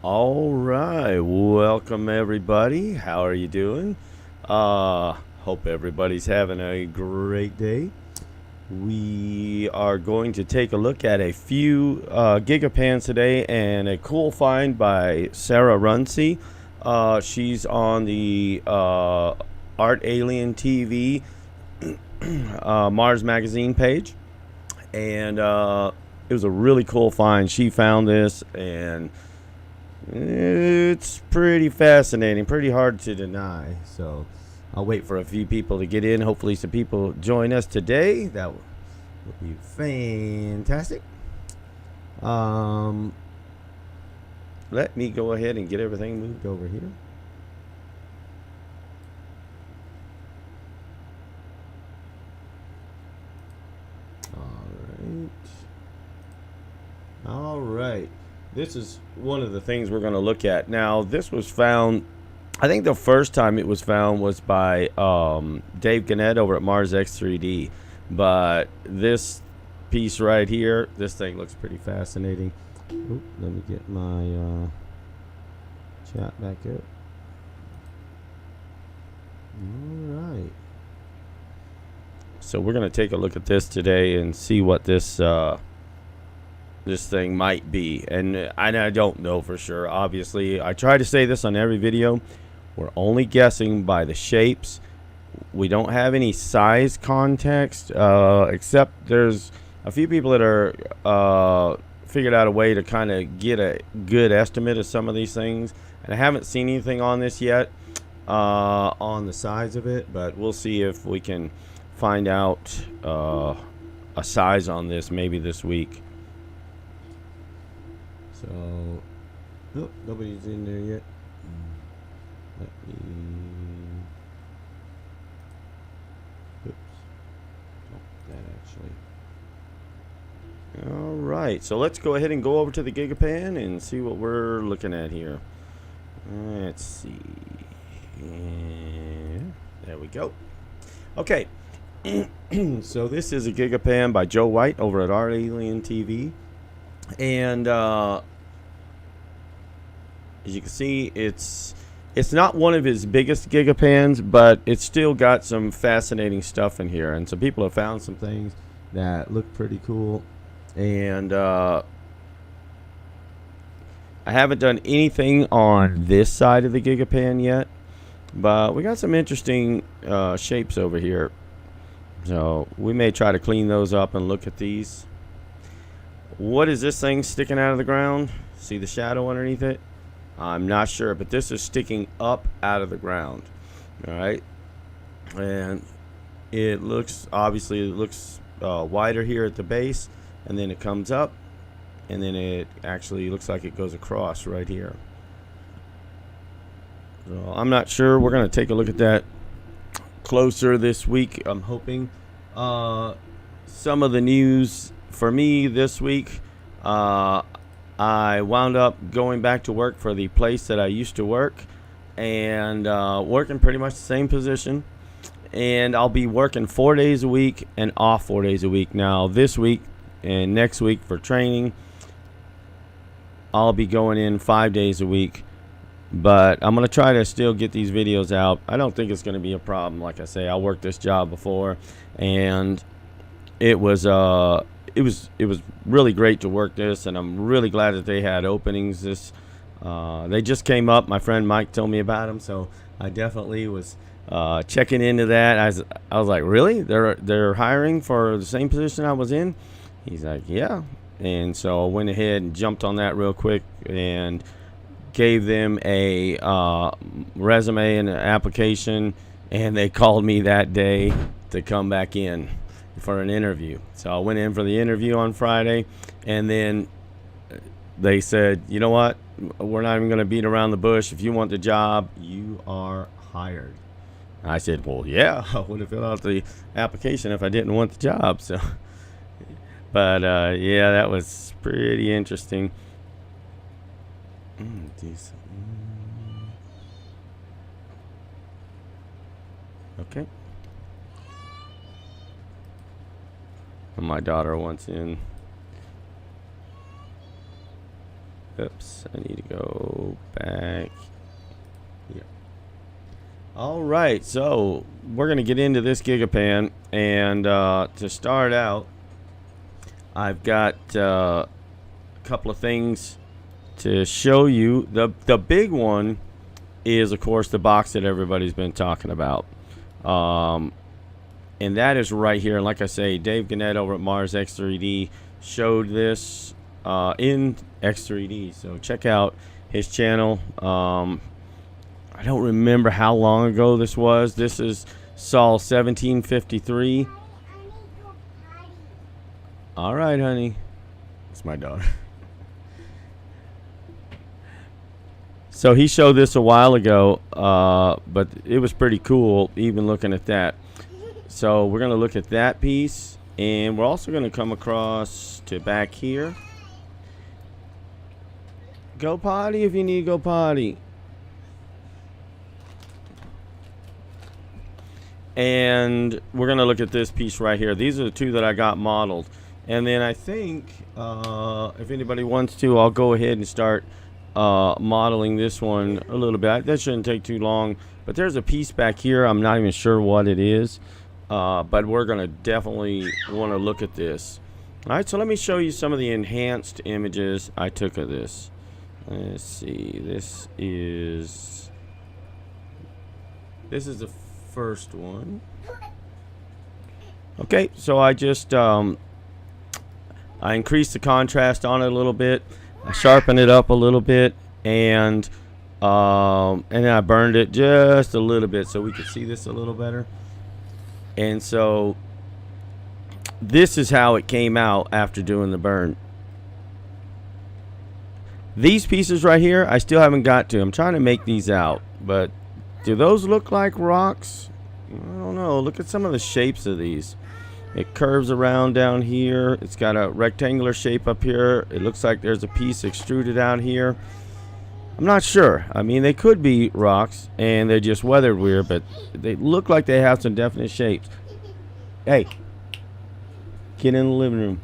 All right, welcome everybody. How are you doing? Hope everybody's having a great day. We are going to take a look at a few Gigapans today and a cool find by Sarah Runcie. She's on the Art Alien TV Mars Magazine page, and it was a really cool find. She found this, and it's pretty fascinating, pretty hard to deny. So I'll wait for a few people to get in. Hopefully some people join us today. That will be fantastic. Let me go ahead and get everything moved over here. All right. This is one of the things we're going to look at. Now, this was found, I think the first time it was found was by Dave Gannett over at Mars X3D. But this piece right here, this thing looks pretty fascinating. Oop, let me get my chat back up. All right. So we're going to take a look at this today and see what this thing might be, and I don't know for sure. Obviously, I try to say this on every video. We're only guessing by the shapes. We don't have any size context, except there's a few people that are figured out a way to kind of get a good estimate of some of these things, and I haven't seen anything on this yet on the size of it, but we'll see if we can find out a size on this maybe this week. So, nope, nobody's in there yet. Let me. Oops. Oh, that actually. All right, so let's go ahead and go over to the Gigapan and see what we're looking at here. Let's see. Yeah, there we go. Okay. So this is a Gigapan by Joe White over at Art Alien TV, and as you can see, it's not one of his biggest Gigapans, but it's still got some fascinating stuff in here, and some people have found some things that look pretty cool. And I haven't done anything on this side of the Gigapan yet, but we got some interesting shapes over here. So we may try to clean those up and look at these. What is this thing sticking out of the ground? See the shadow underneath it? I'm not sure, but this is sticking up out of the ground. All right, and it looks, obviously it looks wider here at the base, and then it comes up, and then it actually looks like it goes across right here. So I'm not sure. We're going to take a look at that closer this week, I'm hoping. Some of the news for me this week, I wound up going back to work for the place that I used to work, and working pretty much the same position, and I'll be working 4 days a week and off 4 days a week. Now this week and next week for training, I'll be going in 5 days a week, but I'm going to try to still get these videos out. I don't think it's going to be a problem. Like I say, I worked this job before, and it was really great to work this, and I'm really glad that they had openings. They just came up. My friend Mike told me about them, so I definitely was checking into that. I was like, really? They're hiring for the same position I was in? He's like, yeah. And so I went ahead and jumped on that real quick and gave them a resume and an application, and they called me that day to come back in for an interview. So I went in for the interview on Friday, and then they said, you know what, we're not even going to beat around the bush. If you want the job, you are hired. I said, well, yeah, I would have filled out the application if I didn't want the job. So, but yeah, that was pretty interesting. Okay. My daughter wants in. Oops, I need to go back here. All right, so we're going to get into this Gigapan, and to start out, I've got a couple of things to show you. The big one is, of course, the box that everybody's been talking about. And that is right here. And like I say, Dave Gannett over at Mars X3D showed this in X3D. So check out his channel. I don't remember how long ago this was. This is Sols1753. All right, honey. It's my daughter. So he showed this a while ago, but it was pretty cool even looking at that. So we're going to look at that piece, and we're also going to come across to back here. Go potty if you need to go potty. And we're going to look at this piece right here. These are the two that I got modeled. And then I think if anybody wants to, I'll go ahead and start modeling this one a little bit. That shouldn't take too long. But there's a piece back here. I'm not even sure what it is. But we're going to definitely want to look at this. All right, so let me show you some of the enhanced images I took of this. Let's see. This is the first one. Okay, so I just I increased the contrast on it a little bit. I sharpened it up a little bit, and then I burned it just a little bit so we could see this a little better. And so this is how it came out after doing the burn. These pieces right here, I still haven't got to. I'm trying to make these out, but do those look like rocks? I don't know. Look at some of the shapes of these. It curves around down here. It's got a rectangular shape up here. It looks like there's a piece extruded out here. I'm not sure. I mean, they could be rocks, and they're just weathered weird, but they look like they have some definite shapes. Hey, get in the living room.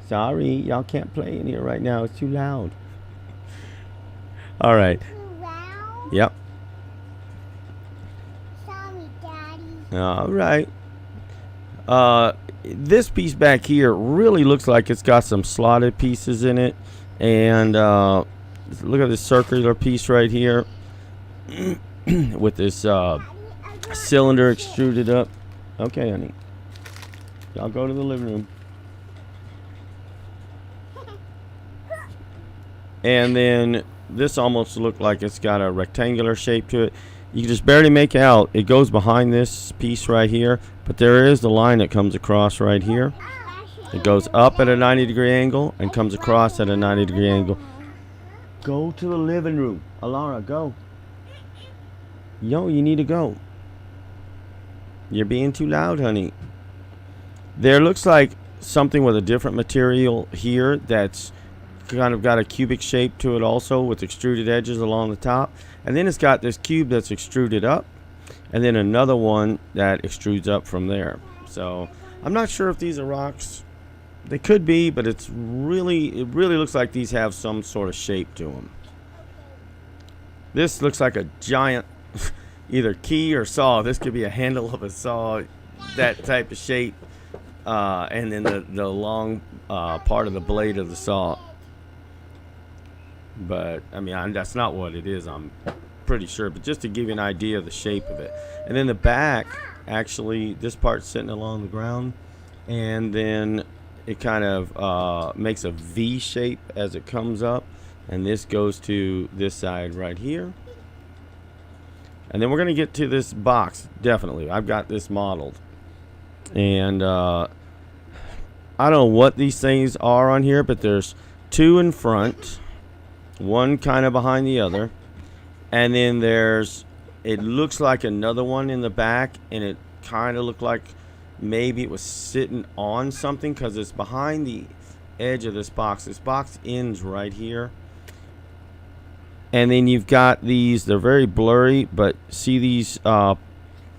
Sorry, y'all can't play in here right now. It's too loud. All right. Yep. Sorry, Daddy. All right. This piece back here really looks like it's got some slotted pieces in it. And look at this circular piece right here with this cylinder extruded up. Okay, honey. Y'all go to the living room. And then this almost looked like it's got a rectangular shape to it. You can just barely make out. It goes behind this piece right here, but there is the line that comes across right here. It goes up at a 90-degree angle and comes across at a 90-degree angle. Go to the living room. Alara, go. Yo, you need to go. You're being too loud, honey. There looks like something with a different material here that's kind of got a cubic shape to it also, with extruded edges along the top. And then it's got this cube that's extruded up, and then another one that extrudes up from there. So I'm not sure if these are rocks. They could be, but it really looks like these have some sort of shape to them. This looks like a giant either key or saw. This could be a handle of a saw, that type of shape, and then the long part of the blade of the saw. But I mean, that's not what it is, I'm pretty sure, but just to give you an idea of the shape of it. And then the back, actually, this part's sitting along the ground, and then it kind of makes a V shape as it comes up, and this goes to this side right here. And then we're going to get to this box. Definitely, I've got this modeled, and I don't know what these things are on here, but there's two in front, one kind of behind the other, and then it looks like another one in the back, and it kind of looked like maybe it was sitting on something because it's behind the edge of this box. This box ends right here, and then you've got these, they're very blurry, but see these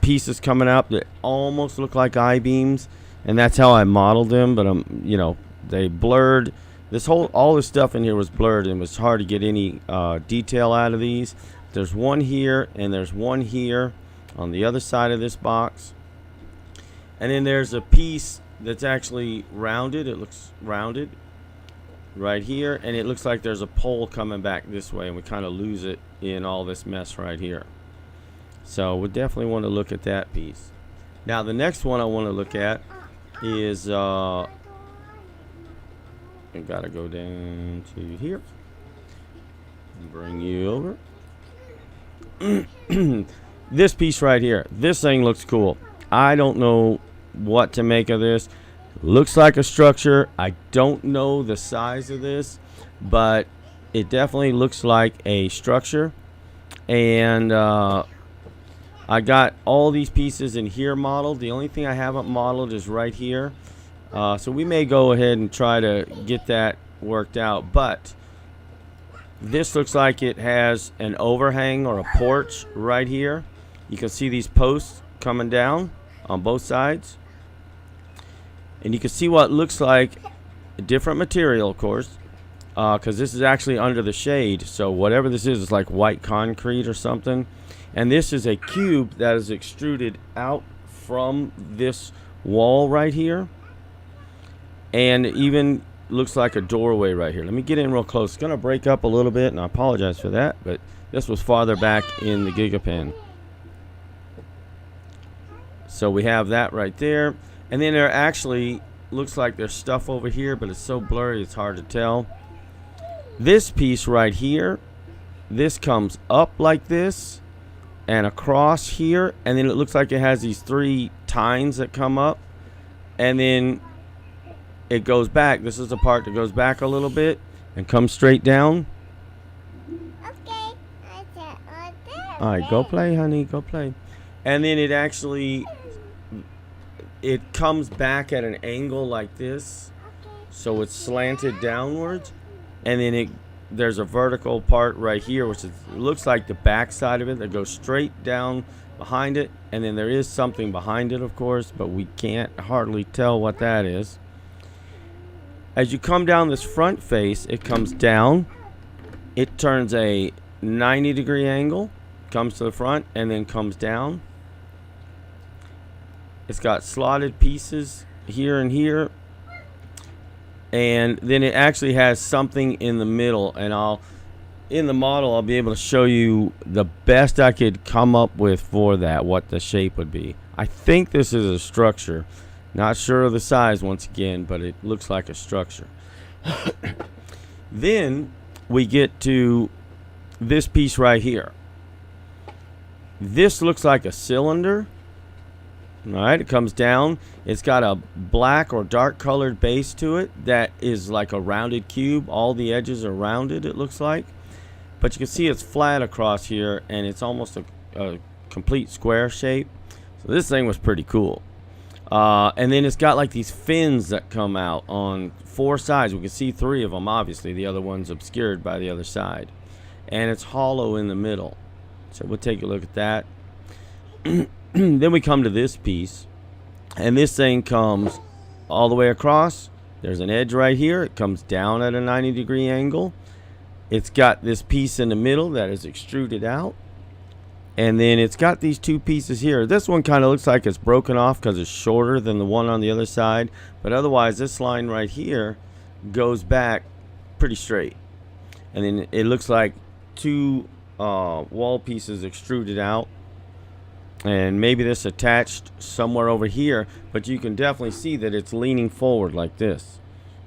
pieces coming up that almost look like I-beams, and that's how I modeled them. But you know, they blurred all this stuff in here was blurred, and it was hard to get any detail out of these. There's one here, and there's one here on the other side of this box. And then there's a piece that's actually rounded. It looks rounded right here, and it looks like there's a pole coming back this way, and we kind of lose it in all this mess right here. So we definitely want to look at that piece. Now the next one I want to look at is I gotta go down to here and bring you over. This piece right here, this thing looks cool. I don't know what to make of this. Looks like a structure. I don't know the size of this, but it definitely looks like a structure. And I got all these pieces in here modeled. The only thing I haven't modeled is right here. So we may go ahead and try to get that worked out. But this looks like it has an overhang or a porch right here. You can see these posts coming down on both sides. And you can see what looks like a different material, of course, because this is actually under the shade. So whatever this is like white concrete or something. And this is a cube that is extruded out from this wall right here. And it even looks like a doorway right here. Let me get in real close. It's going to break up a little bit, and I apologize for that. But this was farther back in the Gigapan. So we have that right there. And then there actually looks like there's stuff over here, but it's so blurry it's hard to tell. This piece right here, this comes up like this and across here, and then it looks like it has these three tines that come up, and then it goes back. This is the part that goes back a little bit and comes straight down. Okay. All right, go play, honey, go play. And then it actually, it comes back at an angle like this, so it's slanted downwards, and then there's a vertical part right here, which looks like the back side of it that goes straight down behind it, and then there is something behind it, of course, but we can't hardly tell what that is. As you come down this front face, it comes down, it turns a 90-degree angle, comes to the front, and then comes down. It's got slotted pieces here and here, and then it actually has something in the middle, and in the model I'll be able to show you the best I could come up with for that, what the shape would be. I think this is a structure, not sure of the size once again, but it looks like a structure. Then we get to this piece right here. This looks like a cylinder. Alright, it comes down. It's got a black or dark colored base to it that is like a rounded cube. All the edges are rounded, it looks like. But you can see it's flat across here, and it's almost a complete square shape. So this thing was pretty cool. And then it's got like these fins that come out on four sides. We can see three of them, obviously. The other one's obscured by the other side. And it's hollow in the middle. So we'll take a look at that. Then we come to this piece, and this thing comes all the way across. There's an edge right here. It comes down at a 90-degree angle. It's got this piece in the middle that is extruded out, and then it's got these two pieces here. This one kind of looks like it's broken off because it's shorter than the one on the other side, but otherwise this line right here goes back pretty straight, and then it looks like two wall pieces extruded out. And maybe this attached somewhere over here, but you can definitely see that it's leaning forward like this.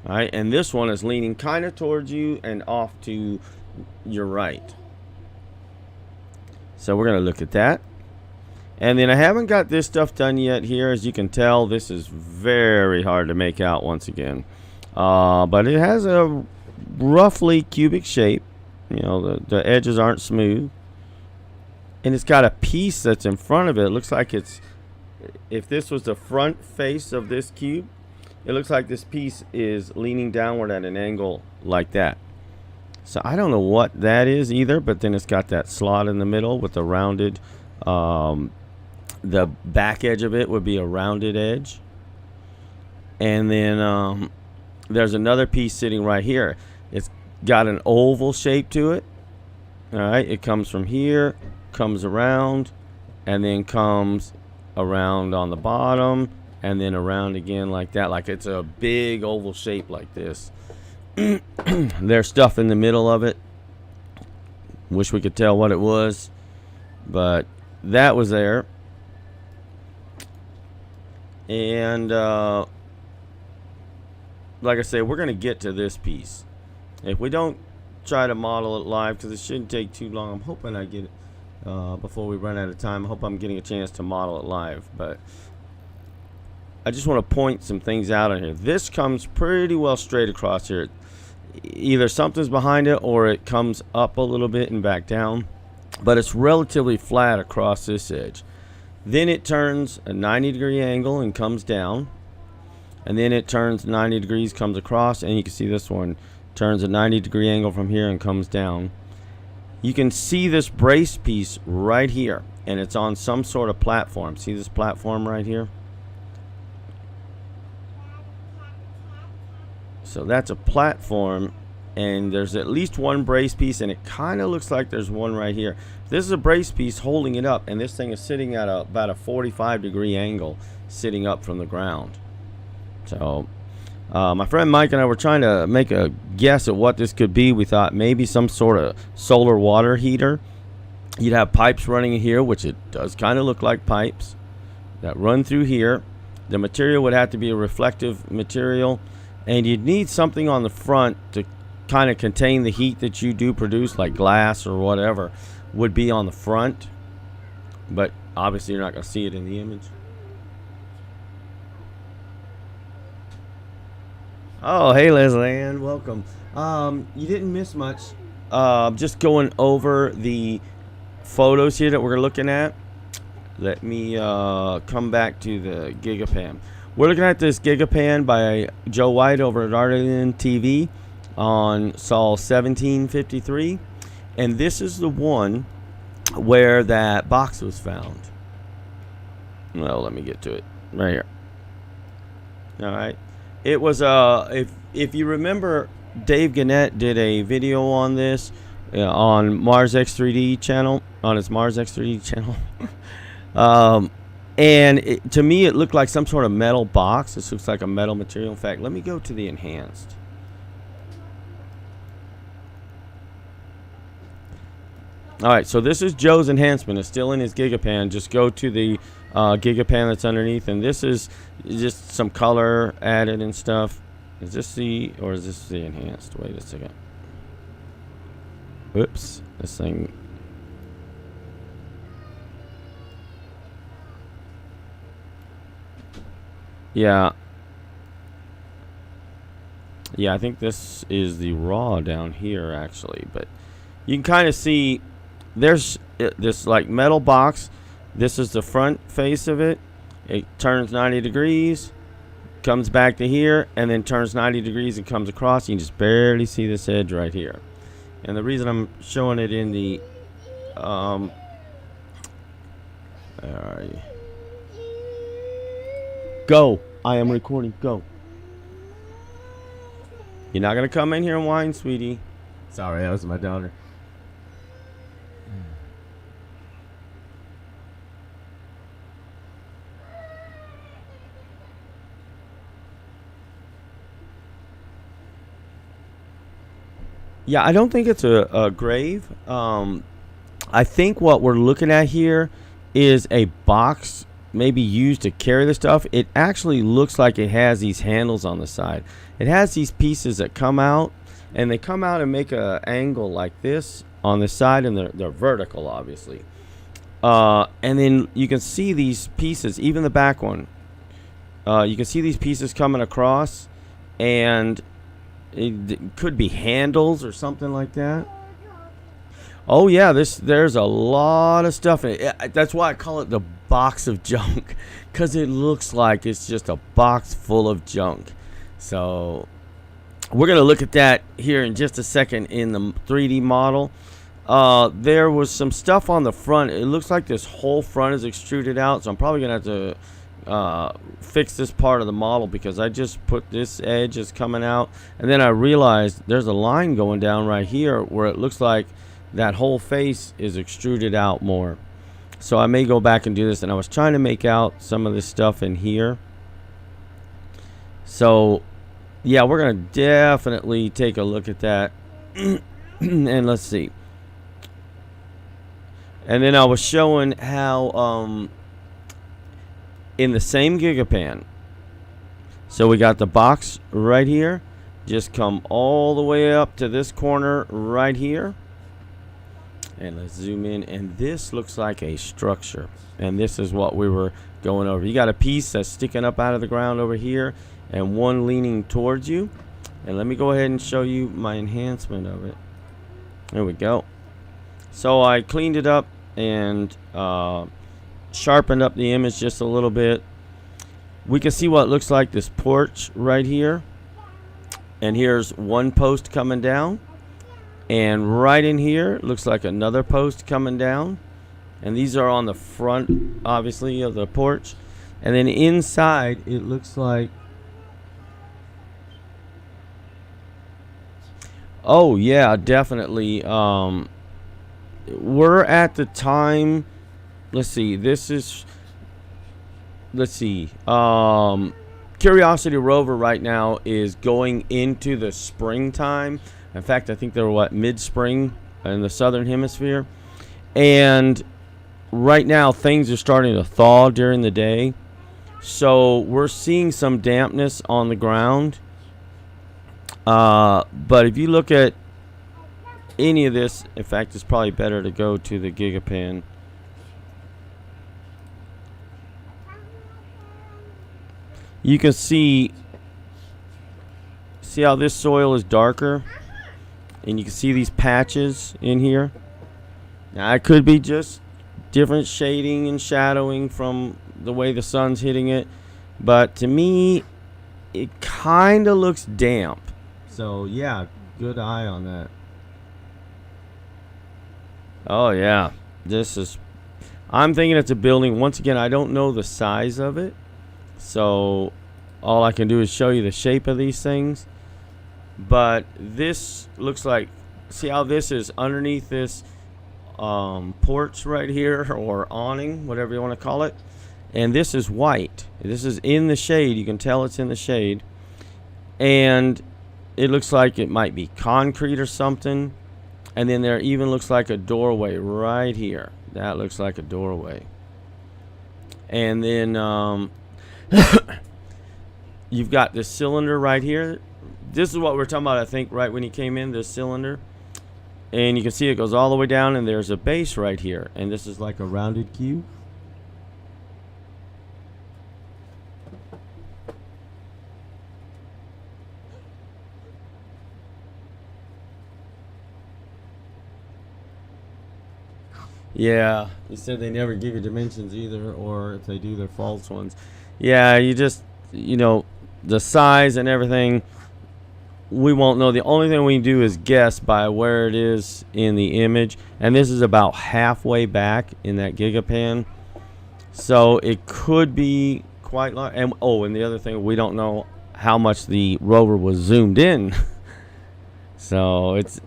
All right, and this one is leaning kind of towards you and off to your right. So we're going to look at that. And then I haven't got this stuff done yet here. As you can tell, this is very hard to make out once again. But it has a roughly cubic shape. You know, the edges aren't smooth. And it's got a piece that's in front of it. It looks like it's, if this was the front face of this cube, it looks like this piece is leaning downward at an angle like that. So I don't know what that is either, but then it's got that slot in the middle with the rounded, the back edge of it would be a rounded edge. And then there's another piece sitting right here. It's got an oval shape to it. All right, it comes from here, comes around, and then comes around on the bottom, and then around again like that. Like it's a big oval shape like this. There's stuff in the middle of it. Wish we could tell what it was, but that was there. And like I say, we're going to get to this piece. If we don't try to model it live, because it shouldn't take too long, I'm hoping I get it before we run out of time. I hope I'm getting a chance to model it live, but I just want to point some things out on here. This comes pretty well straight across here. Either something's behind it or it comes up a little bit and back down, but it's relatively flat across this edge. Then it turns a 90-degree angle and comes down, and then it turns 90 degrees, comes across, and you can see this one turns a 90-degree angle from here and comes down. You can see this brace piece right here, and it's on some sort of platform. See this platform right here? So that's a platform, and there's at least one brace piece, and it kind of looks like there's one right here. This is a brace piece holding it up, and this thing is sitting at about a 45-degree angle, sitting up from the ground. So my friend Mike and I were trying to make a guess at what this could be. We thought maybe some sort of solar water heater. You'd have pipes running here, which it does kind of look like pipes that run through here. The material would have to be a reflective material, and you'd need something on the front to kind of contain the heat that you do produce, like glass or whatever would be on the front, but obviously you're not going to see it in the image. Oh, hey Leslie Ann, welcome. You didn't miss much. Just going over the photos here that we're looking at. Let me come back to the Gigapan. We're looking at this Gigapan by Joe White over at Artisan TV on Sols1753, and this is the one where that box was found. Well, let me get to it right here. All right, it was if you remember, Dave Gannett did a video on this on Mars X3D channel, on his Mars X3D channel. And to me, it looked like some sort of metal box. This looks like a metal material. In fact, let me go to the enhanced. All right, so this is Joe's enhancement. It's still in his Gigapan. Just go to the Gigapan that's underneath, and this is just some color added and stuff. Is this the, or is this the enhanced? Wait a second. Oops, this thing. Yeah, I think this is the raw down here actually, but you can kind of see there's this like metal box. This is the front face of it. It turns 90 degrees, comes back to here, and then turns 90 degrees and comes across. You can just barely see this edge right here. And the reason I'm showing it in the go. I am recording. Go. You're not going to come in here and whine, sweetie. Sorry, that was my daughter. Yeah, I don't think it's a grave. I think what we're looking at here is a box maybe used to carry the stuff. It actually looks like it has these handles on the side. It has these pieces that come out, and they come out and make an angle like this on the side, and they're vertical, obviously. And then you can see these pieces, even the back one. You can see these pieces coming across, and it could be handles or something like that. Oh yeah, there's a lot of stuff in it. That's why I call it the box of junk, because it looks like it's just a box full of junk. So we're gonna look at that here in just a second in the 3D model. There was some stuff on the front. It looks like this whole front is extruded out, so I'm probably gonna have to fix this part of the model because I just put this edge is coming out, and then I realized there's a line going down right here where it looks like that whole face is extruded out more. So I may go back and do this, and I was trying to make out some of this stuff in here. So yeah, we're gonna definitely take a look at that. And let's see. And then I was showing how in the same Gigapan, so we got the box right here, just come all the way up to this corner right here, and let's zoom in, and this looks like a structure, and this is what we were going over. You got a piece that's sticking up out of the ground over here and one leaning towards you, and let me go ahead and show you my enhancement of it. There we go. So I cleaned it up and sharpened up the image just a little bit. We can see what looks like this porch right here, and here's one post coming down, and right in here looks like another post coming down, and these are on the front obviously of the porch, and then inside it looks like, oh yeah, definitely. We're at the time, let's see, this is, let's see, Curiosity rover right now is going into the springtime. In fact, I think they're what, mid-spring in the southern hemisphere, and right now things are starting to thaw during the day, so we're seeing some dampness on the ground. But if you look at any of this, in fact, it's probably better to go to the Gigapan. You can see how this soil is darker, and you can see these patches in here. Now it could be just different shading and shadowing from the way the sun's hitting it, but to me it kind of looks damp. So yeah, good eye on that. Oh yeah, this is, I'm thinking it's a building. Once again, I don't know the size of it, so all I can do is show you the shape of these things. But this looks like, see how this is underneath this porch right here, or awning, whatever you want to call it, and this is white. This is in the shade. You can tell it's in the shade, and it looks like it might be concrete or something. And then there even looks like a doorway right here. That looks like a doorway. And then you've got this cylinder right here. This is what we're talking about, I think, right when he came in, this cylinder. And you can see it goes all the way down, and there's a base right here. And this is like a rounded cube. Yeah, he said they never give you dimensions either, or if they do, they're false ones. Yeah, you just, you know, the size and everything, we won't know. The only thing we can do is guess by where it is in the image, and this is about halfway back in that Gigapan, so it could be quite large. And oh, and the other thing, we don't know how much the rover was zoomed in. So it's,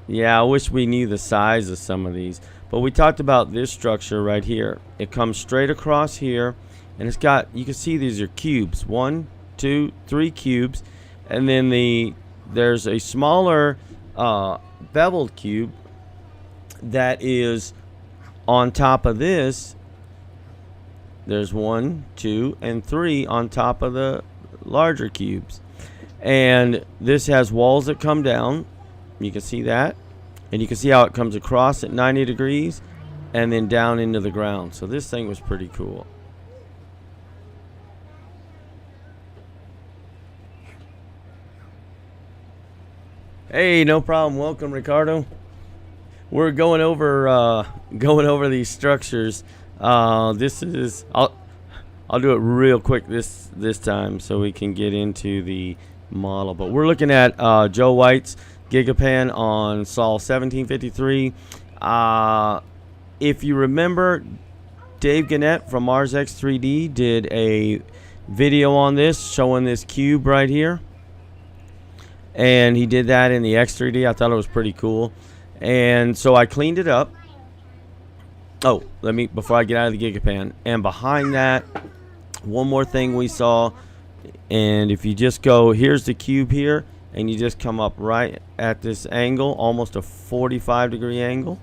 yeah, I wish we knew the size of some of these. But we talked about this structure right here. It comes straight across here, and it's got, you can see these are cubes. 1, 2, 3 cubes. And then there's a smaller beveled cube that is on top of this. There's 1, 2, and 3 on top of the larger cubes. And this has walls that come down. You can see that, and you can see how it comes across at 90 degrees and then down into the ground. So this thing was pretty cool. Hey, no problem. Welcome, Ricardo. We're going over these structures. This is, I'll do it real quick this time so we can get into the model. But we're looking at Joe White's Gigapan on Sol 1753. If you remember, Dave Gannett from Mars X3D did a video on this, showing this cube right here. And he did that in the X3D. I thought it was pretty cool. And so I cleaned it up. Oh, before I get out of the Gigapan. And behind that, one more thing we saw. And if you just go, here's the cube here. And you just come up right at this angle, almost a 45-degree angle.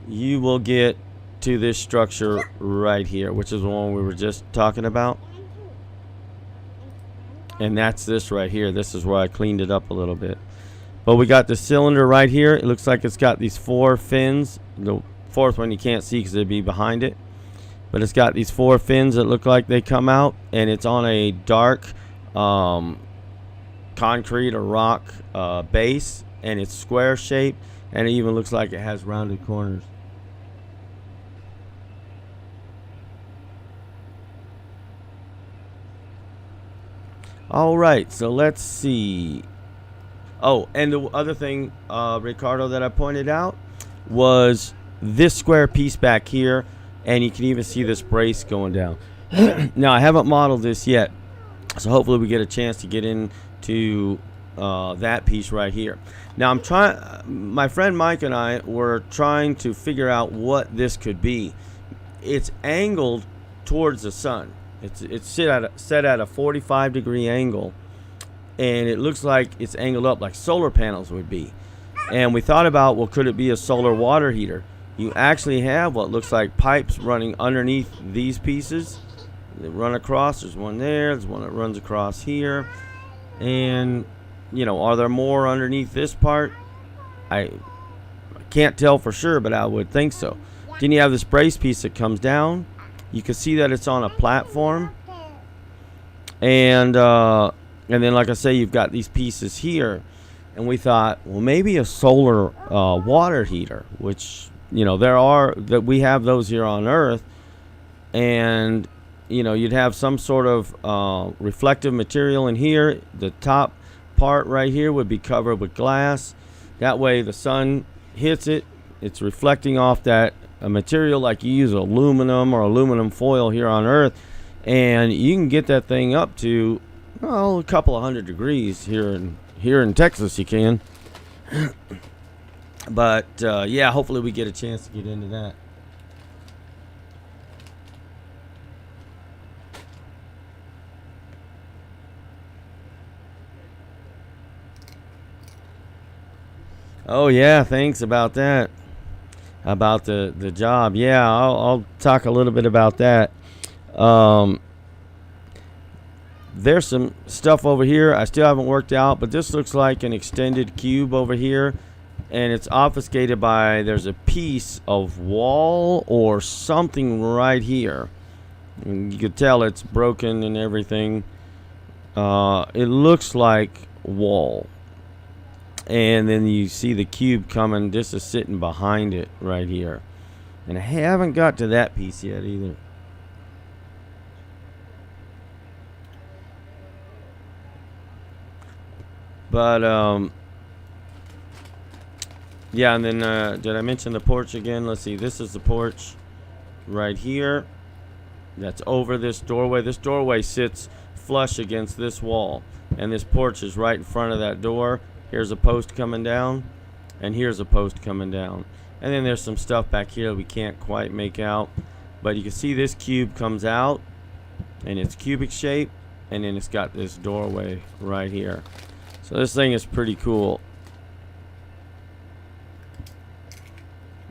You will get to this structure right here, which is the one we were just talking about. And that's this right here. This is where I cleaned it up a little bit. But we got the cylinder right here. It looks like it's got these 4 fins. The fourth one you can't see because it'd be behind it. But it's got these 4 fins that look like they come out. And it's on a dark concrete or rock base. And it's square shaped. And it even looks like it has rounded corners. All right, so let's see. Oh, and the other thing, Ricardo, that I pointed out was this square piece back here, and you can even see this brace going down. Now, I haven't modeled this yet, so hopefully we get a chance to get into that piece right here. Now, my friend Mike and I were trying to figure out what this could be. It's angled towards the sun. It's set at a 45-degree angle, and it looks like it's angled up like solar panels would be. And we thought about, well, could it be a solar water heater? You actually have what looks like pipes running underneath these pieces. They run across. There's one there. There's one that runs across here. And, you know, are there more underneath this part? I can't tell for sure, but I would think so. Then you have this brace piece that comes down. You can see that it's on a platform, and then, like I say, you've got these pieces here, and we thought, well, maybe a solar water heater, which, you know, we have those here on Earth, and, you know, you'd have some sort of reflective material in here. The top part right here would be covered with glass. That way, the sun hits it, it's reflecting off that a material like you use aluminum or aluminum foil here on Earth, and you can get that thing up to, well, a couple of 100 degrees here in Texas. You can. But yeah, hopefully we get a chance to get into that. Oh yeah, thanks about that. About the job. Yeah, I'll talk a little bit about that. There's some stuff over here I still haven't worked out, but this looks like an extended cube over here, and it's obfuscated by, there's a piece of wall or something right here, and you can tell it's broken and everything. It looks like wall. And then you see the cube coming. This is sitting behind it right here. And I haven't got to that piece yet either. But, yeah, and then, did I mention the porch again? Let's see. This is the porch right here. That's over this doorway. This doorway sits flush against this wall. And this porch is right in front of that door. Here's a post coming down, and here's a post coming down. And then there's some stuff back here that we can't quite make out. But you can see this cube comes out, and it's cubic shape, and then it's got this doorway right here. So this thing is pretty cool.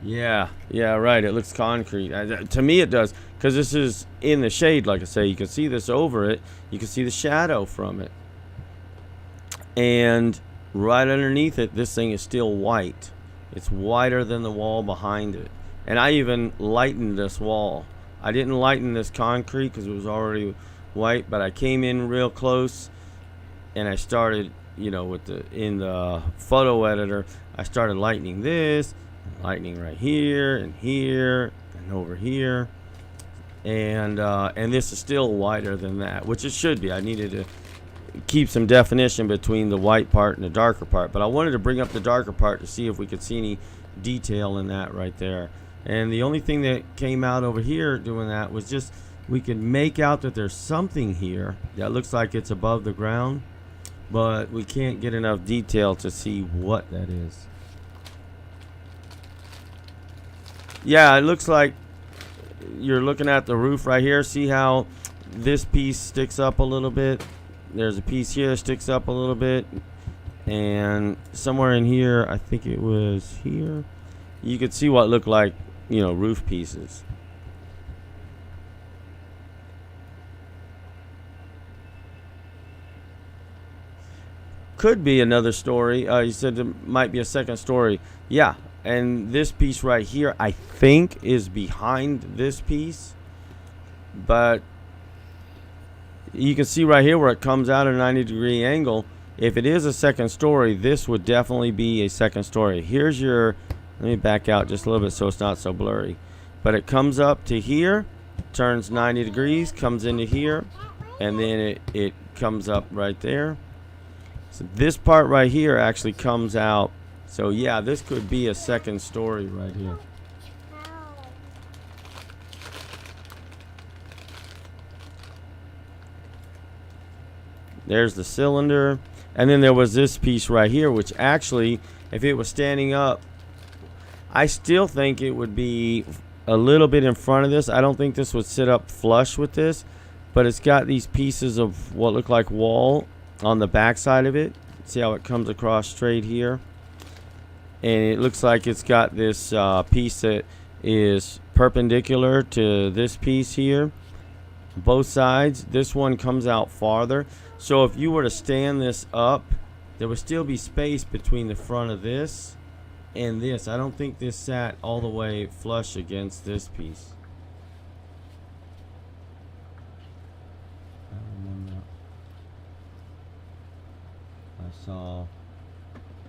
Yeah, right. It looks concrete. To me it does, because this is in the shade, like I say. You can see this over it. You can see the shadow from it. And right underneath it, this thing is still white. It's whiter than the wall behind it. And I even lightened this wall. I didn't lighten this concrete because it was already white, but I came in real close, and I started, you know, in the photo editor, I started lightening this, lightening right here and over here, and this is still whiter than that, which it should be. I needed to keep some definition between the white part and the darker part, but I wanted to bring up the darker part to see if we could see any detail in that right there. And the only thing that came out over here doing that was just we could make out that there's something here that looks like it's above the ground, but we can't get enough detail to see what that is. Yeah, it looks like you're looking at the roof right here. See how this piece sticks up a little bit? There's a piece here that sticks up a little bit, and somewhere in here, I think it was here, you could see what looked like, you know, roof pieces. Could be another story. You said there might be a second story. Yeah, and this piece right here, I think, is behind this piece. But you can see right here where it comes out at a 90-degree angle. If it is a second story, this would definitely be a second story. Here's your, let me back out just a little bit so it's not so blurry. But it comes up to here, turns 90 degrees, comes into here, and then it comes up right there. So this part right here actually comes out. So yeah, this could be a second story right here. There's the cylinder. And then there was this piece right here, which actually, if it was standing up, I still think it would be a little bit in front of this. I don't think this would sit up flush with this, but it's got these pieces of what look like wall on the back side of it. See how it comes across straight here? And it looks like it's got this piece that is perpendicular to this piece here. Both sides. This one comes out farther. So if you were to stand this up, there would still be space between the front of this and this. I don't think this sat all the way flush against this piece. I remember I saw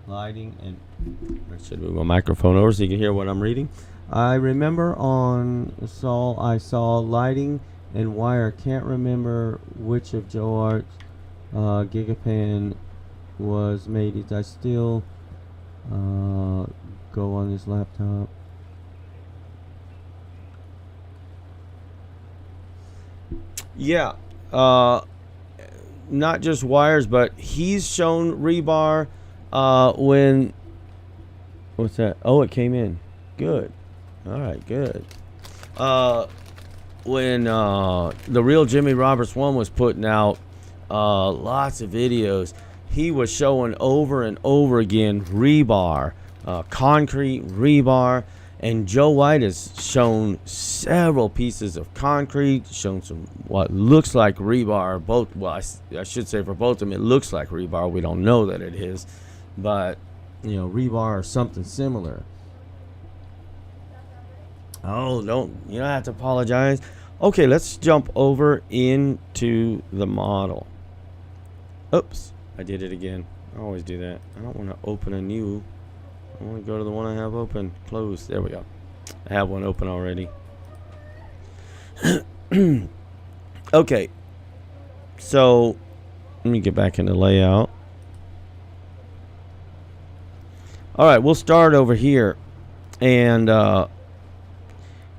lighting, and I should move my microphone over so you can hear what I'm reading. I remember on Sol I saw lighting and wire. Can't remember which of Joe Art's Gigapan was made. It I still go on this laptop. Yeah, not just wires, but he's shown rebar when, what's that? Oh, it came in. Good. All right, good. When the real Jimmy Roberts one was putting out lots of videos, he was showing over and over again rebar, concrete rebar, and Joe White has shown several pieces of concrete, shown some what looks like rebar. Both, well, I should say for both of them, it looks like rebar. We don't know that it is, but you know, rebar or something similar. Oh, you don't have to apologize. Okay, let's jump over into the model. Oops, I did it again. I always do that. I don't want to open a new. I want to go to the one I have open. Close. There we go. I have one open already. Okay, so let me get back into layout. All right, we'll start over here, and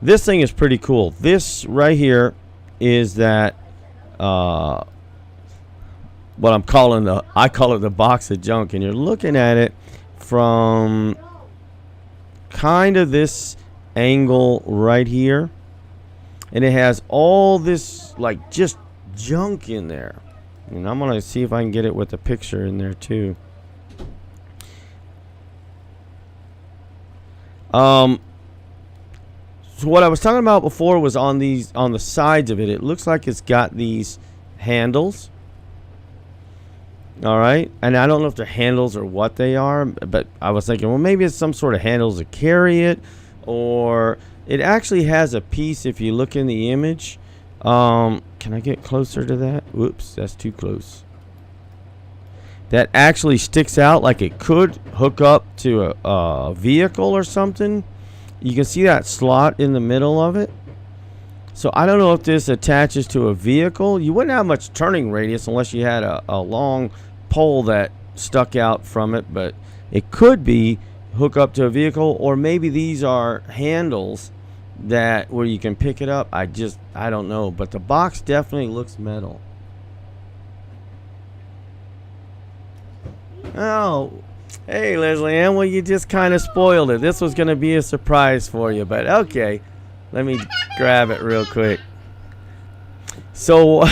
this thing is pretty cool. This right here is that what I call it the box of junk, and you're looking at it from kind of this angle right here, and it has all this like just junk in there, and I'm gonna see if I can get it with a picture in there too. So what I was talking about before was on the sides of it. It looks like it's got these handles. All right, and I don't know if they're handles or what they are, but I was thinking, well, maybe it's some sort of handles to carry it, or it actually has a piece. If you look in the image, can I get closer to that? Whoops, that's too close. That actually sticks out like it could hook up to a vehicle or something. You can see that slot in the middle of it. So I don't know if this attaches to a vehicle. You wouldn't have much turning radius unless you had a long pole that stuck out from it, but it could be hook up to a vehicle, or maybe these are handles that where you can pick it up. I don't know, but the box definitely looks metal. Oh, hey Leslie Ann, well you just kind of spoiled it. This was going to be a surprise for you, but okay. Let me grab it real quick. So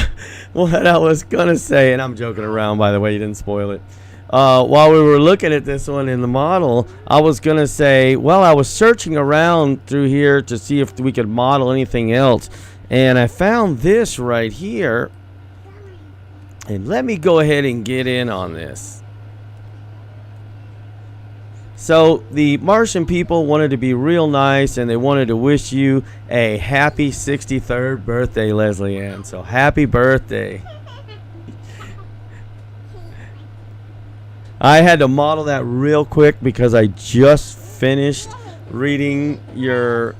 what I was going to say, and I'm joking around by the way, you didn't spoil it. While we were looking at this one in the model, I was going to say, well, I was searching around through here to see if we could model anything else. And I found this right here. And let me go ahead and get in on this. So the Martian people wanted to be real nice, and they wanted to wish you a happy 63rd birthday, Leslie Ann. So happy birthday. I had to model that real quick because I just finished reading your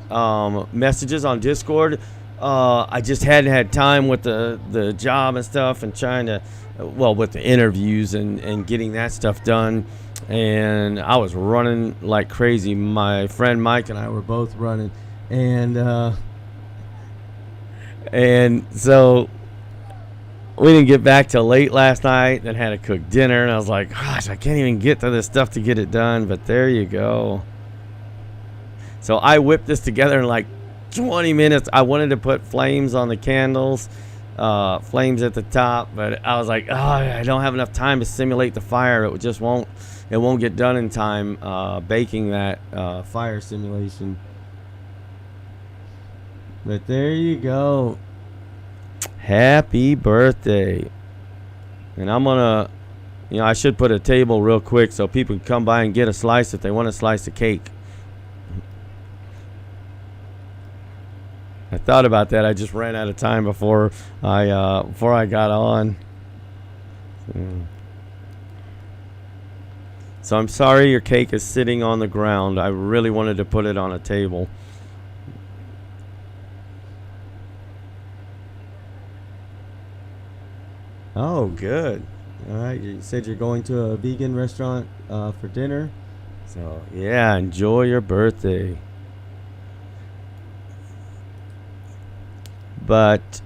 messages on Discord. I just hadn't had time with the job and stuff, and trying to, well, with the interviews and getting that stuff done. And I was running like crazy. My friend Mike and I were both running, and so we didn't get back till late last night. Then had to cook dinner, and I was like, gosh, I can't even get to this stuff to get it done. But there you go. So I whipped this together in like 20 minutes. I wanted to put flames on the candles, flames at the top, but I was like, oh, I don't have enough time to simulate the fire. It just won't get done in time baking that fire simulation. But there you go. Happy birthday. And I'm gonna, I should put a table real quick so people can come by and get a slice if they want a slice of cake. I thought about that. I just ran out of time before I got on. So I'm sorry your cake is sitting on the ground. I really wanted to put it on a table. Oh, good. All right. You said you're going to a vegan restaurant for dinner. So, yeah, enjoy your birthday. But,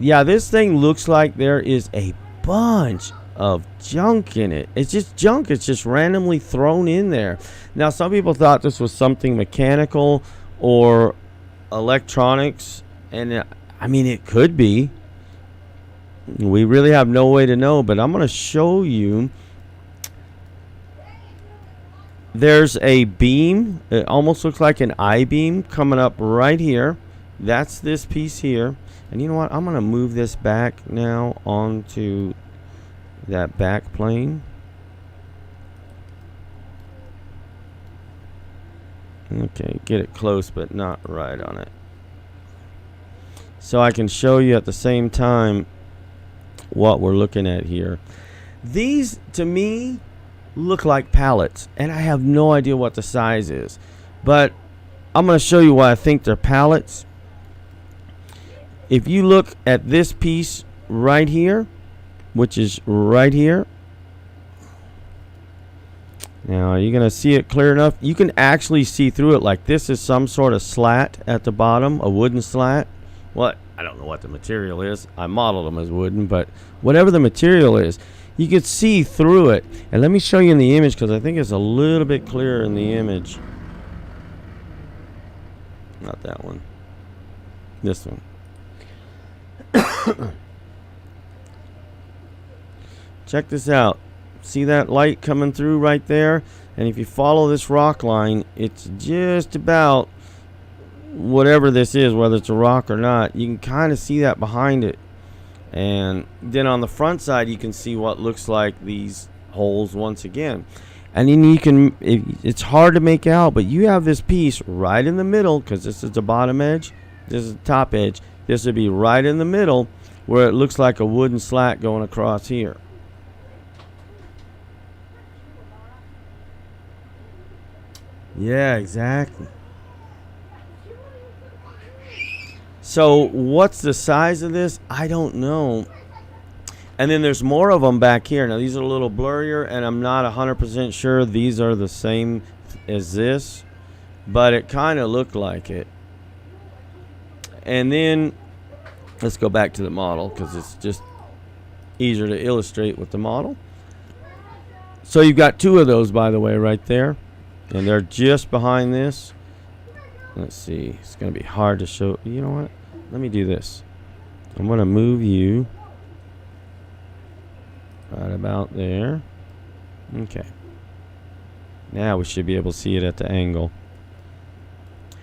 yeah, this thing looks like there is a bunch of junk in it. It's just junk. It's just randomly thrown in there. Now, some people thought this was something mechanical or electronics. And, I mean, it could be. We really have no way to know, but I'm going to show you. There's a beam. It almost looks like an I-beam coming up right here. That's this piece here. And you know what? I'm going to move this back now onto that back plane. Okay, get it close, but not right on it. So I can show you at the same time what we're looking at here. These, to me, look like pallets, and I have no idea what the size is. But I'm going to show you why I think they're pallets. If you look at this piece right here, which is right here. Now, are you going to see it clear enough? You can actually see through it like this is some sort of slat at the bottom, a wooden slat. What? I don't know what the material is. I modeled them as wooden, but whatever the material is, you can see through it. And let me show you in the image because I think it's a little bit clearer in the image. Not that one. This one. Check this out. See that light coming through right there? And if you follow this rock line, it's just about whatever this is, whether it's a rock or not. You can kind of see that behind it. And then on the front side, you can see what looks like these holes once again. And then you can, it's hard to make out, but you have this piece right in the middle, because this is the bottom edge, this is the top edge. This would be right in the middle where it looks like a wooden slat going across here. Yeah, exactly. So what's the size of this? I don't know. And then there's more of them back here. Now these are a little blurrier, and I'm not 100% sure these are the same as this, but it kind of looked like it. And then let's go back to the model because it's just easier to illustrate with the model. So you've got two of those, by the way, right there, and they're just behind this. Let's see, it's going to be hard to show. You know what? Let me do this. I'm going to move you right about there. Okay. Now we should be able to see it at the angle.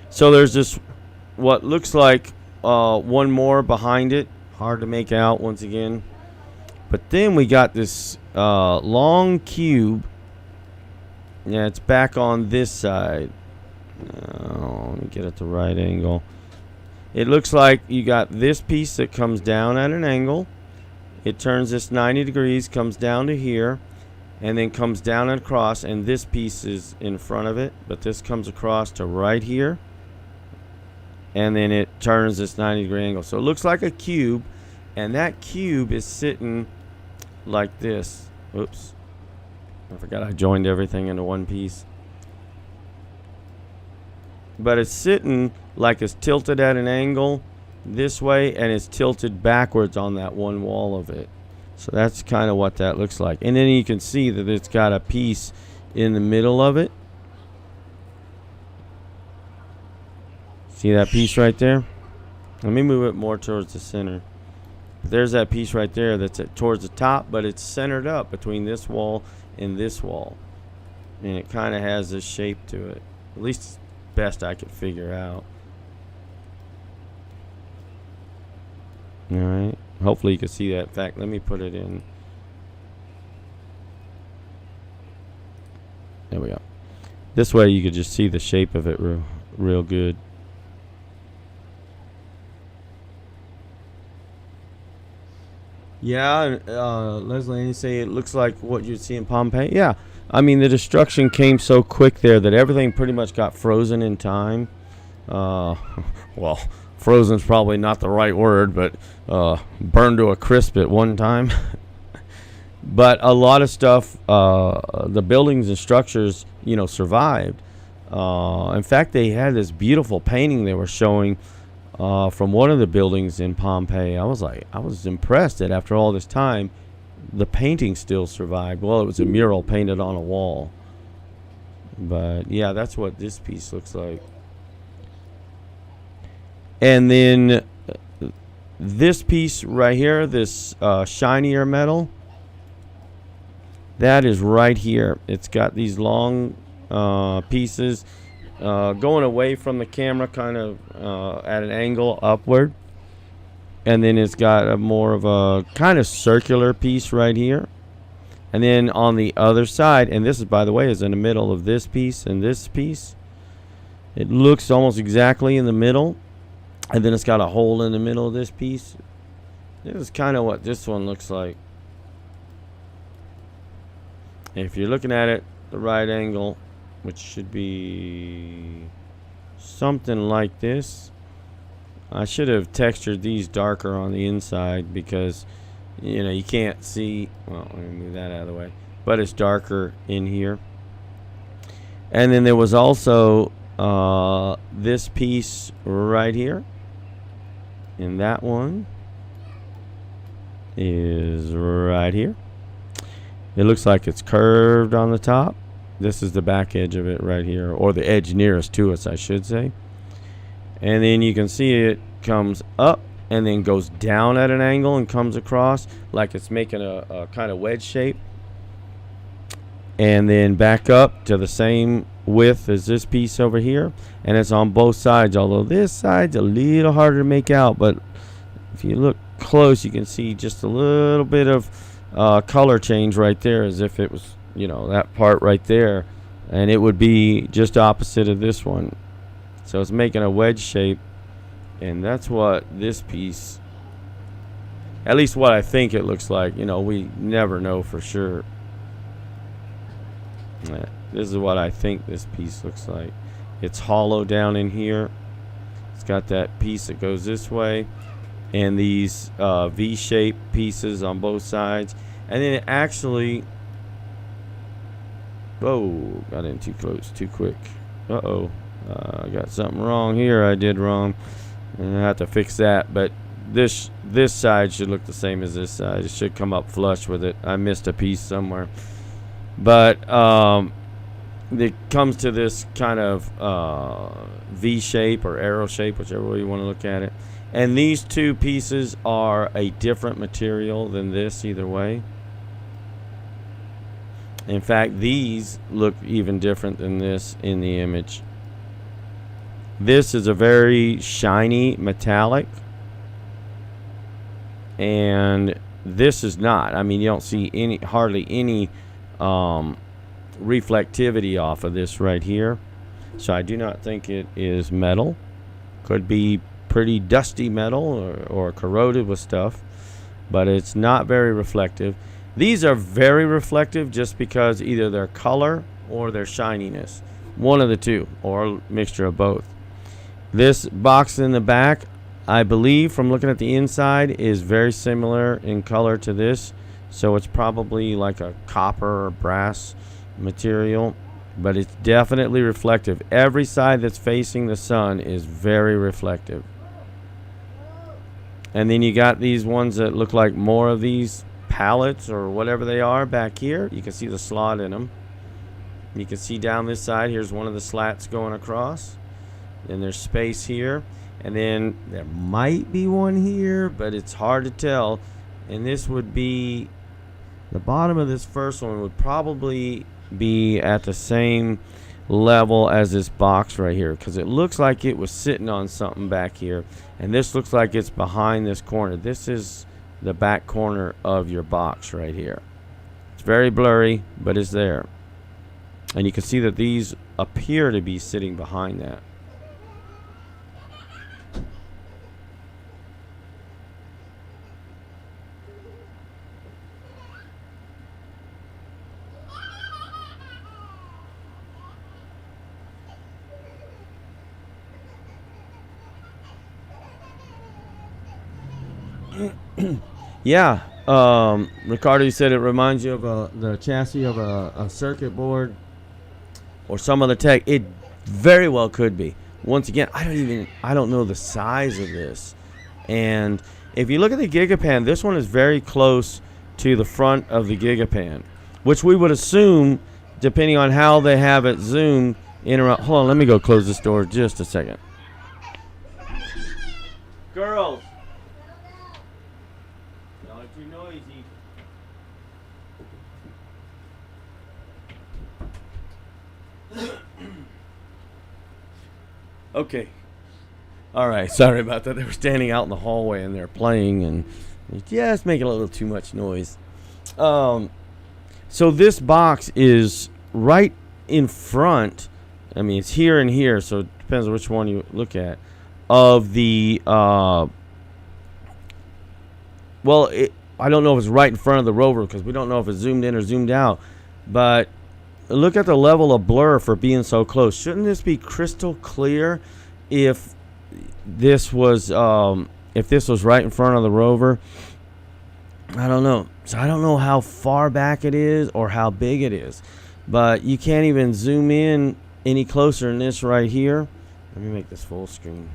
So there's this, what looks like one more behind it. Hard to make out once again. But then we got this long cube. Yeah, it's back on this side. Let me get at the right angle. It looks like you got this piece that comes down at an angle. It turns this 90 degrees, comes down to here, and then comes down and across, and this piece is in front of it, but this comes across to right here, and then it turns this 90-degree angle. So it looks like a cube, and that cube is sitting like this. Oops. I forgot I joined everything into one piece. But it's sitting like it's tilted at an angle this way, and it's tilted backwards on that one wall of it. So that's kind of what that looks like. And then you can see that it's got a piece in the middle of it. See that piece right there? Let me move it more towards the center. There's that piece right there that's towards the top, but it's centered up between this wall and this wall. And it kind of has this shape to it. At least best I could figure out. Alright. Hopefully you can see that. In fact, let me put it in. There we go. This way you could just see the shape of it real good. Yeah, Leslie, you say it looks like what you'd see in Pompeii? Yeah. I mean, the destruction came so quick there that everything pretty much got frozen in time. Well, frozen's probably not the right word, but burned to a crisp at one time. But a lot of stuff, the buildings and structures, you know, survived. In fact, they had this beautiful painting they were showing from one of the buildings in Pompeii. I was impressed that after all this time, the painting still survived. Well, it was a mural painted on a wall. But yeah, that's what this piece looks like. And then this piece right here, this shinier metal, that is right here. It's got these long pieces going away from the camera, kind of at an angle upward. And then it's got a more of a kind of circular piece right here. And then on the other side, and this is, by the way, is in the middle of this piece and this piece. It looks almost exactly in the middle. And then it's got a hole in the middle of this piece. This is kind of what this one looks like. If you're looking at it the right angle, which should be something like this. I should have textured these darker on the inside because, you know, you can't see. Well, let me move that out of the way. But it's darker in here. And then there was also this piece right here. And that one is right here. It looks like it's curved on the top. This is the back edge of it right here, or the edge nearest to us, I should say. And then you can see it comes up and then goes down at an angle and comes across like it's making a kind of wedge shape. And then back up to the same width as this piece over here. And it's on both sides, although this side's a little harder to make out. But if you look close, you can see just a little bit of color change right there, as if it was, you know, that part right there. And it would be just opposite of this one. So it's making a wedge shape, and that's what this piece, at least what I think it looks like. You know, we never know for sure. This is what I think this piece looks like. It's hollow down in here. It's got that piece that goes this way, and these V-shaped pieces on both sides. And then it actually, whoa, got in too close, too quick. Uh-oh, I got something wrong here. I did wrong, and I have to fix that. But this side should look the same as this side. It should come up flush with it. I missed a piece somewhere. But it comes to this kind of V shape or arrow shape, whichever way you want to look at it. And these two pieces are a different material than this either way. In fact, these look even different than this in the image. This is a very shiny metallic, and this is not. I mean, you don't see hardly any reflectivity off of this right here. So I do not think it is metal. Could be pretty dusty metal or corroded with stuff, but it's not very reflective. These are very reflective just because either their color or their shininess, one of the two, or a mixture of both. This box in the back, I believe from looking at the inside, is very similar in color to this, so it's probably like a copper or brass material, but it's definitely reflective. Every side that's facing the sun is very reflective. And then you got these ones that look like more of these pallets or whatever they are back here. You can see the slot in them. You can see down this side, here's one of the slats going across. Then there's space here. And then there might be one here, but it's hard to tell. And this would be, the bottom of this first one would probably be at the same level as this box right here, because it looks like it was sitting on something back here, and this looks like it's behind this corner. This is the back corner of your box right here. It's very blurry, but it's there, and you can see that these appear to be sitting behind that. Yeah, Ricardo, you said it reminds you of the chassis of a circuit board or some other tech. It very well could be. Once again, I don't know the size of this. And if you look at the Gigapan, this one is very close to the front of the Gigapan, which we would assume, depending on how they have it zoomed in around. Hold on, let me go close this door just a second. Girls. Too noisy. Okay. All right. Sorry about that. They were standing out in the hallway and they're playing and just making a little too much noise. So this box is right in front. I mean, it's here and here, so it depends on which one you look at. Of the I don't know if it's right in front of the rover because we don't know if it's zoomed in or zoomed out. But look at the level of blur for being so close. Shouldn't this be crystal clear if this was right in front of the rover? I don't know. So I don't know how far back it is or how big it is. But you can't even zoom in any closer than this right here. Let me make this full screen.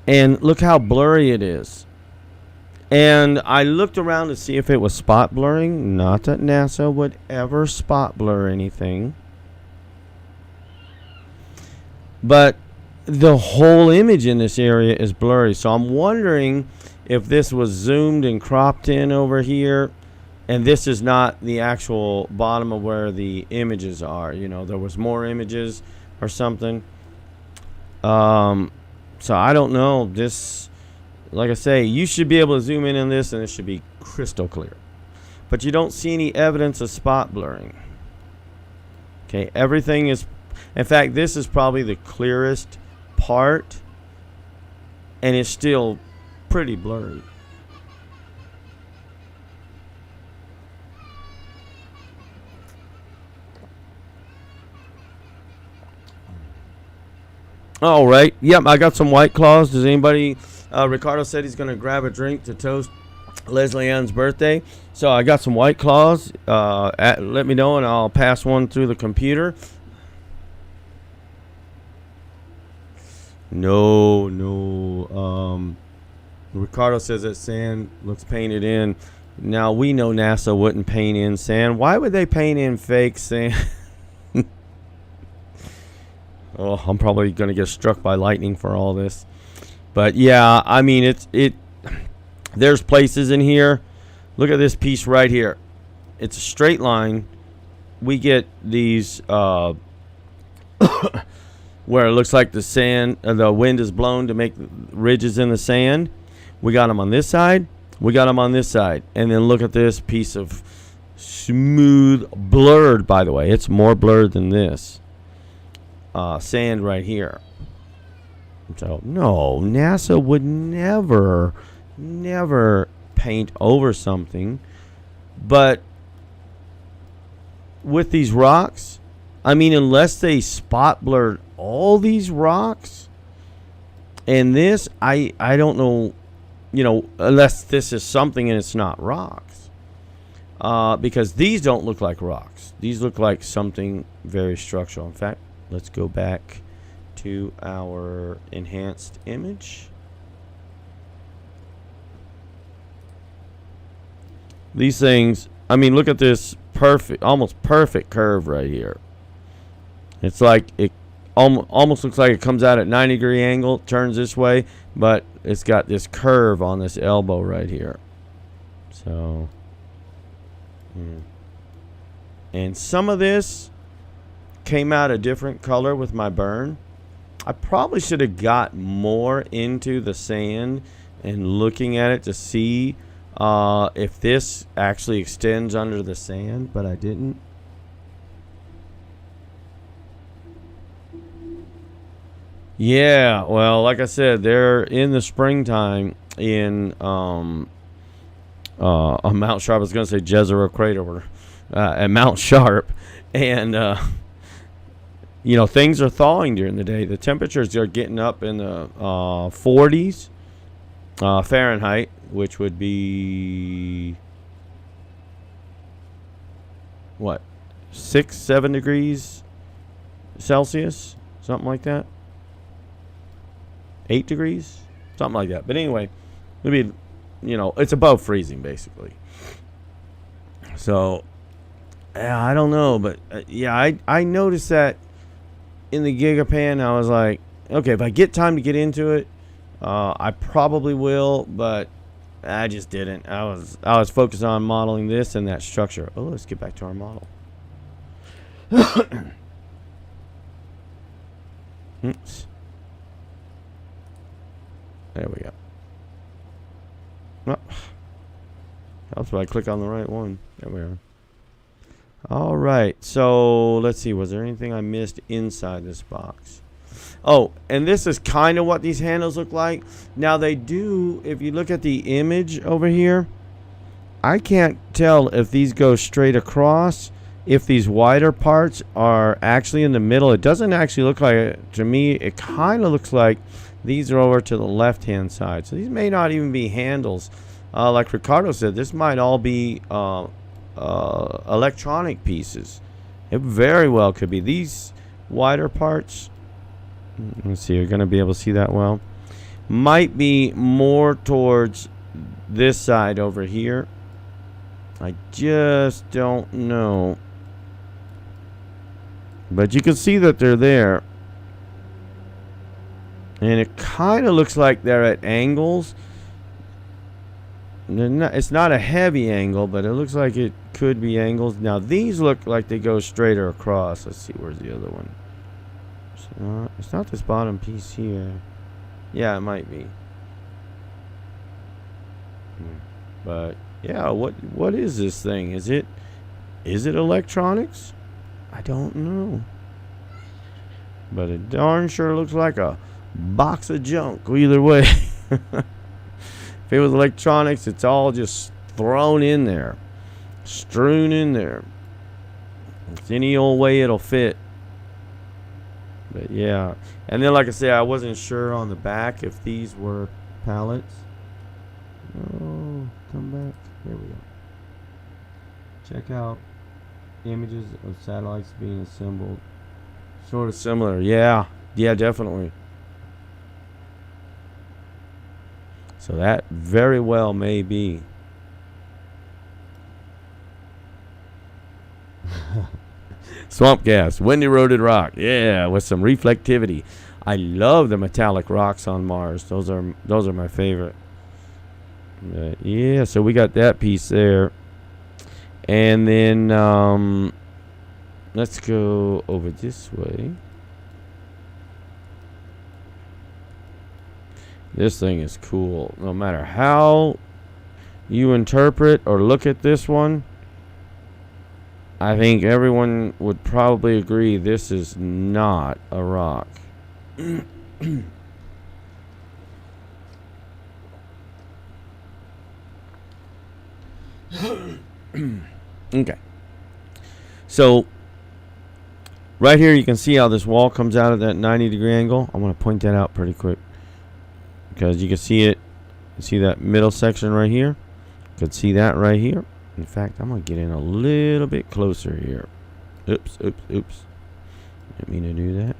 And look how blurry it is. And I looked around to see if it was spot blurring. Not that NASA would ever spot blur anything. But the whole image in this area is blurry. So I'm wondering if this was zoomed and cropped in over here. And this is not the actual bottom of where the images are. You know, there was more images or something. So I don't know. This, like I say, you should be able to zoom in on this and it should be crystal clear. But you don't see any evidence of spot blurring. Okay, everything is, in fact, this is probably the clearest part and it's still pretty blurry. All right. Yep, I got some White Claws. Does anybody? Ricardo said he's gonna grab a drink to toast Leslie Ann's birthday. So I got some White Claws. Let me know, and I'll pass one through the computer. No. Ricardo says that sand looks painted in. Now we know NASA wouldn't paint in sand. Why would they paint in fake sand? Oh, I'm probably gonna get struck by lightning for all this. But yeah, I mean there's places in here. Look at this piece right here. It's a straight line. We get these where it looks like the sand, the wind is blown to make ridges in the sand. We got them on this side. We got them on this side. And then look at this piece of smooth, blurred, by the way. It's more blurred than this. Sand right here. So, no, NASA would never paint over something. But with these rocks, I mean, unless they spot blurred all these rocks, and this, I don't know, unless this is something and it's not rocks. Because these don't look like rocks. These look like something very structural. In fact, let's go back to our enhanced image. These things, I mean, look at this perfect, almost perfect curve right here. It's like it almost looks like it comes out at 90-degree angle, turns this way, but it's got this curve on this elbow right here. So, and some of this came out a different color with my burn. I probably should have got more into the sand and looking at it to see if this actually extends under the sand, but I didn't. Yeah, well, like I said, they're in the springtime in on Mount Sharp. I was going to say Jezero Crater, at Mount Sharp, and things are thawing during the day. The temperatures are getting up in the 40s Fahrenheit, which would be what, 6-7 degrees Celsius, something like that. 8 degrees, something like that. But anyway, it'll be, it's above freezing basically. So, yeah, I don't know, but I noticed that in the Gigapan. I was like, okay, if I get time to get into it, I probably will, but I just didn't. I was focused on modeling this and that structure. Oh, let's get back to our model. Oops. There we go. Oh, helps if I click on the right one. There we are. All right. So let's see. Was there anything I missed inside this box? Oh, and this is kind of what these handles look like. Now they do, if you look at the image over here, I can't tell if these go straight across, if these wider parts are actually in the middle. It doesn't actually look like it. To me, it kind of looks like these are over to the left-hand side. So these may not even be handles. Like Ricardo said, this might all be electronic pieces. It very well could be. These wider parts, let's see, you're going to be able to see that well, might be more towards this side over here. I just don't know. But you can see that they're there. And it kind of looks like they're at angles. It's not a heavy angle, but it looks like it could be angles. Now, these look like they go straighter across. Let's see, where's the other one? It's not this bottom piece here. Yeah, it might be. But, yeah, what is this thing? Is it electronics? I don't know. But it darn sure looks like a box of junk either way. If it was electronics, it's all just thrown in there, strewn in there. It's any old way it'll fit. But yeah, and then like I said, I wasn't sure on the back if these were pallets. Oh, come back. There we go. Check out images of satellites being assembled. Sort of similar. Yeah, definitely. So that very well may be. Swamp gas, wind eroded rock. Yeah, with some reflectivity. I love the metallic rocks on Mars. Those are my favorite. Yeah, so we got that piece there. And then let's go over this way. This thing is cool. No matter how you interpret or look at this one, I think everyone would probably agree this is not a rock. Okay. So right here you can see how this wall comes out at that 90-degree angle. I'm going to point that out pretty quick because you can see it. You see that middle section right here? You can see that right here. In fact, I'm going to get in a little bit closer here. Oops. Didn't mean to do that.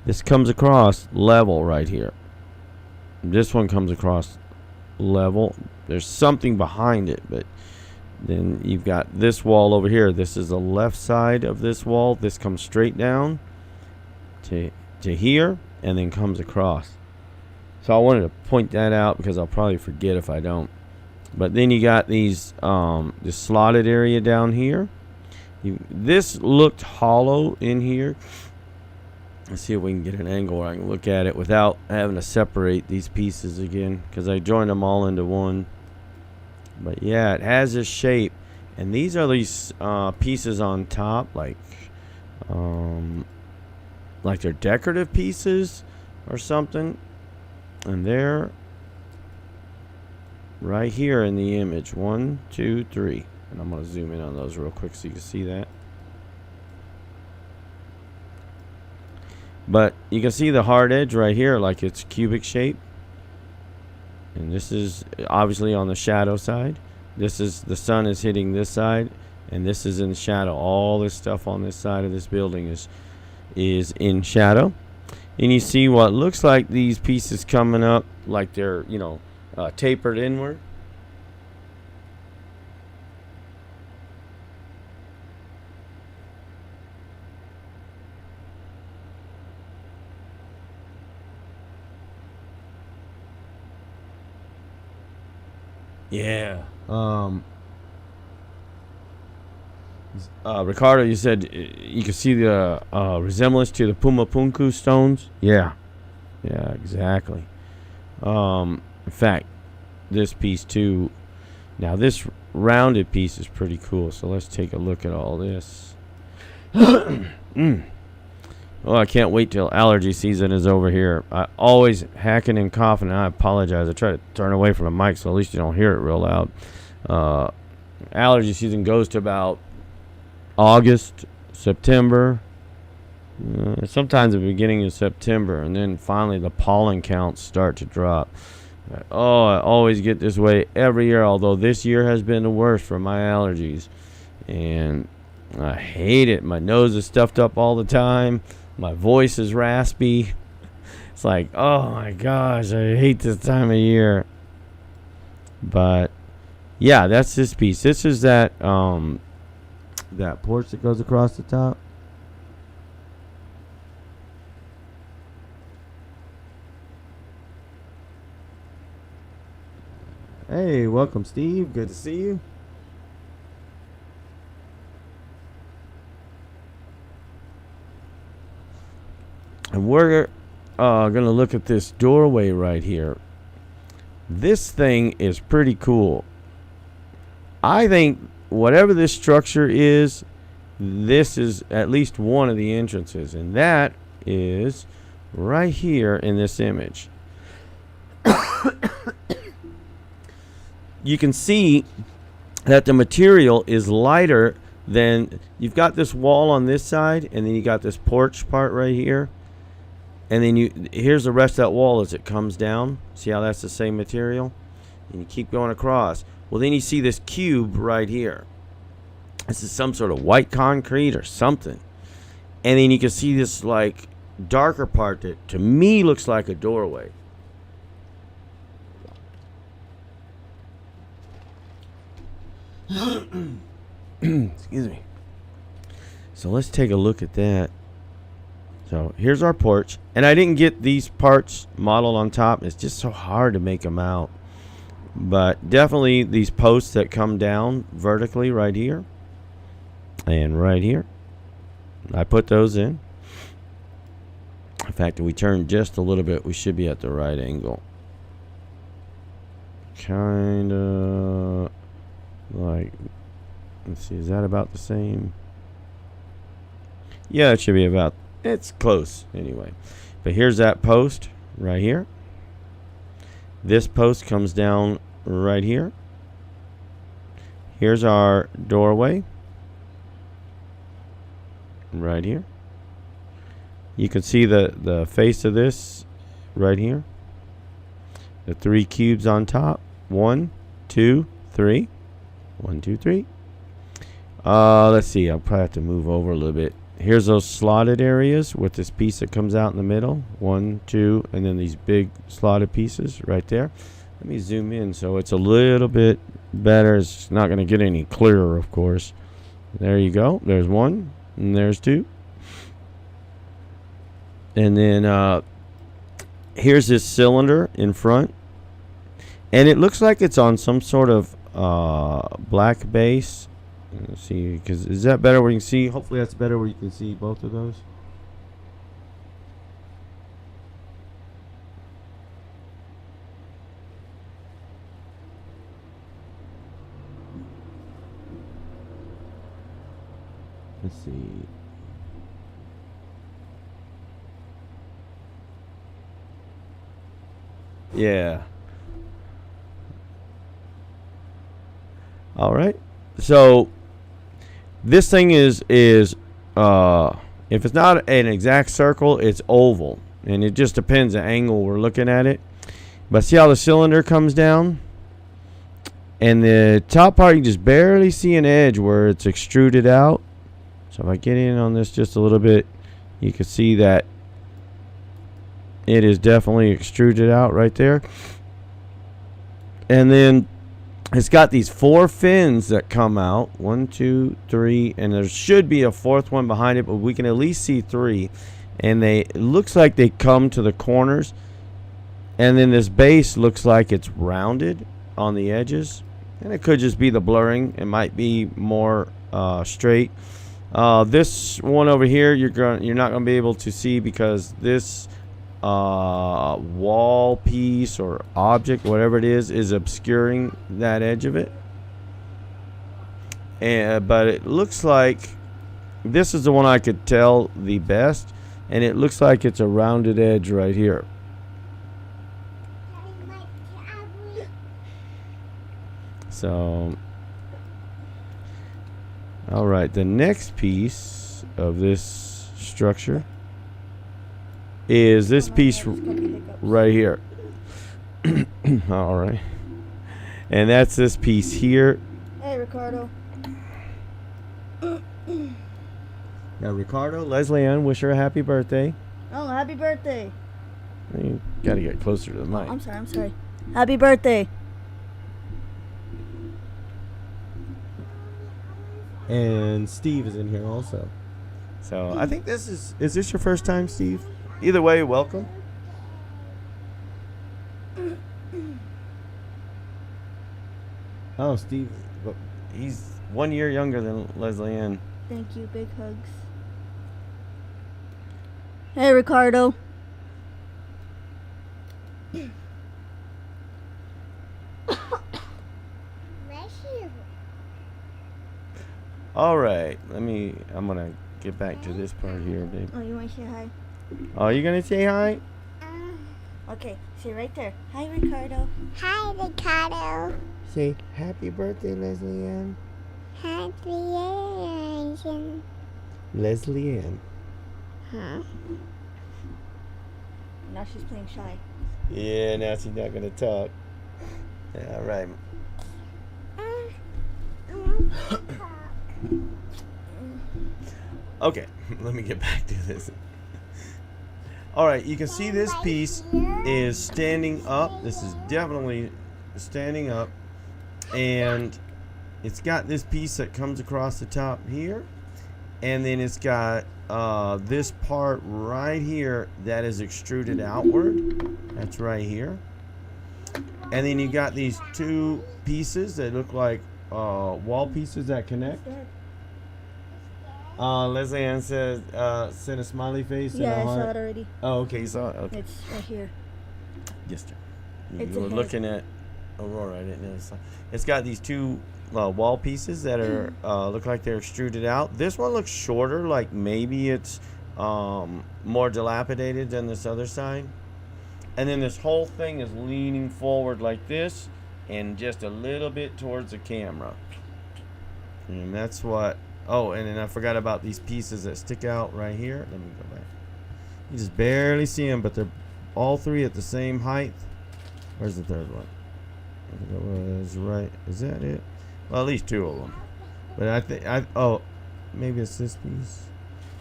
This comes across level right here. This one comes across level. There's something behind it, but then you've got this wall over here. This is the left side of this wall. This comes straight down to here and then comes across. So I wanted to point that out because I'll probably forget if I don't. But then you got these this slotted area down here. This looked hollow in here. Let's see if we can get an angle where I can look at it without having to separate these pieces again, because I joined them all into one. But yeah, it has this shape, and these are these pieces on top, like they're decorative pieces or something, and they're right here in the image. 1, 2, 3, and I'm going to zoom in on those real quick so you can see that. But you can see the hard edge right here, like it's cubic shape. And this is obviously on the shadow side. This is the sun is hitting this side, and this is in shadow. All this stuff on this side of this building is in shadow. And you see what looks like these pieces coming up, like they're, tapered inward. Yeah. Ricardo, you said you can see the resemblance to the Pumapunku stones. Yeah. Yeah, exactly. In fact, this piece too. Now this rounded piece is pretty cool. So let's take a look at all this. Oh, I can't wait till allergy season is over here. I always hacking and coughing, and I apologize. I try to turn away from the mic so at least you don't hear it real loud. Allergy season goes to about August, September, sometimes the beginning of September, and then finally the pollen counts start to drop. Oh, I always get this way every year, although this year has been the worst for my allergies. And I hate it. My nose is stuffed up all the time. My voice is raspy. It's like, oh my gosh, I hate this time of year. But yeah, that's this piece. This is that that porch that goes across the top. Hey, welcome, Steve. Good to see you. And we're going to look at this doorway right here. This thing is pretty cool. I think whatever this structure is, this is at least one of the entrances. And that is right here in this image. You can see that the material is lighter then you've got this wall on this side, and then you got this porch part right here. And then here's the rest of that wall as it comes down. See how that's the same material? And you keep going across. Well, then you see this cube right here. This is some sort of white concrete or something. And then you can see this like darker part that to me looks like a doorway. Excuse me. So let's take a look at that. So here's our porch. And I didn't get these parts modeled on top. It's just so hard to make them out. But definitely these posts that come down vertically right here. And right here. I put those in. In fact, if we turn just a little bit, we should be at the right angle. Kinda like, let's see, is that about the same? Yeah, it should be about, it's close anyway. But here's that post right here. This post comes down right here. Here's our doorway right here. You can see the face of this right here. The 3 cubes on top. 1, 2, 3. 1, 2, 3. Let's see. I'll probably have to move over a little bit. Here's those slotted areas with this piece that comes out in the middle. 1, 2, and then these big slotted pieces right there. Let me zoom in so it's a little bit better. It's not going to get any clearer, of course. There you go. There's 1, and there's 2. And then here's this cylinder in front. And it looks like it's on some sort of black base. Let's see, because is that better where you can see? Hopefully that's better where you can see both of those. Let's see. Yeah. All right. So this thing is if it's not an exact circle, it's oval, and it just depends the angle we're looking at it. But see how the cylinder comes down, and the top part you just barely see an edge where it's extruded out. So if I get in on this just a little bit, you can see that it is definitely extruded out right there. And then it's got these 4 fins that come out. 1, 2, 3, and there should be a 4th one behind it, but we can at least see 3. And it looks like they come to the corners. And then this base looks like it's rounded on the edges. And it could just be the blurring. It might be more straight. This one over here, you're not gonna be able to see because this wall piece or object, whatever it is obscuring that edge of it. But it looks like this is the one I could tell the best, and it looks like it's a rounded edge right here. So, all right, the next piece of this structure is this piece right here. All right. And that's this piece here. Hey, Ricardo. Now, Ricardo, Leslie Ann, wish her a happy birthday. Oh, happy birthday. You got to get closer to the mic. I'm sorry. Happy birthday. And Steve is in here also. So I think is this your first time, Steve? Either way, welcome. Oh, Steve, he's 1 year younger than Leslie Ann. Thank you. Big hugs. Hey, Ricardo. All right, I'm gonna get back to this part here, babe. Oh, you want to say hi? Oh, you gonna say hi? Okay, say right there. Hi, Ricardo. Hi, Ricardo. Say happy birthday, Leslie Ann. Adrian. Leslie Ann. Huh? Now she's playing shy. Yeah, now she's not gonna talk. Yeah, all right. I want to talk. Okay, let me get back to this. All right, you can see this piece is standing up. This is definitely standing up, and it's got this piece that comes across the top here, and then it's got this part right here that is extruded outward. That's right here. And then you got these two pieces that look like wall pieces that connect. Leslie Ann said, sent a smiley face. Yeah, and a I saw heart. it already. Oh, okay, you saw it? Okay. It's right here. Yes, sir. It's You were a head. looking at Aurora. I didn't notice. It's got these two wall pieces that are look like they're extruded out. This one looks shorter, like maybe it's more dilapidated than this other side. And then this whole thing is leaning forward like this and just a little bit towards the camera. And that's what... Oh, and then I forgot about these pieces that stick out right here. Let me go back. You just barely see them, but they're all three at the same height. Where's the third one? I think it was right. Is that it? Well, at least two of them. But I think oh, maybe it's this piece.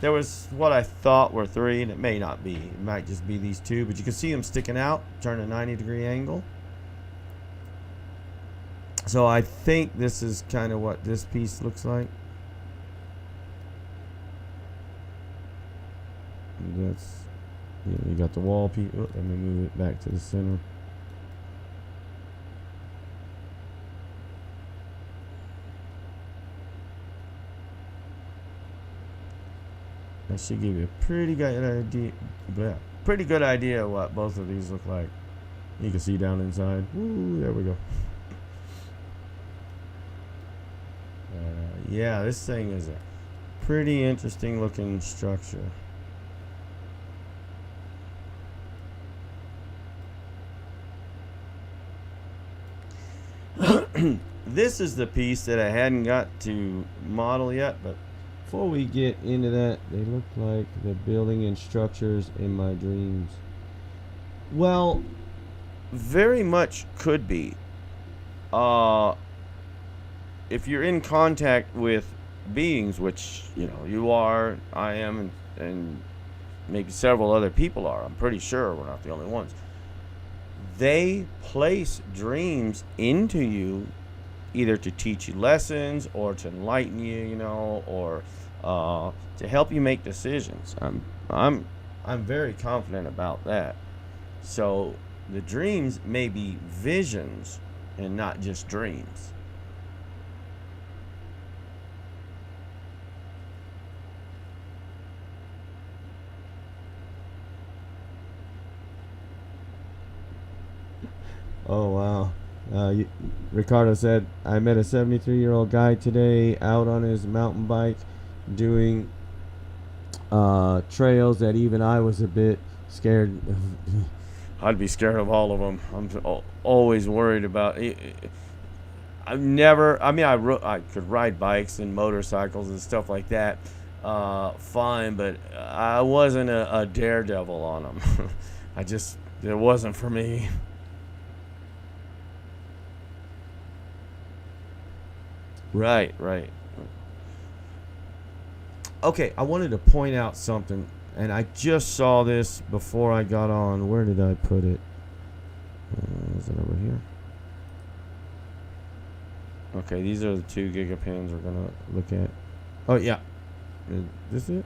There was what I thought were three, and it may not be. It might just be these two, but you can see them sticking out, turn a 90-degree angle. So I think this is kind of what this piece looks like. And that's, you got the wall piece. Oh, let me move it back to the center. That should give you a pretty good idea. Pretty good idea of what both of these look like. You can see down inside. Ooh, there we go. Yeah, this thing is a pretty interesting looking structure. This is the piece that I hadn't got to model yet, but before we get into that, they look like the building and structures in my dreams. Well, very much could be. If you're in contact with beings, which, you know, you are, I am, and maybe several other people are, I'm pretty sure we're not the only ones. They place dreams into you either to teach you lessons or to enlighten you, you know, or to help you make decisions. I'm very confident about that. So the dreams may be visions and not just dreams. Oh, wow. Ricardo said, I met a 73-year-old guy today out on his mountain bike doing trails that even I was a bit scared of. I'd be scared of all of them. I'm always worried about it. I've never, I mean, I could ride bikes and motorcycles and stuff like that fine, but I wasn't a daredevil on them. It wasn't for me. Right. Okay, I wanted to point out something, and I just saw this before I got on. Where did I put it? Is it over here? Okay, these are the two Gigapans we're going to look at. Oh, yeah. Is this it?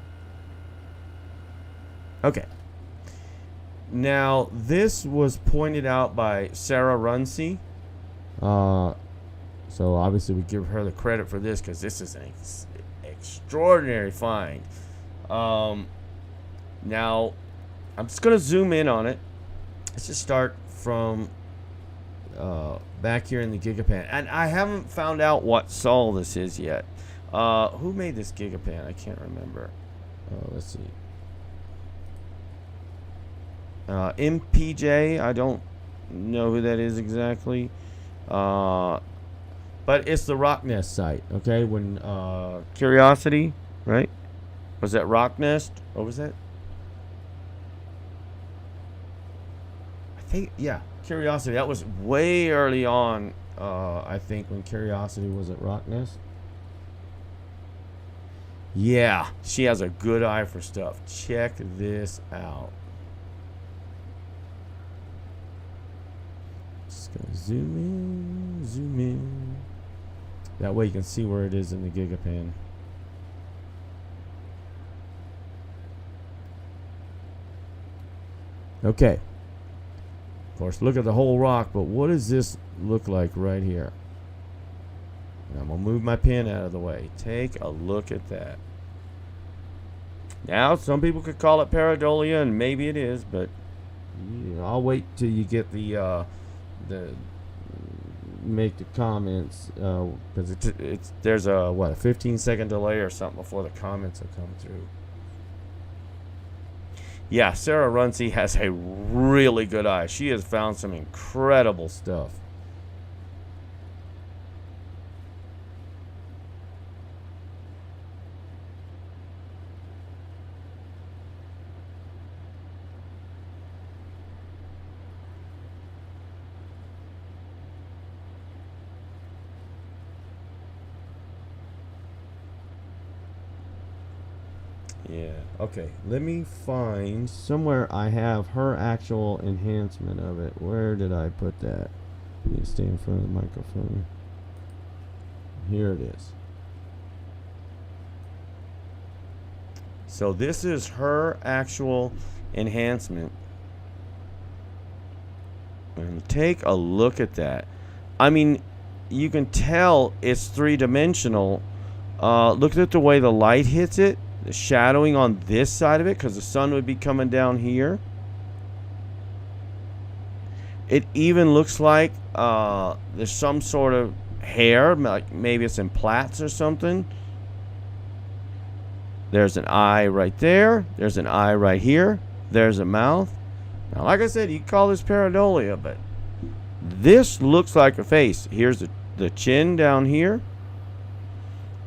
Okay. Now, this was pointed out by Sarah Runcie. So obviously we give her the credit for this because this is an extraordinary find. Now, I'm just going to zoom in on it. Let's just start from back here in the Gigapan. And I haven't found out what Sol this is yet. Who made this Gigapan? I can't remember. Let's see. MPJ, I don't know who that is exactly. But it's the Rock Nest site, okay? When Curiosity, right? Was that Rock Nest? What was that? I think, yeah, Curiosity. That was way early on, I think, when Curiosity was at Rock Nest. Yeah, she has a good eye for stuff. Check this out. Just gonna zoom in, zoom in. That way you can see where it is in the Gigapan. Okay. Of course, look at the whole rock, but what does this look like right here? And I'm going to move my pen out of the way. Take a look at that. Now, some people could call it pareidolia, and maybe it is, but you know, I'll wait till you get the make the comments, because there's a 15-second delay or something before the comments will come through. Yeah, Sarah Runcie has a really good eye. She has found some incredible stuff. Yeah, okay. Let me find somewhere I have her actual enhancement of it. Where did I put that? Let me stay in front of the microphone. Here it is. So this is her actual enhancement. And take a look at that. I mean, you can tell it's three-dimensional. Look at the way the light hits it. The shadowing on this side of it, because the sun would be coming down here. It even looks like there's some sort of hair, like maybe it's in plaits or something. There's an eye right there. There's an eye right here. There's a mouth. Now, like I said, you can call this pareidolia, but this looks like a face. Here's the chin down here.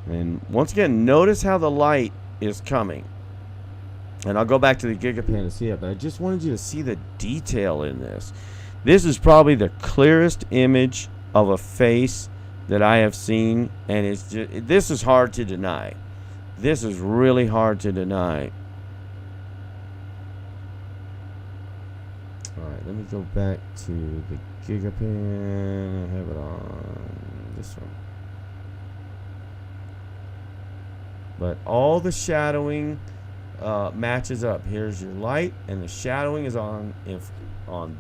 And once again, notice how the light is coming. And I'll go back to the Gigapan to see it, but I just wanted you to see the detail in this. This is probably the clearest image of a face that I have seen, and it's just, this is hard to deny. This is really hard to deny. Alright, let me go back to the Gigapan. I have it on this one. But all the shadowing matches up. Here's your light, and the shadowing is on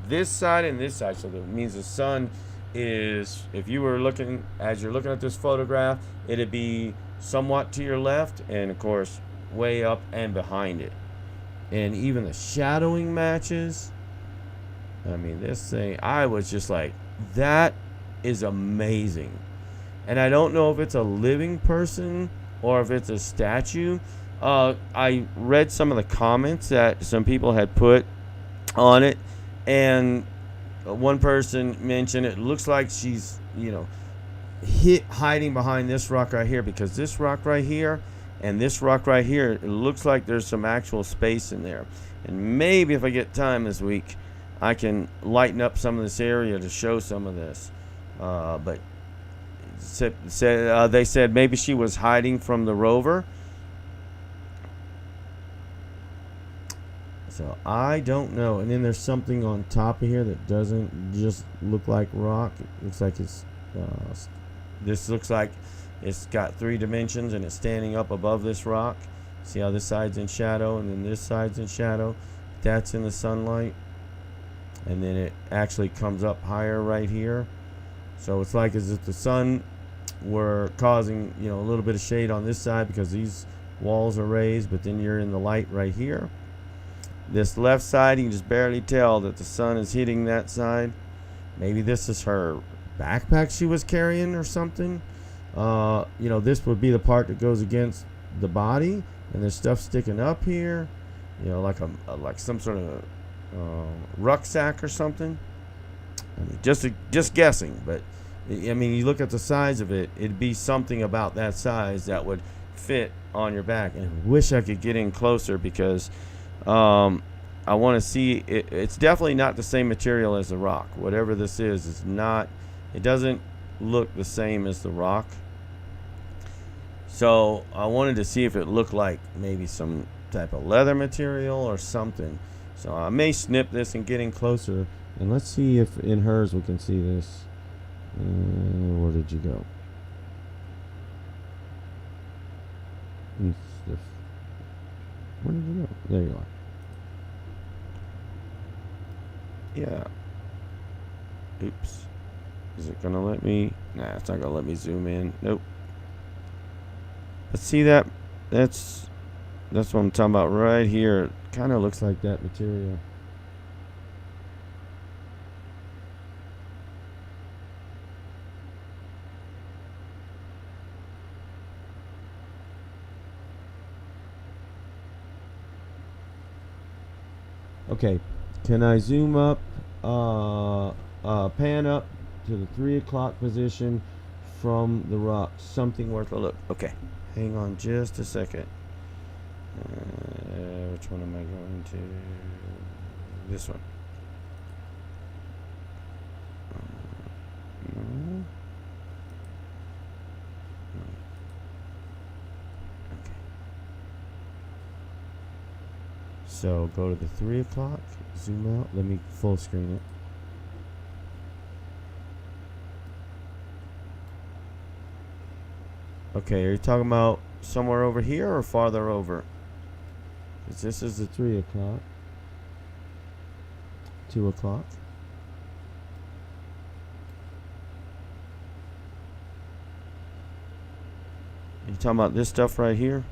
this side and this side. So that means the sun is, if you were looking, as you're looking at this photograph, it'd be somewhat to your left, and of course, way up and behind it. And even the shadowing matches. I mean, this thing, I was just like, that is amazing. And I don't know if it's a living person or if it's a statue. I read some of the comments that some people had put on it, and one person mentioned it looks like she's, you know, hiding behind this rock right here, because this rock right here and this rock right here, it looks like there's some actual space in there. And maybe if I get time this week, I can lighten up some of this area to show some of this. But they said maybe she was hiding from the rover. So I don't know. And then there's something on top of here that doesn't just look like rock. It looks like it's this looks like it's got 3 dimensions, and it's standing up above this rock. See how this side's in shadow and then this side's in shadow? That's in the sunlight. And then it actually comes up higher right here. So it's like as if the sun were causing, you know, a little bit of shade on this side because these walls are raised, but then you're in the light right here. This left side, you can just barely tell that the sun is hitting that side. Maybe this is her backpack she was carrying or something. You know, this would be the part that goes against the body, and there's stuff sticking up here. You know, like some sort of rucksack or something. I mean, just guessing, but I mean, you look at the size of it, it'd be something about that size that would fit on your back. And I wish I could get in closer because I want to see it. It's definitely not the same material as the rock. Whatever this is not, it doesn't look the same as the rock. So I wanted to see if it looked like maybe some type of leather material or something. So I may snip this and get in closer. And let's see if in hers we can see this. Where did you go? Where did you go? There you are. Yeah. Oops. Is it gonna let me? Nah, it's not gonna let me zoom in. Nope. But see that? That's what I'm talking about right here. It kind of looks like that material. Okay, can I zoom up, pan up to the 3 o'clock position from the rock? Something worth a look. Okay, hang on just a second. Which one am I going to? This one. No. Okay. So go to the 3 o'clock, zoom out, let me full screen it. Okay, are you talking about somewhere over here or farther over? 'Cause this is the 3 o'clock. 2 o'clock. You talking about this stuff right here?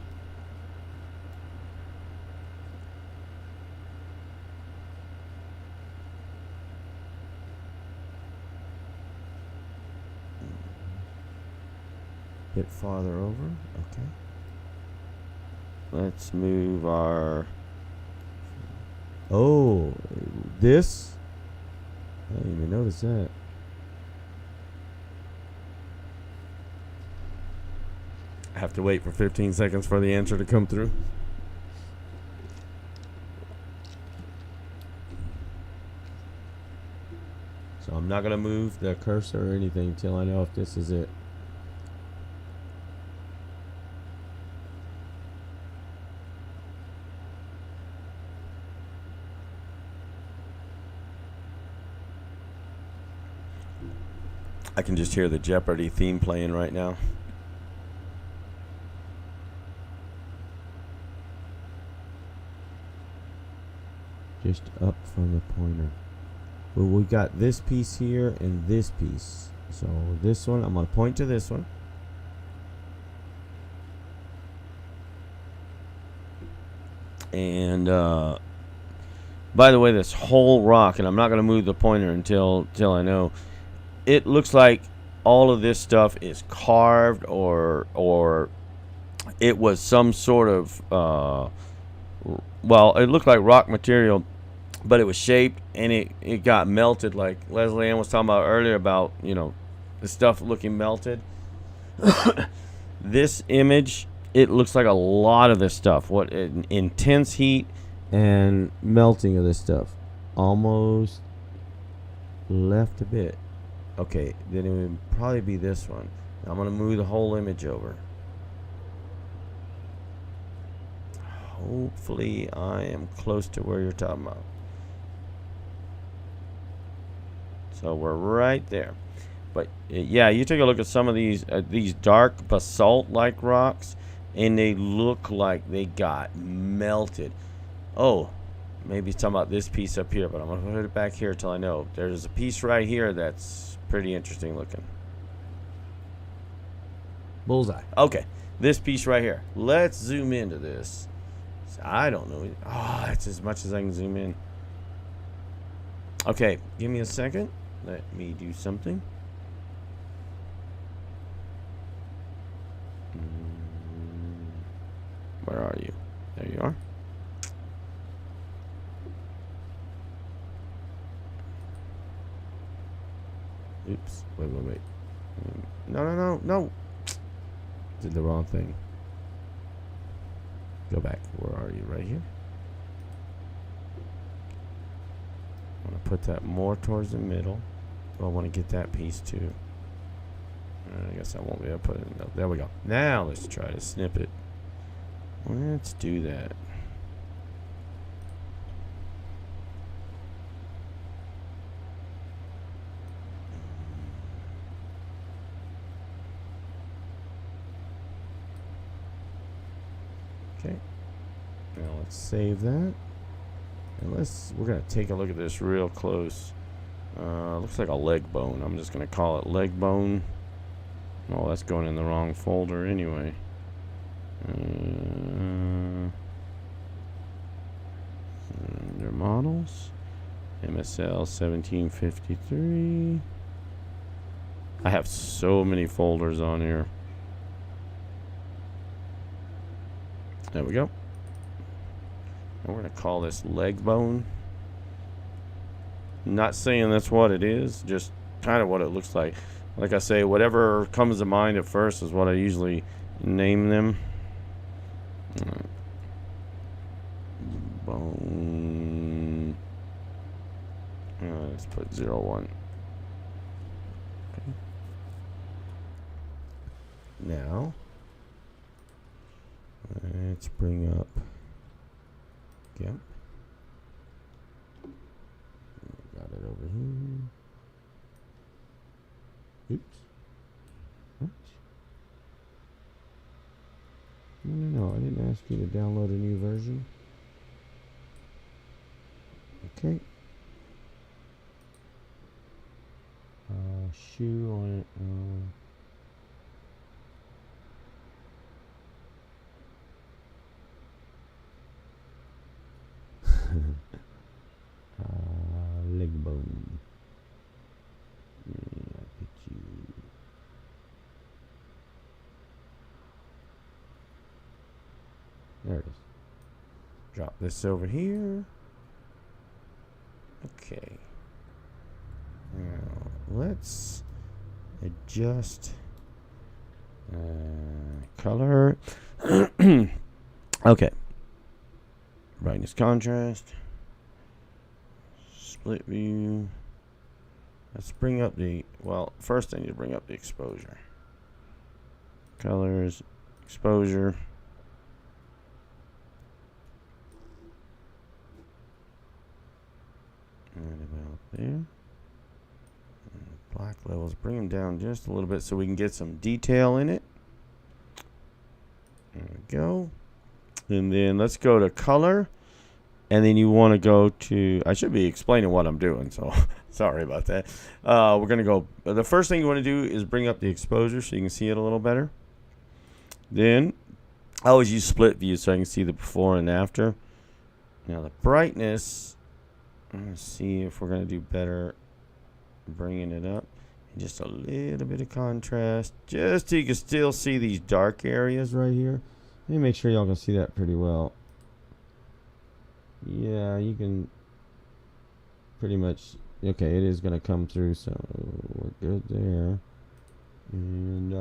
Bit farther over. Okay. Let's move our. Oh, this. I didn't even notice that. I have to wait for 15 seconds for the answer to come through. So I'm not going to move the cursor or anything until I know if this is it. I can just hear the Jeopardy theme playing right now. Just up from the pointer. Well, we got this piece here and this piece. So this one, I'm going to point to this one. And by the way, this whole rock, and I'm not going to move the pointer until I know. It looks like all of this stuff is carved or it was some sort of well, it looked like rock material, but it was shaped and it got melted, like Leslie Ann was talking about earlier about, you know, the stuff looking melted. This image, it looks like a lot of this stuff. What intense heat and melting of this stuff. Almost left a bit. Okay, then it would probably be this one. I'm going to move the whole image over. Hopefully I am close to where you're talking about. So we're right there. But yeah, you take a look at some of these dark basalt-like rocks, and they look like they got melted. Oh, maybe it's talking about this piece up here, but I'm going to put it back here till I know. There's a piece right here that's pretty interesting looking. Bullseye. Okay, this piece right here. Let's zoom into this. I don't know. Oh, that's as much as I can zoom in. Okay, give me a second. Let me do something. Where are you? There you are. Oops. Wait. No. Did the wrong thing. Go back. Where are you? Right here? I want to put that more towards the middle. I want to get that piece too. I guess I won't be able to put it in. No, there we go. Now let's try to snip it. Let's do that. Okay. Now let's save that. And we're gonna take a look at this real close. Looks like a leg bone. I'm just gonna call it leg bone. Oh, that's going in the wrong folder anyway. Under models, MSL 1753. I have so many folders on here. There we go. And we're going to call this leg bone. Not saying that's what it is, just kind of what it looks like. Like I say, whatever comes to mind at first is what I usually name them. Bone. Let's put 01. Okay. Now, let's bring up GIMP. Got it over here. Oops. What? No, I didn't ask you to download a new version. Okay. Shoe on it. Leg bone. Yeah, get you. There it is. Drop this over here. Okay. Now let's adjust color. Okay. Brightness, contrast, split view. Let's bring up the, well, first I need to bring up the exposure. Colors, exposure. Right about there. And black levels, bring them down just a little bit so we can get some detail in it. There we go. And then let's go to color. And then you want to go to, I should be explaining what I'm doing, so sorry about that. We're going to go, the first thing you want to do is bring up the exposure so you can see it a little better. Then, I always use split view so I can see the before and after. Now the brightness, let's see if we're going to do better bringing it up. And just a little bit of contrast, just so you can still see these dark areas right here. Let me make sure y'all can see that pretty well. Yeah, you can pretty much, okay, it is going to come through, so we're good there. And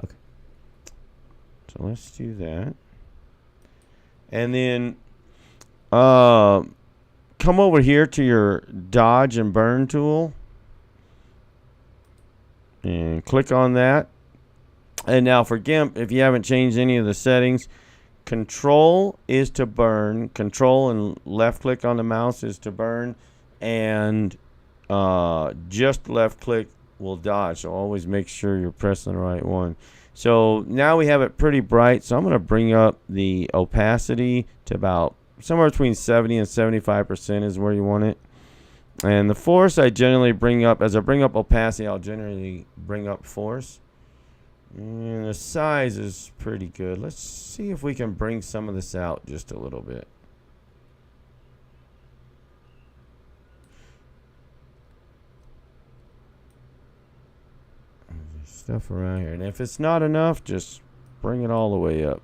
okay, so let's do that. And then come over here to your dodge and burn tool and click on that. And now for GIMP, if you haven't changed any of the settings, control is to burn, control and left click on the mouse is to burn, and just left click will dodge. So always make sure you're pressing the right one. So now we have it pretty bright, so I'm going to bring up the opacity to about somewhere between 70 and 75% is where you want it. And the force I generally bring up, as I bring up opacity, I'll generally bring up force. And the size is pretty good. Let's see if we can bring some of this out just a little bit. There's stuff around here. And if it's not enough, just bring it all the way up.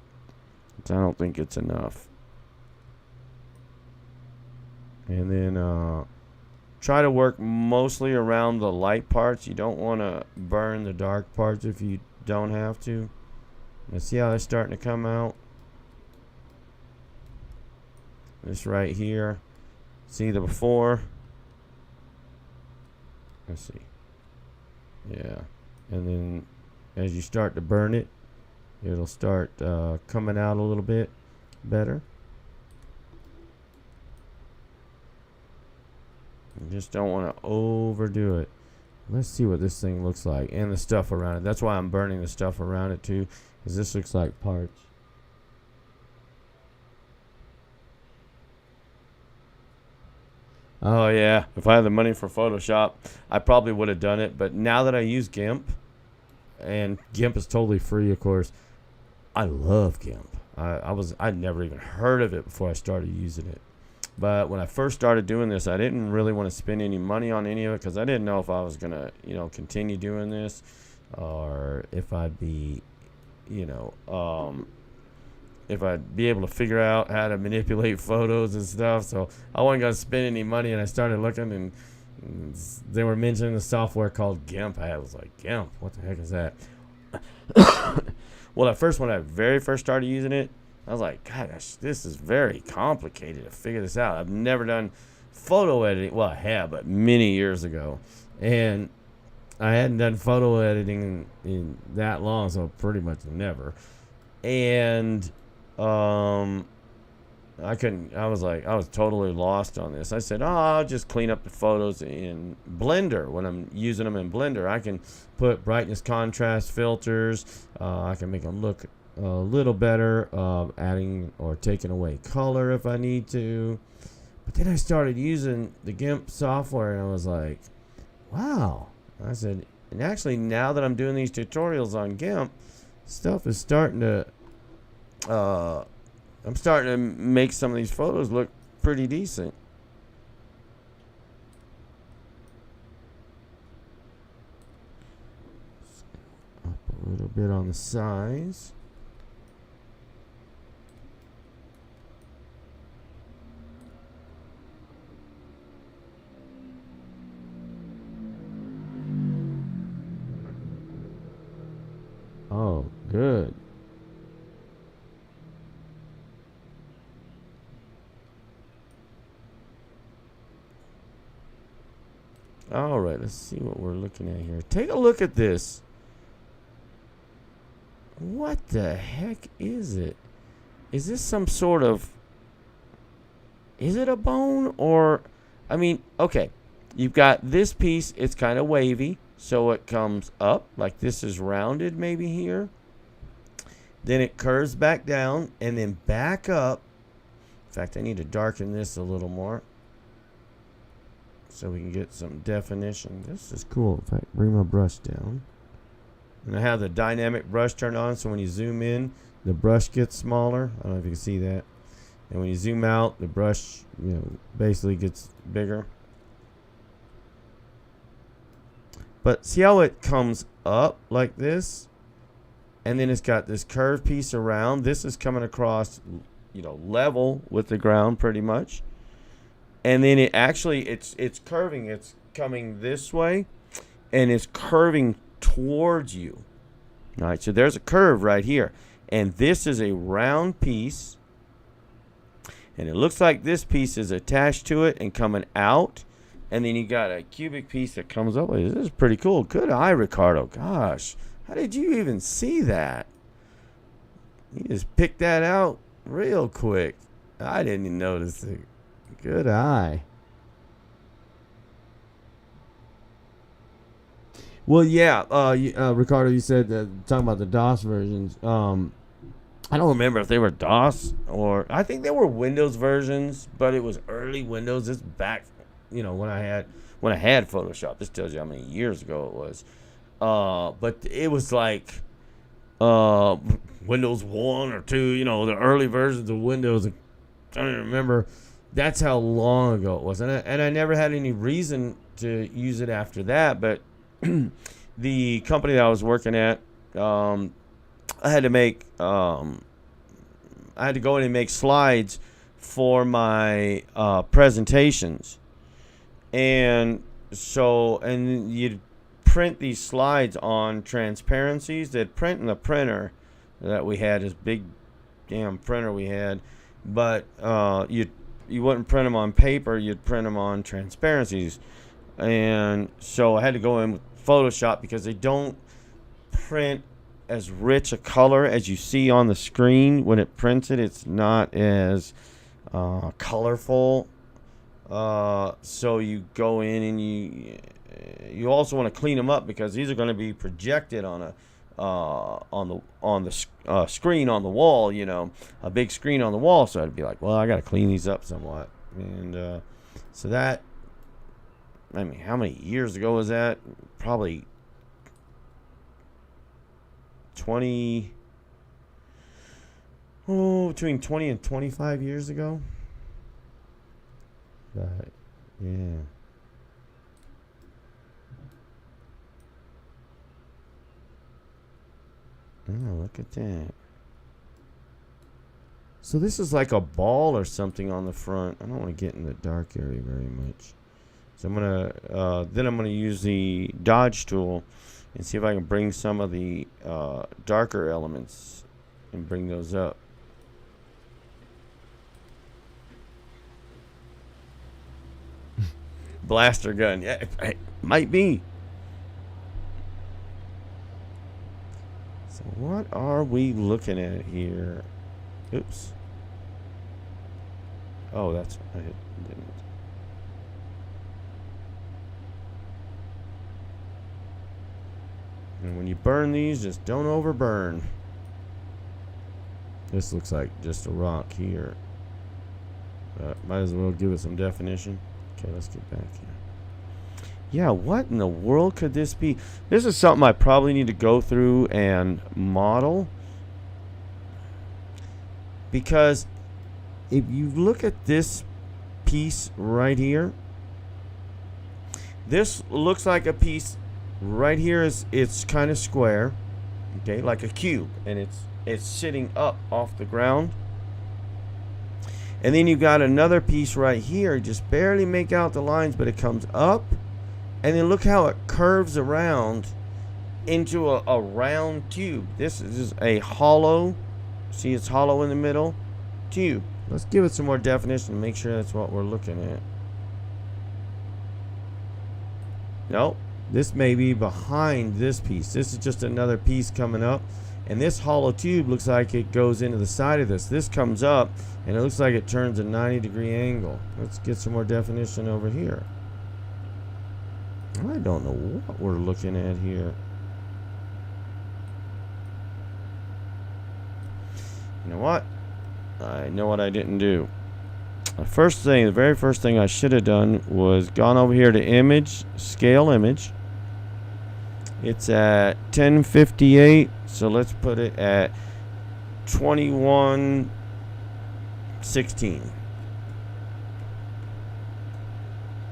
I don't think it's enough. And then try to work mostly around the light parts. You don't want to burn the dark parts if you don't have to. Let's see how they're starting to come out. This right here. See the before? Let's see. Yeah. And then as you start to burn it, it'll start coming out a little bit better. You just don't want to overdo it. Let's see what this thing looks like and the stuff around it. That's why I'm burning the stuff around it too, because this looks like parts. Oh yeah, if I had the money for Photoshop, I probably would have done it. But now that I use GIMP, and GIMP is totally free, of course, I love GIMP. I'd never even heard of it before I started using it. But when I first started doing this, I didn't really want to spend any money on any of it because I didn't know if I was gonna, continue doing this, or if I'd be, if I'd be able to figure out how to manipulate photos and stuff. So I wasn't going to spend any money, and I started looking, and they were mentioning a software called GIMP. I was like, GIMP? What the heck is that? Well, at first, when I very first started using it, I was like, gosh, this is very complicated to figure this out. I've never done photo editing. Well, I have, but many years ago. And I hadn't done photo editing in that long, so pretty much never. And I was totally lost on this. I said, I'll just clean up the photos in Blender. When I'm using them in Blender, I can put brightness, contrast filters. I can make them look a little better, adding or taking away color if I need to. But then I started using the GIMP software, and I was like, wow. I said, and actually now that I'm doing these tutorials on GIMP, stuff is starting to I'm starting to make some of these photos look pretty decent. Up a little bit on the size. Oh, good. All right, let's see what we're looking at here. Take a look at this. What the heck is it? Is this some sort of... Is it a bone or... I mean, okay. You've got this piece. It's kind of wavy. So it comes up. Like this is rounded maybe here. Then it curves back down and then back up. In fact, I need to darken this a little more, so we can get some definition. This is cool. In fact, bring my brush down. And I have the dynamic brush turned on, so when you zoom in, the brush gets smaller. I don't know if you can see that. And when you zoom out, the brush, basically gets bigger. But see how it comes up like this? And then it's got this curved piece around. This is coming across, level with the ground pretty much. And then it actually, it's curving. It's coming this way, and it's curving towards you. All right, so there's a curve right here. And this is a round piece. And it looks like this piece is attached to it and coming out. And then you got a cubic piece that comes up. This is pretty cool. Good eye, Ricardo. Gosh, how did you even see that? You just picked that out real quick. I didn't even notice it. Good eye. Well, yeah, Ricardo, you said talking about the DOS versions. I don't remember if they were DOS or I think they were Windows versions, but it was early Windows. It's back, when I had Photoshop. This tells you how many years ago it was. But it was like Windows 1 or 2, the early versions of Windows. I don't even remember. That's how long ago it was. And I never had any reason to use it after that. But the company that I was working at, I had to make I had to go in and make slides for my presentations, and so and you'd print these slides on transparencies. They'd print in the printer that we had, this big damn printer we had, but you wouldn't print them on paper. You'd print them on transparencies, and so I had to go in with Photoshop because they don't print as rich a color as you see on the screen when it prints it. It's not as colorful. So you go in and you also want to clean them up because these are going to be projected on a on the screen on the wall. You know, a big screen on the wall. So I'd be like, well, I got to clean these up somewhat. And so that, I mean, how many years ago was that? Probably 20, between 20 and 25 years ago. But yeah. Oh, look at that. So this is like a ball or something on the front. I don't want to get in the dark area very much. So I'm gonna use the dodge tool and see if I can bring some of the darker elements and bring those up. Blaster gun, yeah, it might be. So what are we looking at here? Oops. Oh, that's I didn't. And when you burn these, just don't overburn. This looks like just a rock here. Might as well give it some definition. Okay, let's get back here. Yeah, what in the world could this be? This is something I probably need to go through and model. Because if you look at this piece right here, this looks like a piece right here. It's kind of square, okay, like a cube, and it's sitting up off the ground. And then you've got another piece right here, just barely make out the lines, but it comes up, and then look how it curves around into a round tube. This is a hollow, see it's hollow in the middle, tube. Let's give it some more definition and make sure that's what we're looking at. Nope, this may be behind this piece. This is just another piece coming up. And this hollow tube looks like it goes into the side of this. This comes up, and it looks like it turns a 90-degree angle. Let's get some more definition over here. I don't know what we're looking at here. You know what? I know what I didn't do. The very first thing I should have done was gone over here to image, scale image. It's at 1058, so let's put it at 2116.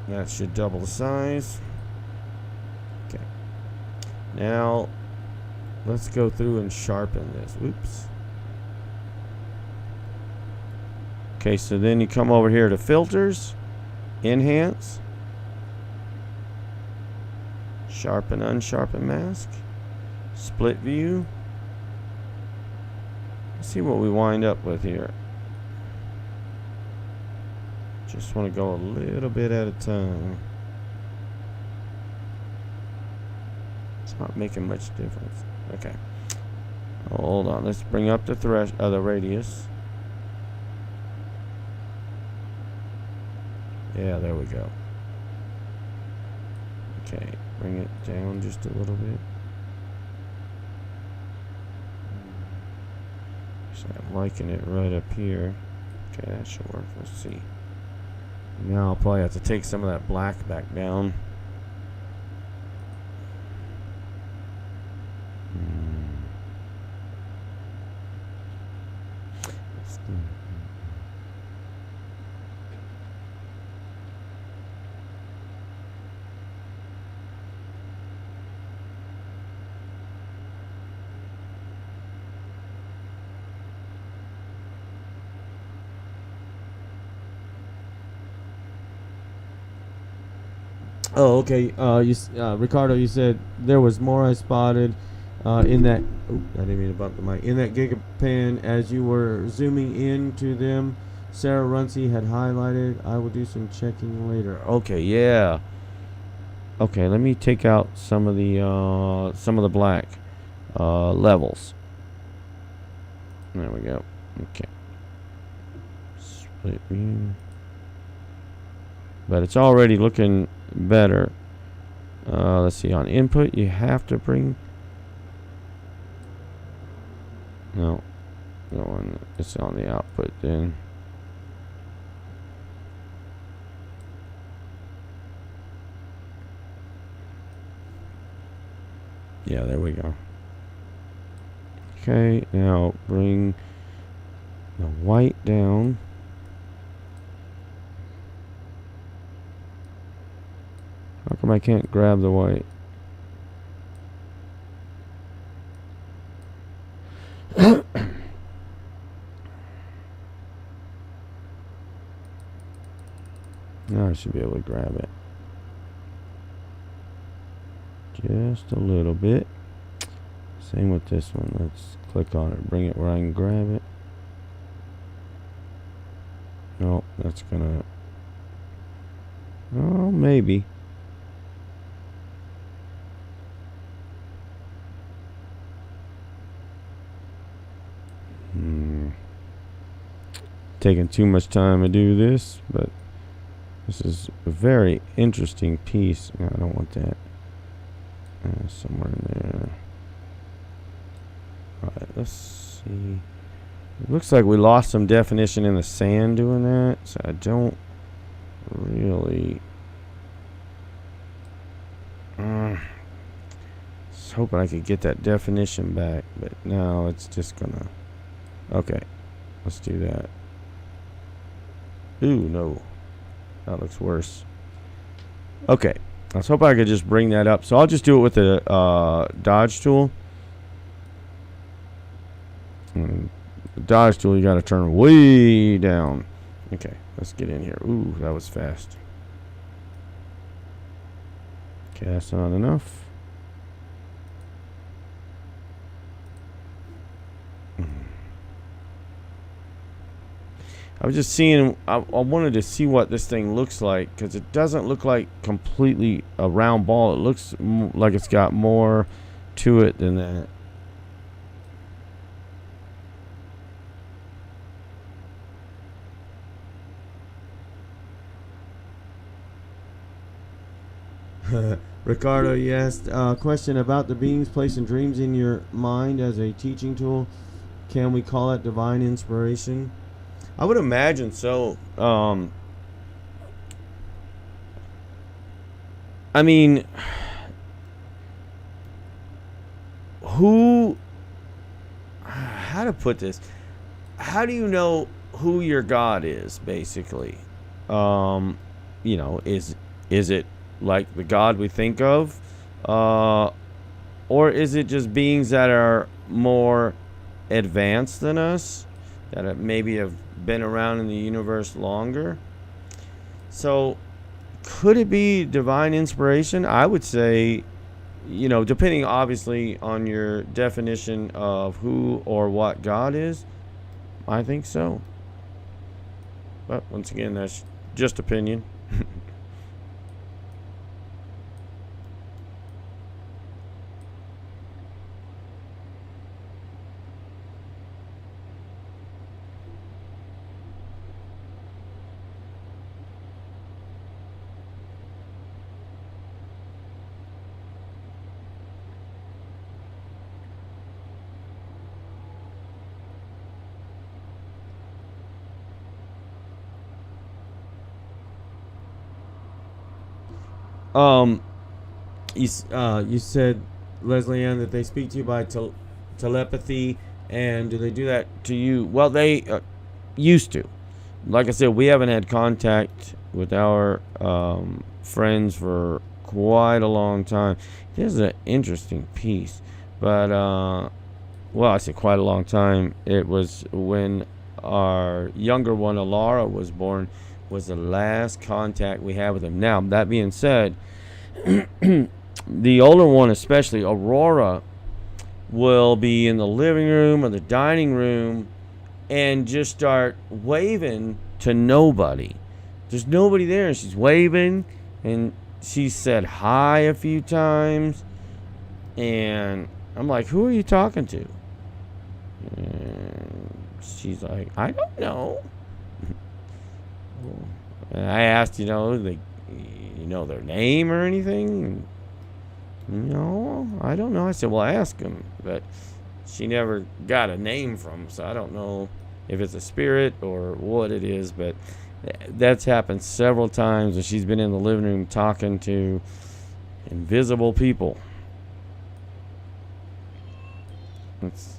That should double the size. Okay. Now, let's go through and sharpen this. Oops. Okay, so then you come over here to filters, enhance, sharpen, unsharpen mask, split view. Let's see what we wind up with here. Just want to go a little bit at a time. It's not making much difference. Okay. Hold on. Let's bring up the radius. Yeah, there we go. Okay, bring it down just a little bit. So I'm liking it right up here. Okay, that should work. Let's see. Now I'll probably have to take some of that black back down. Oh, okay. Ricardo, you said there was more I spotted in that. Oop, I didn't mean to bump the mic. In that Gigapan, as you were zooming into them, Sarah Runcie had highlighted. I will do some checking later. Okay, yeah. Okay, let me take out some of the black levels. There we go. Okay. Split view. But it's already looking better. Let's see, on input you have to bring, no, it's on the output then. Yeah, there we go. Okay, now bring the white down. How come I can't grab the white? Now I should be able to grab it. Just a little bit. Same with this one. Let's click on it, bring it where I can grab it. No, that's gonna... Oh, maybe. Taking too much time to do this, but this is a very interesting piece. No, I don't want that. Somewhere in there. Alright, let's see. It looks like we lost some definition in the sand doing that, so I don't really... was hoping I could get that definition back, but now it's just gonna... Okay, let's do that. Ooh, no. That looks worse. Okay. I was hoping I could just bring that up. So I'll just do it with the dodge tool. And the dodge tool, you got to turn way down. Okay. Let's get in here. Ooh, that was fast. Okay, that's not enough. I was just seeing, I wanted to see what this thing looks like, because it doesn't look like completely a round ball. It looks like it's got more to it than that. Ricardo, you asked a question about the beings placing dreams in your mind as a teaching tool. Can we call it divine inspiration? I would imagine so. I mean, how to put this? How do you know who your God is, basically? You know, is it like the God we think of? Or is it just beings that are more advanced than us? That maybe have been around in the universe longer. So could it be divine inspiration? I would say, you know, depending obviously on your definition of who or what God is, I think so. But once again, that's just opinion. You said, Leslie Ann, that they speak to you by telepathy, and do they do that to you? Well, they used to. Like I said, we haven't had contact with our friends for quite a long time. This is an interesting piece, but well, I say quite a long time. It was when our younger one, Alara, was born, was the last contact we had with him. Now, that being said, the older one, especially Aurora, will be in the living room or the dining room and just start waving to nobody. There's nobody there, and she's waving, and she said hi a few times, and I'm like, who are you talking to? And she's like, I don't know. And I asked, you know their name or anything? No, I don't know. I said, well, ask them. But she never got a name from them, so I don't know if it's a spirit or what it is. But that's happened several times, and she's been in the living room talking to invisible people. It's...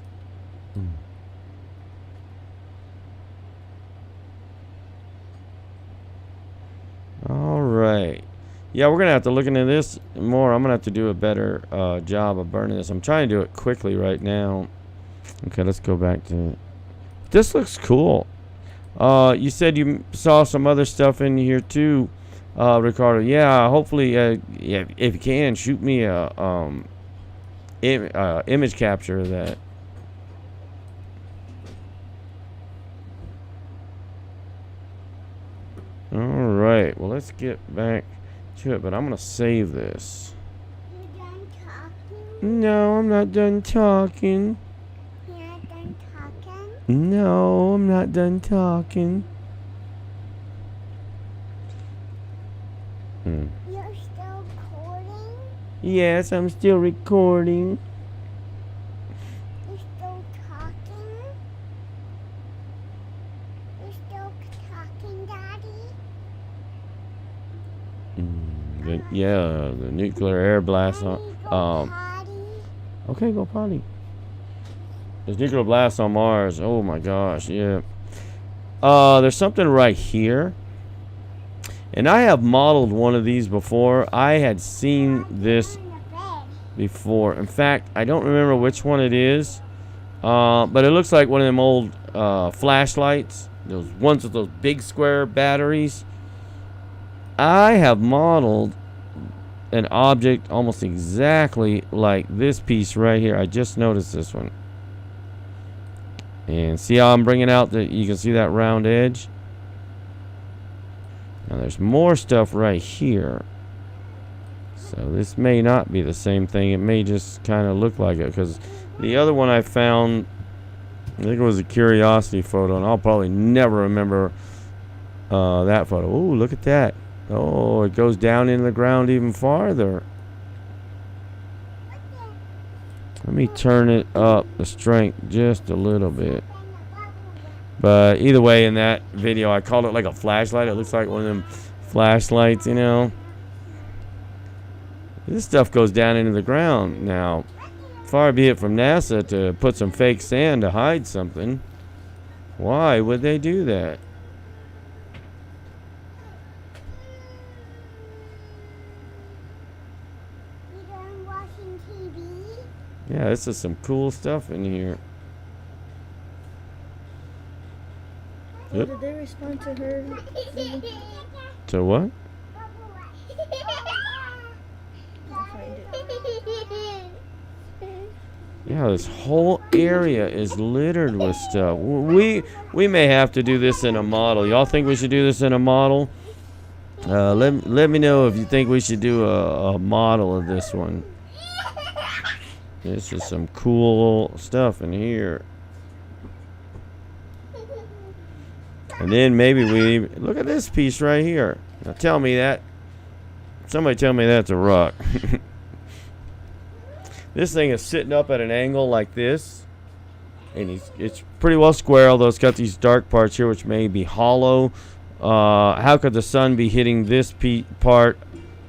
All right. Yeah, we're going to have to look into this more. I'm going to have to do a better job of burning this. I'm trying to do it quickly right now. Okay, let's go back to... This looks cool. You said you saw some other stuff in here too, Ricardo. Yeah, hopefully, yeah, if you can, shoot me a image capture of that. All right, well, let's get back to it, but I'm going to save this. You done talking? No, I'm not done talking. You're not done talking? No, I'm not done talking. You're still recording? Yes, I'm still recording. You're still talking? You're still talking, Daddy? Yeah, the nuclear air blast Daddy, go on. potty. Okay, go potty. There's nuclear blast on Mars. Oh my gosh, yeah. There's something right here. And I have modeled one of these before. I had seen this On the bed. before. In fact, I don't remember which one it is. But it looks like one of them old flashlights. Those ones with those big square batteries. I have modeled an object almost exactly like this piece right here. I just noticed this one. And see how I'm bringing out you can see that round edge? Now there's more stuff right here. So this may not be the same thing. It may just kind of look like it, because the other one I found, I think it was a Curiosity photo, and I'll probably never remember that photo. Ooh, look at that. Oh, it goes down into the ground even farther. Let me turn it up, the strength, just a little bit. But either way, in that video, I called it like a flashlight. It looks like one of them flashlights, you know. This stuff goes down into the ground. Now, far be it from NASA to put some fake sand to hide something. Why would they do that? You done watching TV? Yeah, this is some cool stuff in here. Yep. Did they respond to her? So what? I'll find it. Yeah, this whole area is littered with stuff. We may have to do this in a model. Y'all think we should do this in a model? Let me know if you think we should do a model of this one. This is some cool stuff in here. And then maybe look at this piece right here. Now tell me that. Somebody tell me that's a rock. This thing is sitting up at an angle like this. And it's pretty well square, although it's got these dark parts here which may be hollow. How could the sun be hitting this part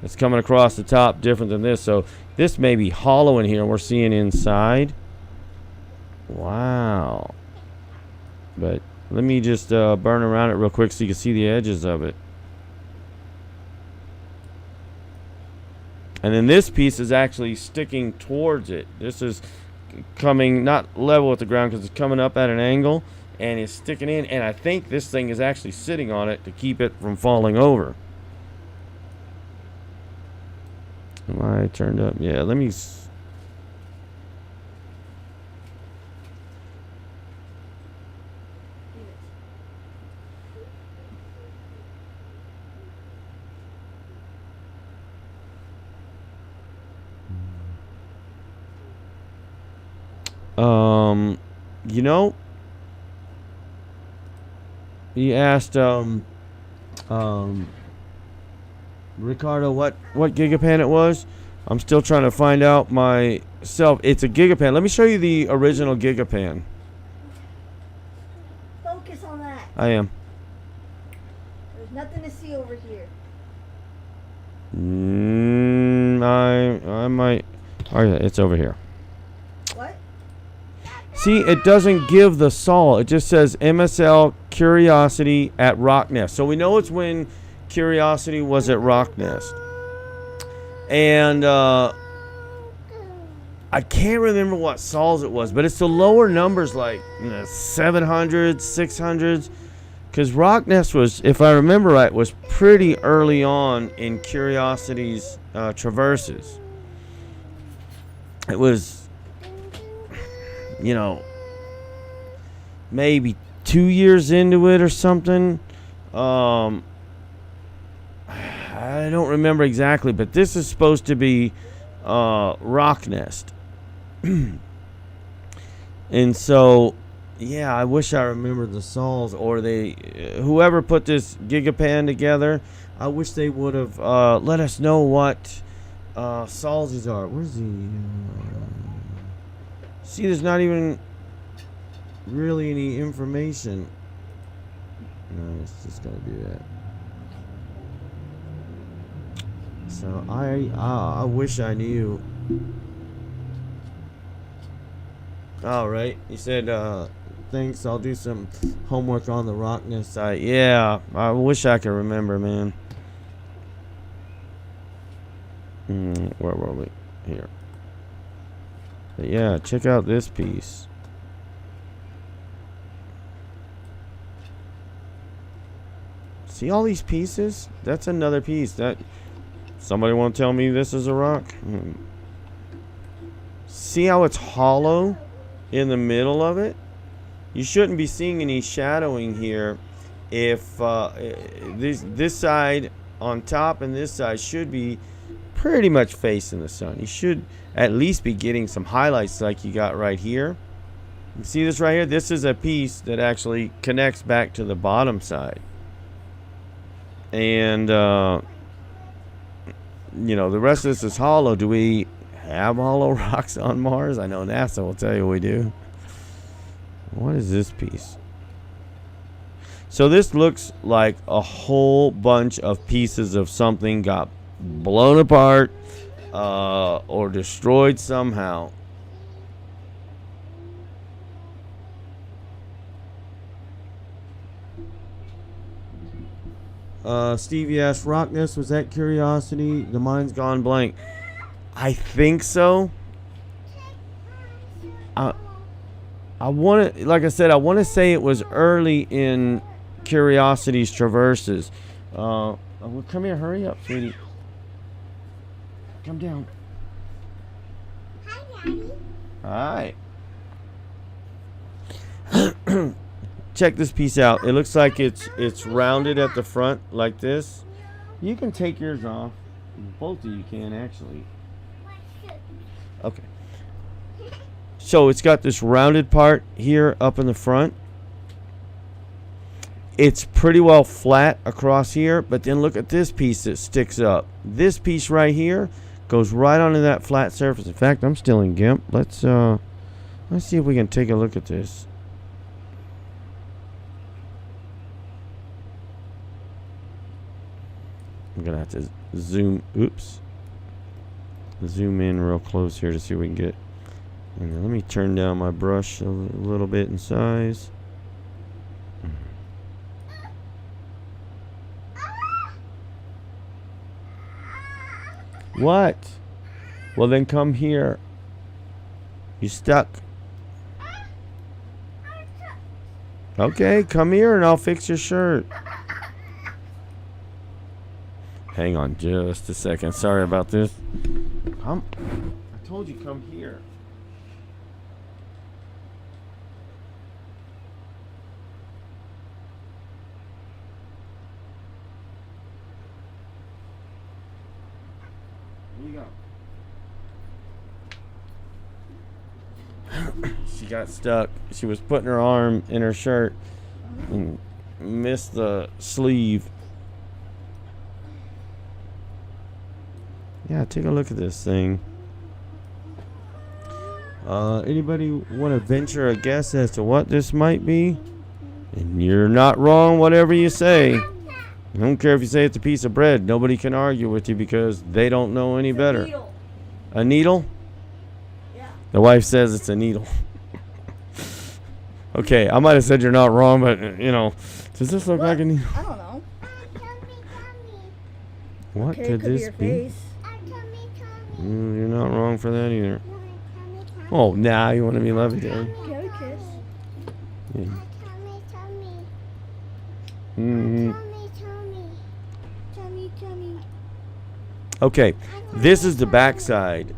that's coming across the top different than this? So this may be hollow in here. We're seeing inside. Wow. But let me just burn around it real quick so you can see the edges of it. And then this piece is actually sticking towards it. This is coming not level with the ground because it's coming up at an angle and it's sticking in. And I think this thing is actually sitting on it to keep it from falling over. Am I turned up? Yeah, let me. You know, he asked Ricardo what Gigapan it was. I'm still trying to find out myself. It's a Gigapan. Let me show you the original Gigapan. Focus on that. I am. There's nothing to see over here. I might. Oh yeah, it's over here. What? See, it doesn't give the sol. It just says MSL Curiosity at Rocknest. So we know it's when Curiosity was at Rocknest. And I can't remember what sols it was, but it's the lower numbers like 700s, 600s. Because Rocknest was, if I remember right, was pretty early on in Curiosity's traverses. It was, maybe 2 years into it or something. I don't remember exactly, but this is supposed to be Rocknest. And so, yeah, I wish I remembered the sols, or whoever put this Gigapan together, I wish they would have let us know what sols these are. Where's the... see, there's not even really any information. No, it's just gonna be that. So I wish I knew. All right, you said thanks. I'll do some homework on the Rocknest site. Yeah, I wish I could remember, man. Where were we? Here. But yeah, check out this piece. See all these pieces? That's another piece. That somebody want to tell me this is a rock? See how it's hollow in the middle of it? You shouldn't be seeing any shadowing here. If this side on top and this side should be pretty much facing the sun. You should at least be getting some highlights like you got right here. You see this right here? This is a piece that actually connects back to the bottom side. And the rest of this is hollow. Do we have hollow rocks on Mars? I know NASA will tell you we do. What is this piece? So this looks like a whole bunch of pieces of something got blown apart or destroyed somehow. Stevie asked, Rocknest, was that Curiosity? The mind's gone blank. I think so. I want to, like I said, I want to say it was early in Curiosity's traverses. Come here, hurry up, sweetie. Come down. Hi, Daddy. Hi. Check this piece out. It looks like it's rounded at the front like this. You can take yours off. Both of you can actually. Okay. So it's got this rounded part here up in the front. It's pretty well flat across here, but then look at this piece that sticks up. This piece right here goes right onto that flat surface. In fact, I'm still in GIMP. Let's see if we can take a look at this. I'm gonna have to zoom in real close here to see if we can get. And then let me turn down my brush a little bit in size. What? Well, then come here. You stuck. Okay, come here and I'll fix your shirt. Hang on just a second. Sorry about this. Come. I told you come here. Here you go. She got stuck. She was putting her arm in her shirt and missed the sleeve. Yeah, take a look at this thing. Anybody want to venture a guess as to what this might be? And you're not wrong, whatever you say. I don't care if you say it's a piece of bread. Nobody can argue with you because they don't know any better. Needle. A needle? Yeah. The wife says it's a needle. Okay, I might have said you're not wrong, but you know, does this look like a needle? I don't know. What Okay, could it could this your be? face. You're not wrong for that either. Oh, now you want to be lovey-dovey. Give a kiss. Yeah. Mm-hmm. Tummy. Okay, this is the backside.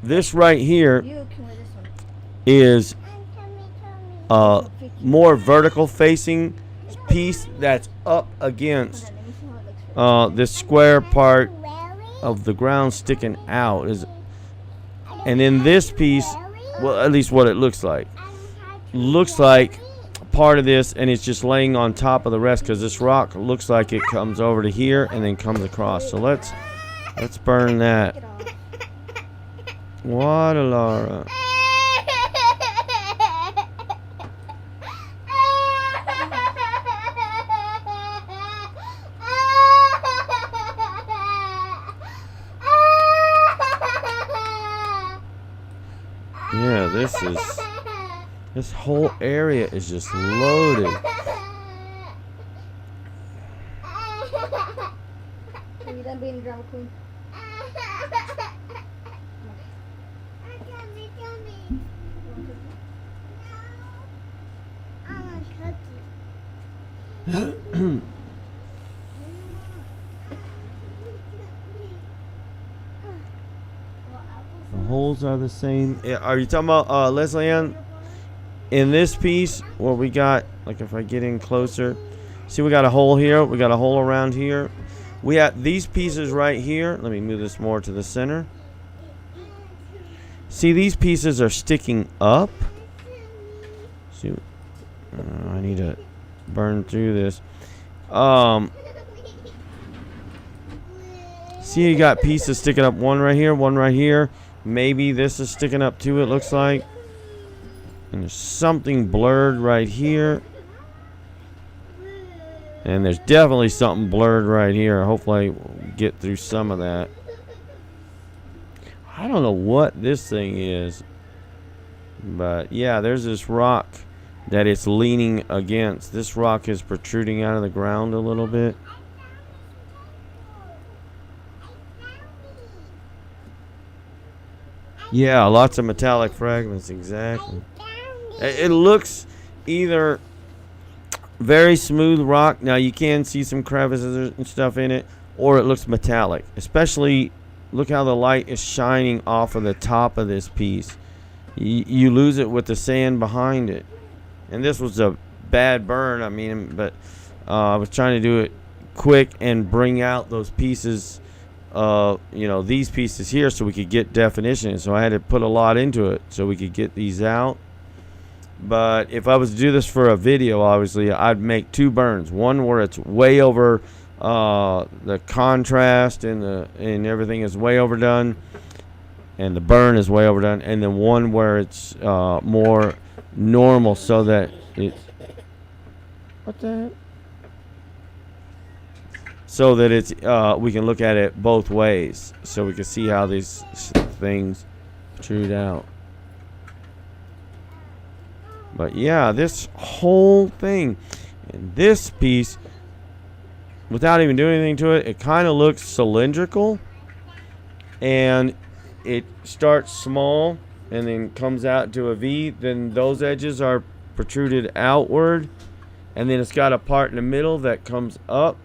This right here You can wear this one. is a more vertical facing piece that's up against Hold on, let me see how it looks. this square part of the ground sticking out. And then this piece, well, at least what it looks like part of this, and it's just laying on top of the rest because this rock looks like it comes over to here and then comes across. So let's burn that. Get off. What a Laura. Yeah, this whole area is just loaded. Are you done being a drama queen? The holes are the same. Are you talking about Leslie Ann? In this piece, what we got, like if I get in closer, see we got a hole here, we got a hole around here. We have these pieces right here. Let me move this more to the center. See, these pieces are sticking up. See, I need to burn through this. See, you got pieces sticking up, one right here, one right here. Maybe this is sticking up too, it looks like. And there's something blurred right here. And there's definitely something blurred right here. Hopefully we'll get through some of that. I don't know what this thing is. But yeah, there's this rock that it's leaning against. This rock is protruding out of the ground a little bit. Yeah, lots of metallic fragments, exactly. It looks either very smooth rock. Now you can see some crevices and stuff in it, or it looks metallic. Especially, look how the light is shining off of the top of this piece. You lose it with the sand behind it. And this was a bad burn, I mean, but I was trying to do it quick and bring out those pieces, these pieces here so we could get definition. So I had to put a lot into it so we could get these out. But if I was to do this for a video, obviously, I'd make two burns. One where it's way over, the contrast and everything is way overdone, and the burn is way overdone. And then one where it's more normal so that it's... What the heck? So that it's we can look at it both ways. So we can see how these things protrude out. But yeah, this whole thing, and this piece, without even doing anything to it, it kind of looks cylindrical. And it starts small and then comes out to a V. Then those edges are protruded outward. And then it's got a part in the middle that comes up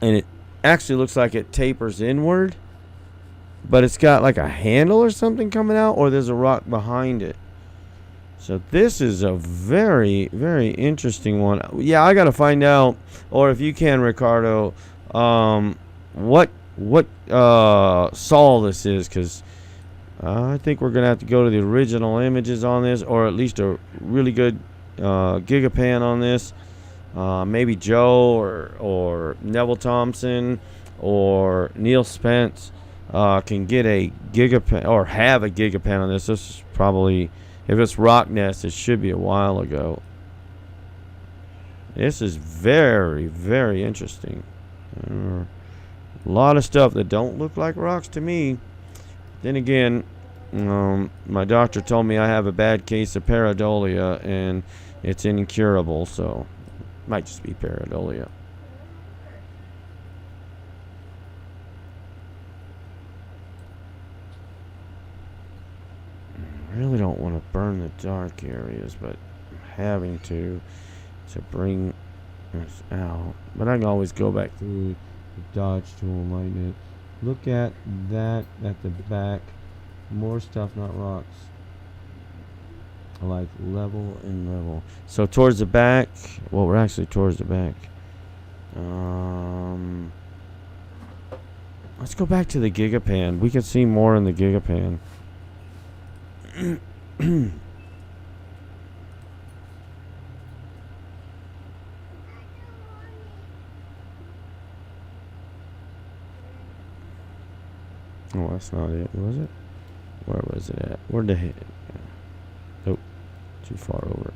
and it actually looks like it tapers inward, but it's got like a handle or something coming out, or there's a rock behind it. So this is a very, very interesting one. Yeah, I got to find out, or if you can, Ricardo, what sol this is, because I think we're going to have to go to the original images on this, or at least a really good Gigapan on this. Maybe Joe or Neville Thompson or Neil Spence can get a Gigapan or have a Gigapan on this. This is probably, if it's Rock Nest, it should be a while ago. This is very, very interesting. A lot of stuff that don't look like rocks to me. Then again, my doctor told me I have a bad case of pareidolia and it's incurable, so might just be pareidolia. I really don't want to burn the dark areas, but I'm having to bring this out. But I can always go back through the dodge tool and lighten it. Look at that at the back. More stuff, not rocks. I like level and level. So towards the back. Well, we're actually towards the back. Let's go back to the Gigapan. We can see more in the Gigapan. Oh, that's not it, was it? Where was it at? Where'd the hit? Nope. Too far over.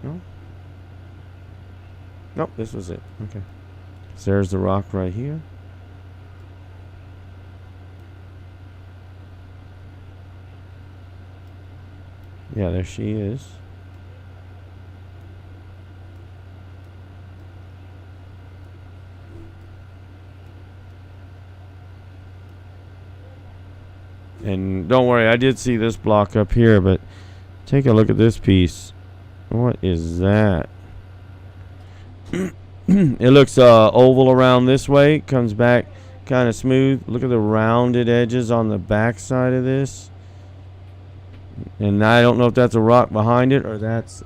No? Nope, this was it. Okay. So there's the rock right here. Yeah, there she is. And don't worry, I did see this block up here, but take a look at this piece. What is that? It looks oval around this way. Comes back kind of smooth. Look at the rounded edges on the back side of this. And I don't know if that's a rock behind it or that's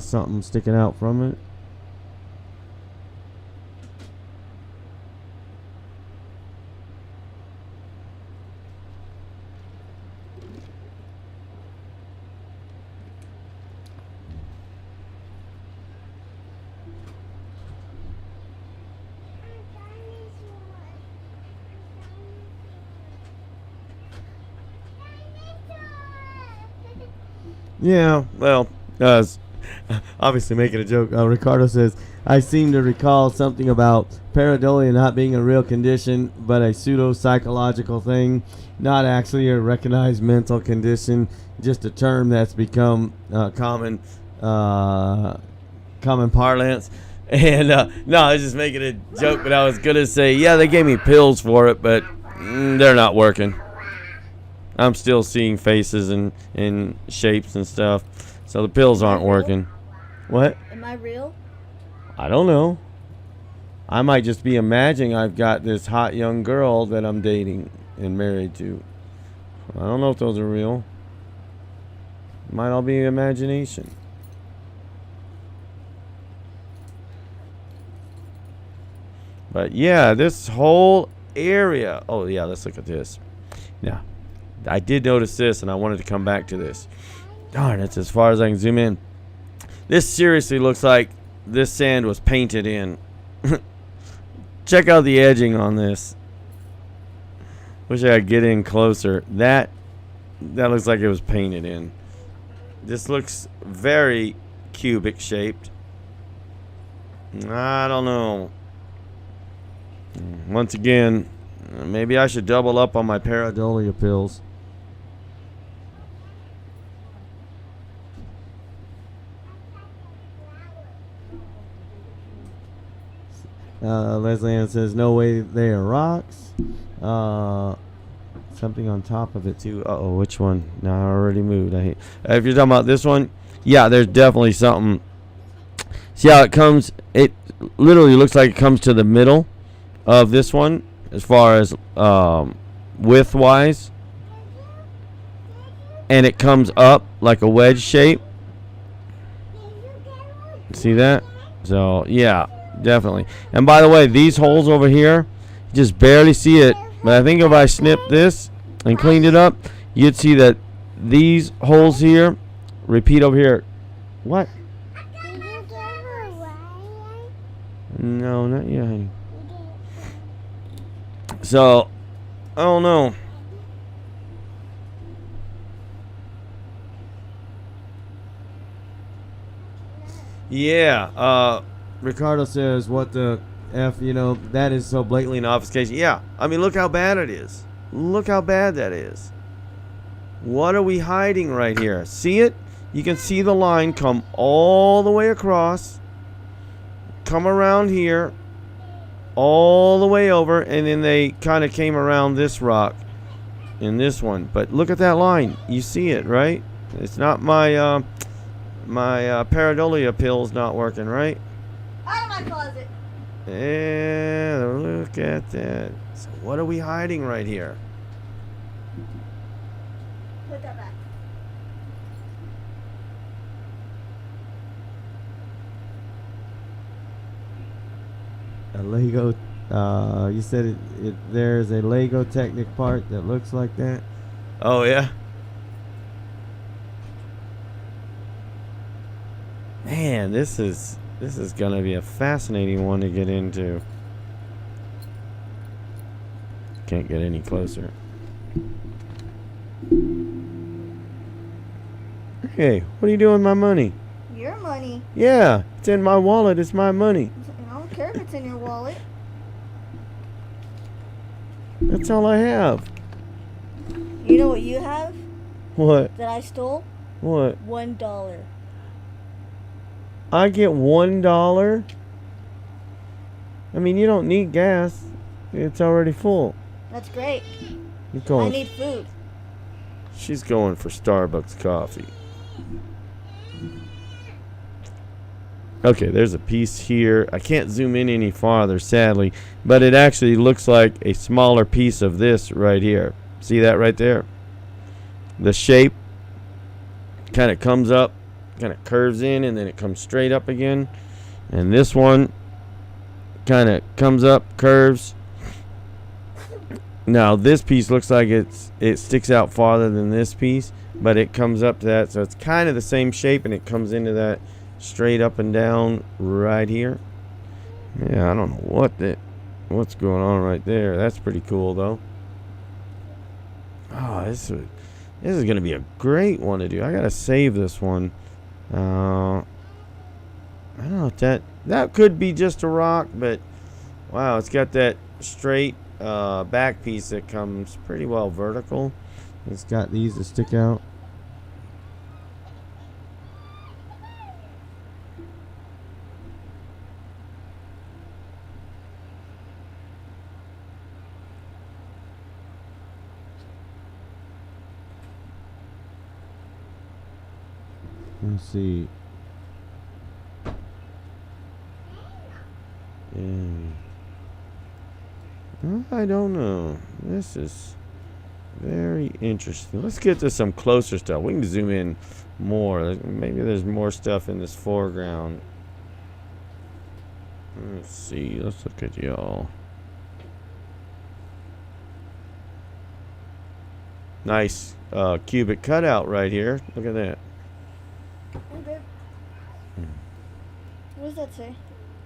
something sticking out from it. Yeah, well, obviously making a joke. Ricardo says, I seem to recall something about pareidolia not being a real condition, but a pseudo-psychological thing, not actually a recognized mental condition, just a term that's become common parlance. And, no, I was just making a joke, but I was going to say, yeah, they gave me pills for it, but they're not working. I'm still seeing faces and shapes and stuff. So the pills aren't working. What? Am I real? I don't know. I might just be imagining I've got this hot young girl that I'm dating and married to. I don't know if those are real. Might all be imagination. But yeah, this whole area. Oh yeah, let's look at this. Yeah. I did notice this, and I wanted to come back to this. Darn, it's as far as I can zoom in. This seriously looks like this sand was painted in. Check out the edging on this. Wish I could get in closer. That looks like it was painted in. This looks very cubic shaped. I don't know. Once again, maybe I should double up on my pareidolia pills. Leslie Ann says, no way they are rocks. Something on top of it too. Uh-oh, which one? No, I already moved. If you're talking about this one, yeah, there's definitely something See how it comes? It literally looks like it comes to the middle of this one as far as width-wise. And it comes up like a wedge shape. See that? So, yeah, definitely. And by the way, these holes over here, you just barely see it. But I think if I snipped this and cleaned it up, you'd see that these holes here repeat over here. What? No, not yet, honey. So, I don't know. Yeah, Ricardo says, what the F, that is so blatantly an obfuscation. Yeah, I mean, look how bad it is. Look how bad that is. What are we hiding right here? See it? You can see the line come all the way across, come around here, all the way over, and then they kind of came around this rock in this one. But look at that line. You see it, right? It's not my... my pareidolia pill's not working, right? Out of my closet. Yeah, look at that. So what are we hiding right here? Put that back. A Lego, you said there's a Lego Technic part that looks like that? Oh, yeah? Man, this is gonna be a fascinating one to get into. Can't get any closer. Hey, what are you doing with my money? Your money. Yeah, it's in my wallet. It's my money. I don't care if it's in your wallet. That's all I have. You know what you have What? that I stole? What? $1. I get $1? I mean, you don't need gas. It's already full. That's great. You're going. I need food. She's going for Starbucks coffee. Okay, there's a piece here. I can't zoom in any farther, sadly, but it actually looks like a smaller piece of this right here. See that right there? The shape kind of comes up, kind of curves in, and then it comes straight up again. And this one kind of comes up, curves. Now this piece looks like it sticks out farther than this piece, but it comes up to that, so it's kind of the same shape, and it comes into that straight up and down right here. Yeah, I don't know what's going on right there. That's pretty cool though. Oh, this is gonna be a great one to do. I gotta save this one. I don't know if that could be just a rock, but wow, it's got that straight back piece that comes pretty well vertical. It's got these that stick out. Let's see. I don't know. This is very interesting. Let's get to some closer stuff. We can zoom in more. Maybe there's more stuff in this foreground. Let's see. Let's look at y'all. Nice cubic cutout right here. Look at that. Okay. What does that say?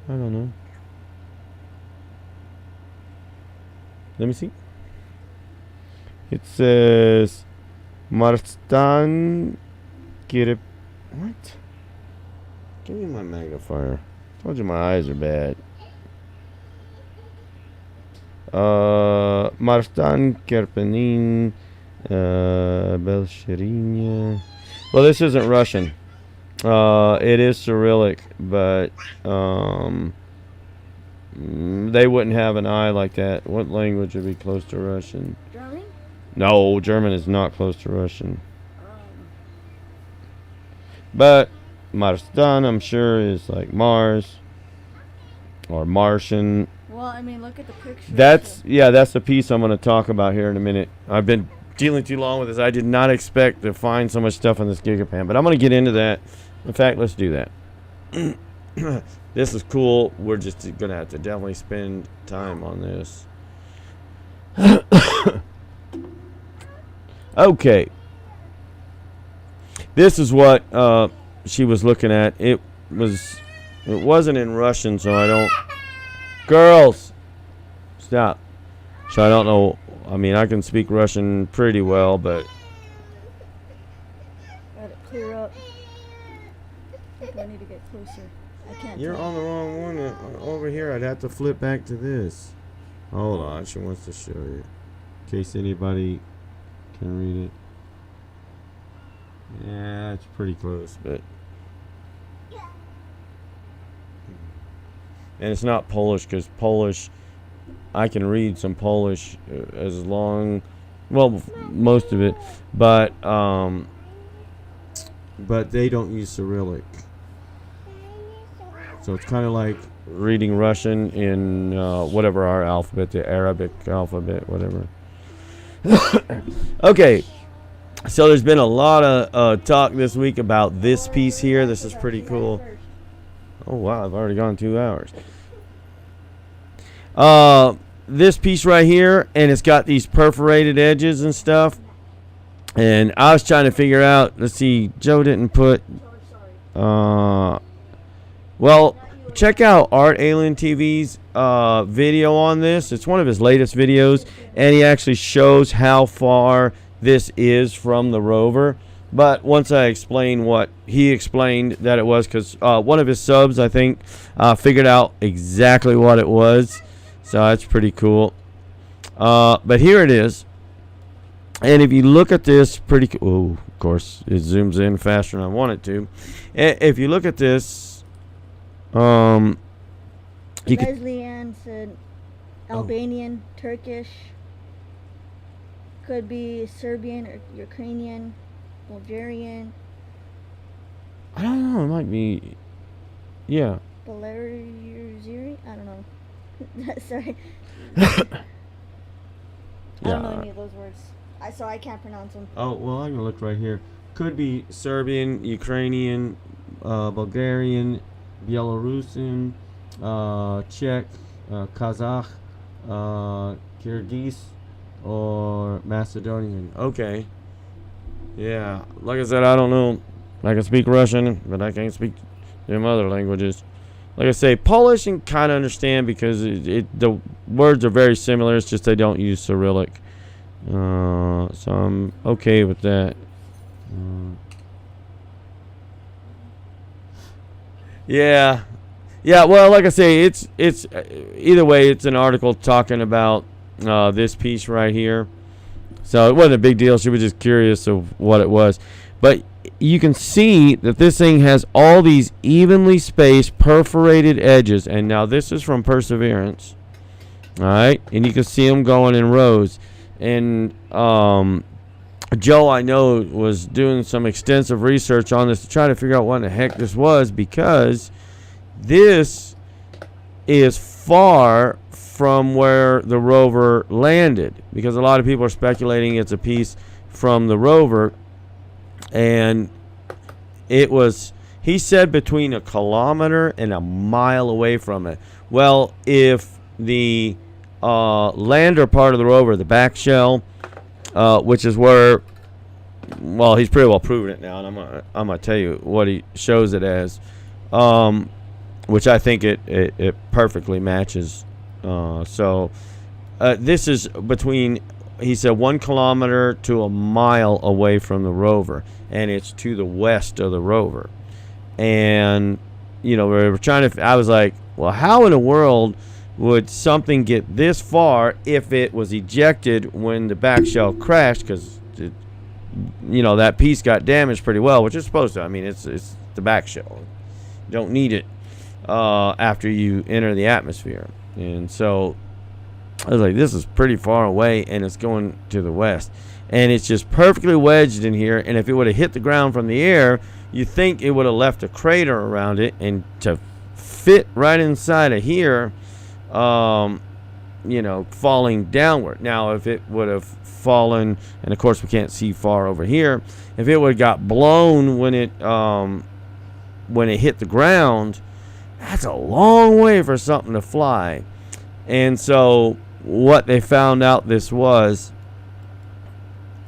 I don't know. Let me see. It says Marstan Kirip. What? Give me my magnifier. Told you my eyes are bad. Marstan Kerpenin Belsherinia. Well, this isn't Russian. It is Cyrillic, but they wouldn't have an I like that. What language would be close to Russian? German? No, German is not close to Russian. But Marstan, I'm sure, is like Mars or Martian. Well, I mean, look at the picture. That's the piece I'm going to talk about here in a minute. I've been dealing too long with this. I did not expect to find so much stuff on this Gigapan, but I'm going to get into that. In fact, let's do that. This is cool. We're just going to have to definitely spend time on this. Okay. This is what she was looking at. It wasn't in Russian, so I don't. Girls, stop. So I don't know. I mean, I can speak Russian pretty well, but Let it clear up. I think I need to get closer. I can't. you're tell. on the wrong one. Over here, I'd have to flip back to this. Hold on, she wants to show you, in case anybody can read it. Yeah, it's pretty close, but. And it's not Polish, because Polish, I can read some Polish as long, well, most of it, but they don't use Cyrillic. So it's kind of like reading Russian in whatever our alphabet, the Arabic alphabet, whatever. Okay, so there's been a lot of talk this week about this piece here. This is pretty cool. Oh, wow, I've already gone 2 hours. This piece right here, and it's got these perforated edges and stuff. And I was trying to figure out, let's see, Joe didn't put, well, check out Art Alien TV's video on this. It's one of his latest videos, and he actually shows how far this is from the rover. But once I explain what he explained that it was, because one of his subs, I think, figured out exactly what it was. So that's pretty cool. But here it is. And if you look at this, pretty cool. Oh, of course, it zooms in faster than I want it to. If you look at this, you can. Leslie Ann said Albanian, Turkish, could be Serbian or Ukrainian, Bulgarian, I don't know. It might be. Yeah. Belarus. I don't know. Sorry. Yeah. I don't know any of those words. So I can't pronounce them. Oh, well, I'm going to look right here. Could be Serbian, Ukrainian, Bulgarian, Belarusian, Czech, Kazakh, Kyrgyz, or Macedonian. Okay. Yeah. Like I said, I don't know. I can speak Russian, but I can't speak them other languages. Like I say, Polish and kind of understand because the words are very similar. It's just they don't use Cyrillic. So I'm okay with that. Yeah. Well, like I say, it's either way. It's an article talking about this piece right here. So it wasn't a big deal. She was just curious of what it was, but you can see that this thing has all these evenly spaced perforated edges. And now this is from Perseverance. All right. And you can see them going in rows. And Joe, I know, was doing some extensive research on this to try to figure out what the heck this was, because this is far from where the rover landed. Because a lot of people are speculating it's a piece from the rover. And it was, he said, between 1 kilometer and 1 mile away from it. Well, if the lander part of the rover, the back shell, which is where, well, he's pretty well proven it now, and I'm gonna tell you what he shows it as, which I think it perfectly matches. So this is between, he said, 1 kilometer to 1 mile away from the rover, and it's to the west of the rover. And we were trying to, I was like, well, how in the world would something get this far if it was ejected when the back shell crashed? Because that piece got damaged pretty well, which it's supposed to. I mean, it's the back shell. You don't need it after you enter the atmosphere. And so I was like, this is pretty far away, and it's going to the west. And it's just perfectly wedged in here. And if it would have hit the ground from the air, you think it would have left a crater around it, and to fit right inside of here, you know, falling downward. Now, if it would have fallen, and of course we can't see far over here, if it would have got blown when it hit the ground, that's a long way for something to fly. And so what they found out this was,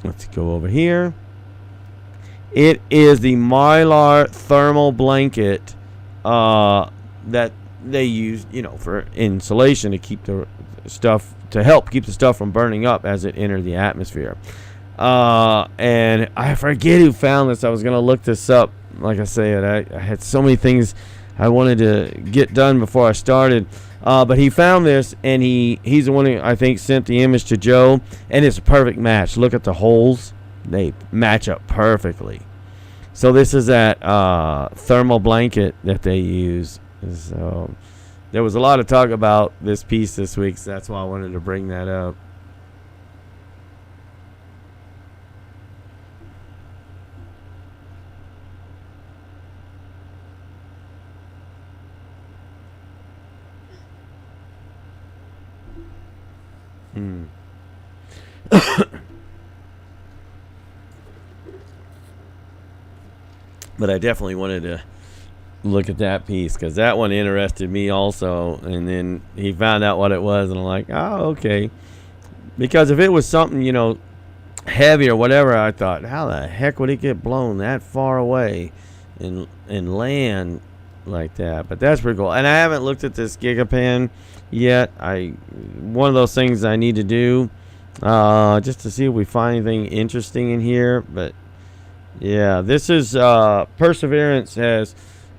let's go over here. It is the Mylar thermal blanket that they use, you know, for insulation to keep the stuff, to help keep the stuff from burning up as it entered the atmosphere. And I forget who found this. I was going to look this up. Like I said, I had so many things I wanted to get done before I started. But he found this, and he's the one who, I think, sent the image to Joe, and it's a perfect match. Look at the holes. They match up perfectly. So this is that thermal blanket that they use. So there was a lot of talk about this piece this week, so that's why I wanted to bring that up. But I definitely wanted to look at that piece because that one interested me also. And then he found out what it was, and I'm like, oh, okay. Because if it was something, you know, heavy or whatever, I thought, how the heck would it get blown that far away and land like that? But that's pretty cool. And I haven't looked at this Gigapan yet. One of those things I need to do just to see if we find anything interesting in here. But yeah, this is Perseverance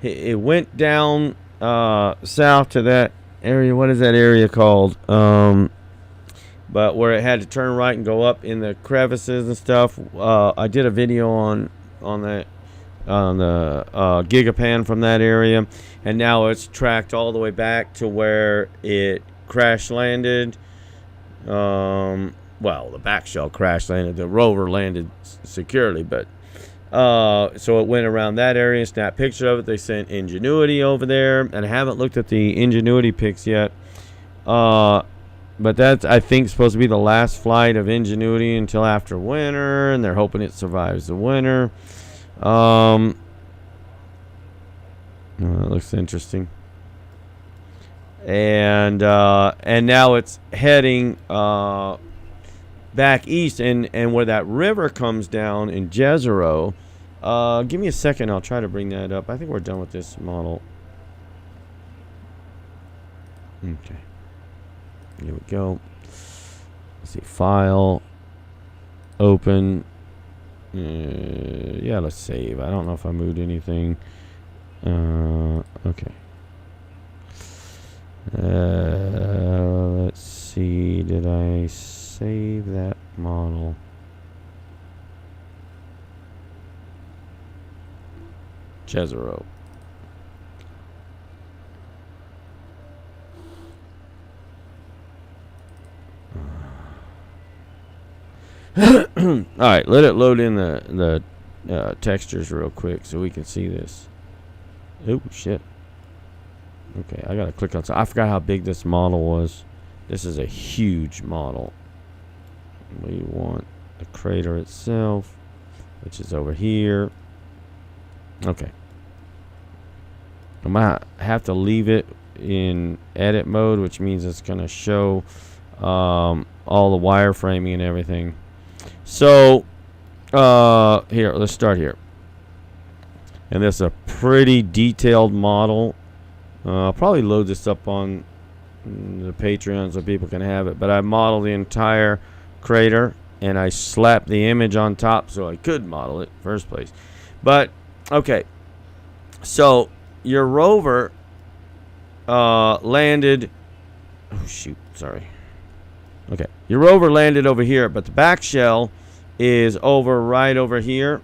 it went down south to that area. What is that area called? But where it had to turn right and go up in the crevices and stuff. I did a video on the Gigapan from that area, and now it's tracked all the way back to where it crash landed. Well, the back shell crash landed. The rover landed securely, but so it went around that area and snapped pictures of it. They sent Ingenuity over there, and I haven't looked at the Ingenuity pics yet. But that's, I think, supposed to be the last flight of Ingenuity until after winter, and they're hoping it survives the winter. It looks interesting. And now it's heading back east, and where that river comes down in Jezero. Give me a second, I'll try to bring that up. I think we're done with this model. Okay, here we go. Let's see, file, open. Yeah, let's save. I don't know if I moved anything. Okay. Let's see, did I save that model? Jezero. Alright, let it load in the textures real quick so we can see this. Oh, shit. Okay, I gotta click on. So I forgot how big this model was. This is a huge model. We want the crater itself, which is over here. Okay. I might have to leave it in edit mode, which means it's gonna show all the wireframing and everything. So here, let's start here. And this is a pretty detailed model. I'll probably load this up on the Patreon so people can have it. But I modeled the entire crater, and I slapped the image on top so I could model it in the first place. But, okay. So, your rover landed... Oh, shoot. Sorry. Okay. Your rover landed over here, but the back shell is right over here.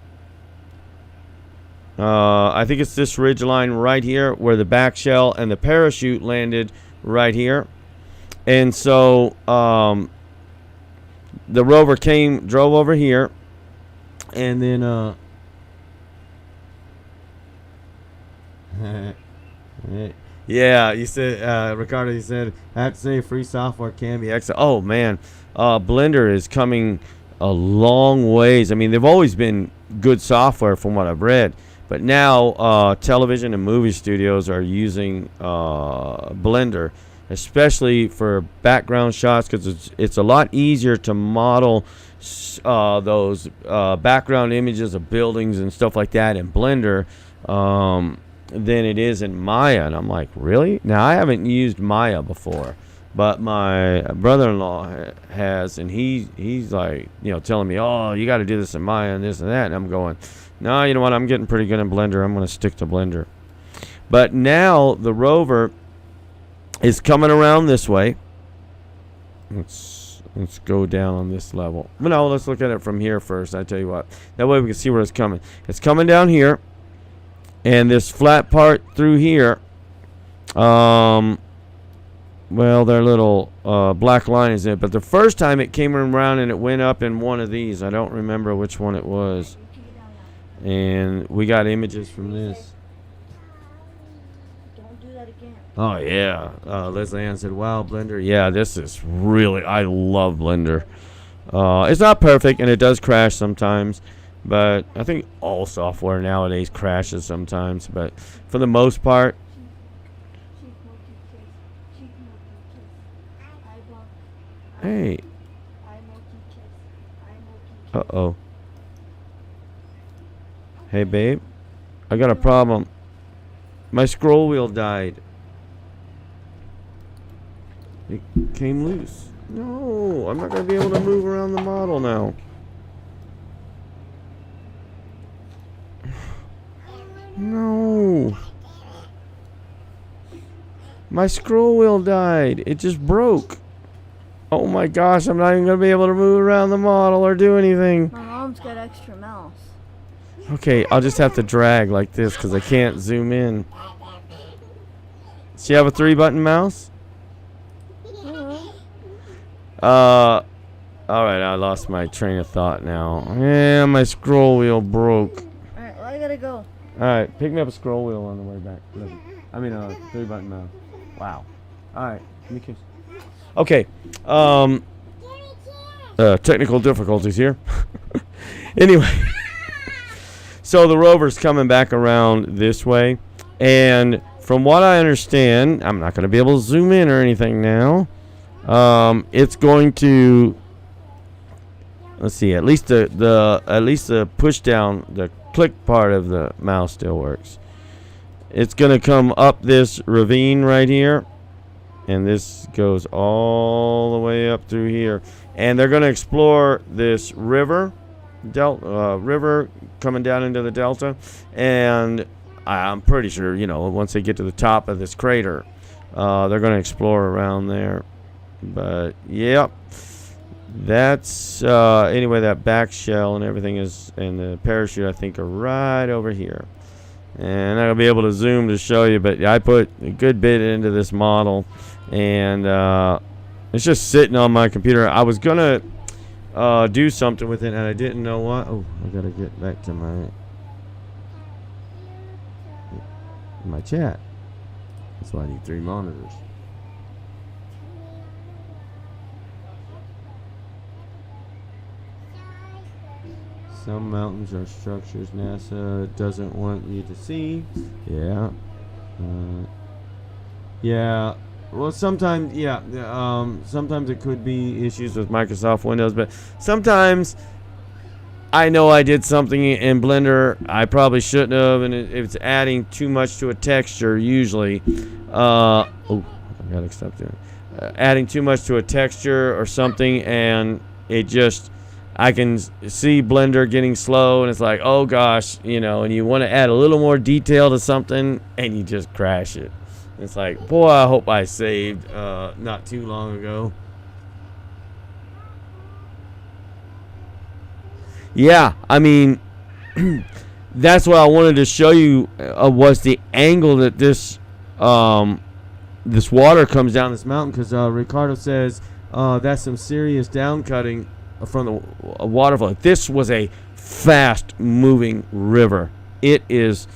I think it's this ridge line right here where the back shell and the parachute landed right here. And so the rover drove over here, and then Yeah, you said, Ricardo, you said, I have to say free software can be excellent. Oh, man. Blender is coming a long ways. I mean, they've always been good software from what I've read. But now television and movie studios are using Blender, especially for background shots, because it's a lot easier to model those background images of buildings and stuff like that in Blender than it is in Maya. And I'm like, really? Now, I haven't used Maya before, but my brother-in-law has, and he's like, telling me, oh, you got to do this in Maya and this and that. And I'm going, no, you know what? I'm getting pretty good in Blender. I'm going to stick to Blender. But now the rover is coming around this way. Let's go down on this level. But no, let's look at it from here first. I tell you what. That way we can see where it's coming. It's coming down here. And this flat part through here, well, their little black line is in it. But the first time it came around and it went up in one of these. I don't remember which one it was. And we got images from this. Don't do that again. Oh, yeah. Leslie Ann said, wow, Blender. Yeah, this is really, I love Blender. It's not perfect, and it does crash sometimes. But I think all software nowadays crashes sometimes. But for the most part. Hey. Uh-oh. Hey, babe. I got a problem. My scroll wheel died. It came loose. No, I'm not going to be able to move around the model now. No. My scroll wheel died. It just broke. Oh my gosh, I'm not even going to be able to move around the model or do anything. My mom's got extra mouse. Okay, I'll just have to drag like this because I can't zoom in. Does she have a 3-button mouse? Alright, I lost my train of thought now. Yeah, my scroll wheel broke. Alright, well, I gotta go. Alright, pick me up a scroll wheel on the way back. I mean, a 3-button mouse. Wow. Alright, give me a kiss. Okay, technical difficulties here. Anyway. So the rover's coming back around this way, and from what I understand, I'm not going to be able to zoom in or anything now. It's going to, let's see, at least the push down, the click part of the mouse still works. It's going to come up this ravine right here, and this goes all the way up through here, and they're going to explore this river coming down into the delta, and I'm pretty sure, once they get to the top of this crater, they're going to explore around there. But yep, that's anyway, that back shell and everything is, and the parachute I think are right over here, and I'll be able to zoom to show you, but I put a good bit into this model, and it's just sitting on my computer. I was gonna do something with it, and I didn't know what. Oh, I gotta get back to my chat. That's why I need 3 monitors. Some mountains are structures NASA doesn't want you to see. Yeah. Yeah. Well, sometimes, yeah. Sometimes it could be issues with Microsoft Windows, but sometimes I know I did something in Blender I probably shouldn't have, and it's adding too much to a texture usually. Oh, I gotta stop doing it. Adding too much to a texture or something, and it just, I can see Blender getting slow, and it's like, oh gosh, and you want to add a little more detail to something, and you just crash it. It's like, boy, I hope I saved not too long ago. Yeah, I mean, that's what I wanted to show you was the angle that this this water comes down this mountain, because Ricardo says that's some serious down cutting from the waterfall. This was a fast moving river. It is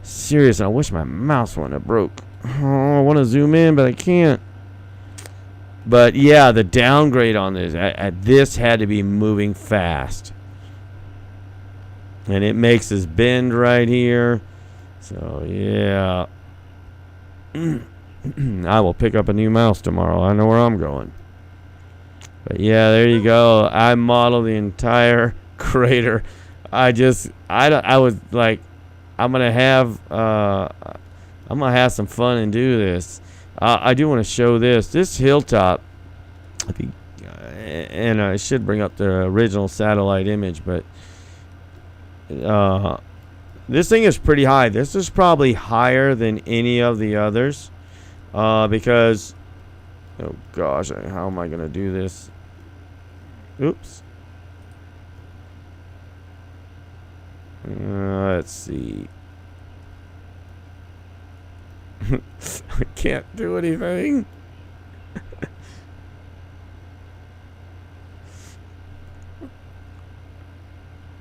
Seriously, I wish my mouse wouldn't have broke. Oh, I want to zoom in, but I can't. But yeah, the downgrade on this, this had to be moving fast. And it makes this bend right here. So yeah. I will pick up a new mouse tomorrow. I know where I'm going. But yeah, there you go. I modeled the entire crater. I was like, I'm gonna have some fun and do this. I do want to show this hilltop. And I should bring up the original satellite image, but this thing is pretty high. This is probably higher than any of the others, because, oh gosh, how am I gonna do this? Oops. Let's see. I can't do anything.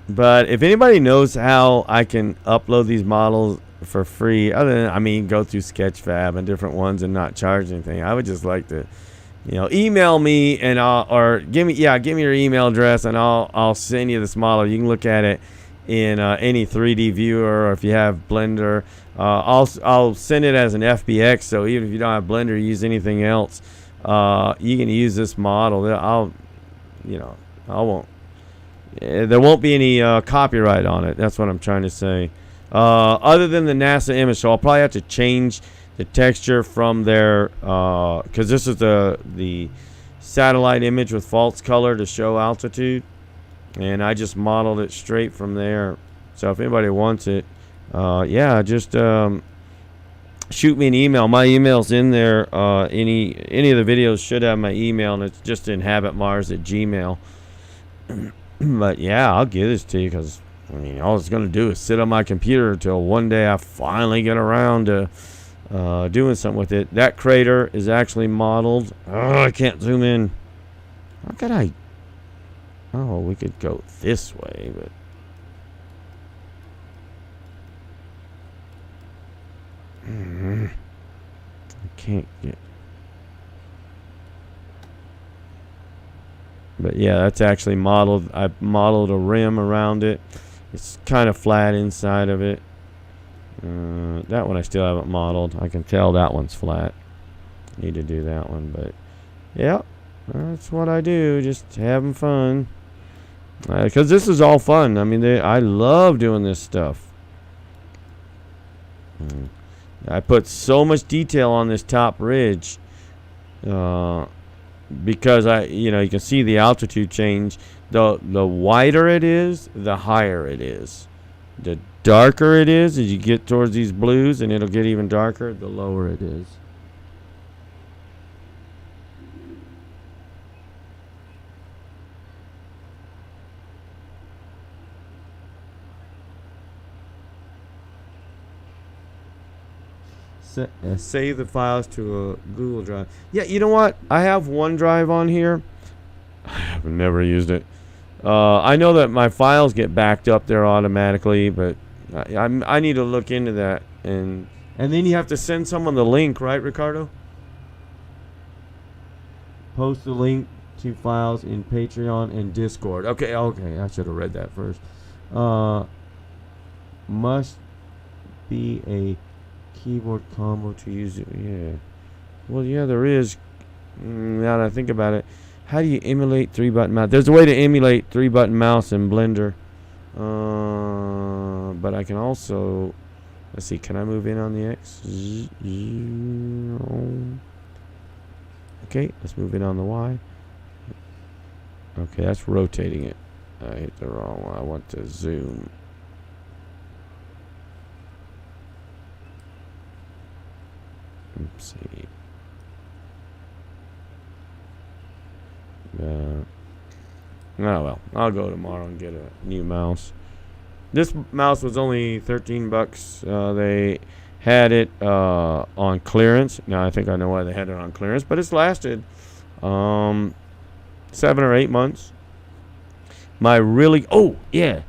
But if anybody knows how I can upload these models for free, other than, I mean, go through Sketchfab and different ones and not charge anything, I would just like to, email me and give me your email address and I'll send you this model. You can look at it in any 3D viewer, or if you have Blender, I'll send it as an FBX. So even if you don't have Blender, use anything else, you can use this model. There won't be any copyright on it. That's what I'm trying to say. Other than the NASA image, so I'll probably have to change the texture from there, because this is the satellite image with false color to show altitude, and I just modeled it straight from there. So if anybody wants it, just shoot me an email. My email's in there. Any of the videos should have my email, and it's just inhabitmars@gmail. But yeah, I'll give this to you, because all it's gonna do is sit on my computer until one day I finally get around to doing something with it. That crater is actually modeled. Oh, I can't zoom in. How could I? Oh, we could go this way, but I can't get. But yeah, that's actually modeled. I modeled a rim around it. It's kind of flat inside of it. That one I still haven't modeled. I can tell that one's flat. Need to do that one, but yeah, that's what I do. Just having fun. Because this is all fun. I mean, I love doing this stuff. I put so much detail on this top ridge. Because you can see the altitude change. The wider it is, the higher it is. The darker it is, as you get towards these blues, and it'll get even darker, the lower it is. Save the files to a Google Drive. Yeah, you know what? I have OneDrive on here. I've never used it. I know that my files get backed up there automatically, but I need to look into that. And then you have to send someone the link, right, Ricardo? Post the link to files in Patreon and Discord. Okay, I should have read that first. Must be a keyboard combo to use it. Yeah. Well, yeah, there is. Now that I think about it, how do you emulate 3-button mouse? There's a way to emulate 3-button mouse in Blender. But I can also, let's see, can I move in on the X? Okay, let's move in on the Y. Okay, that's rotating it. I hit the wrong one. I want to zoom. Oopsie. Oh well, I'll go tomorrow and get a new mouse. This mouse was only $13. They had it on clearance. Now I think I know why they had it on clearance, but it's lasted 7 or 8 months. Oh yeah,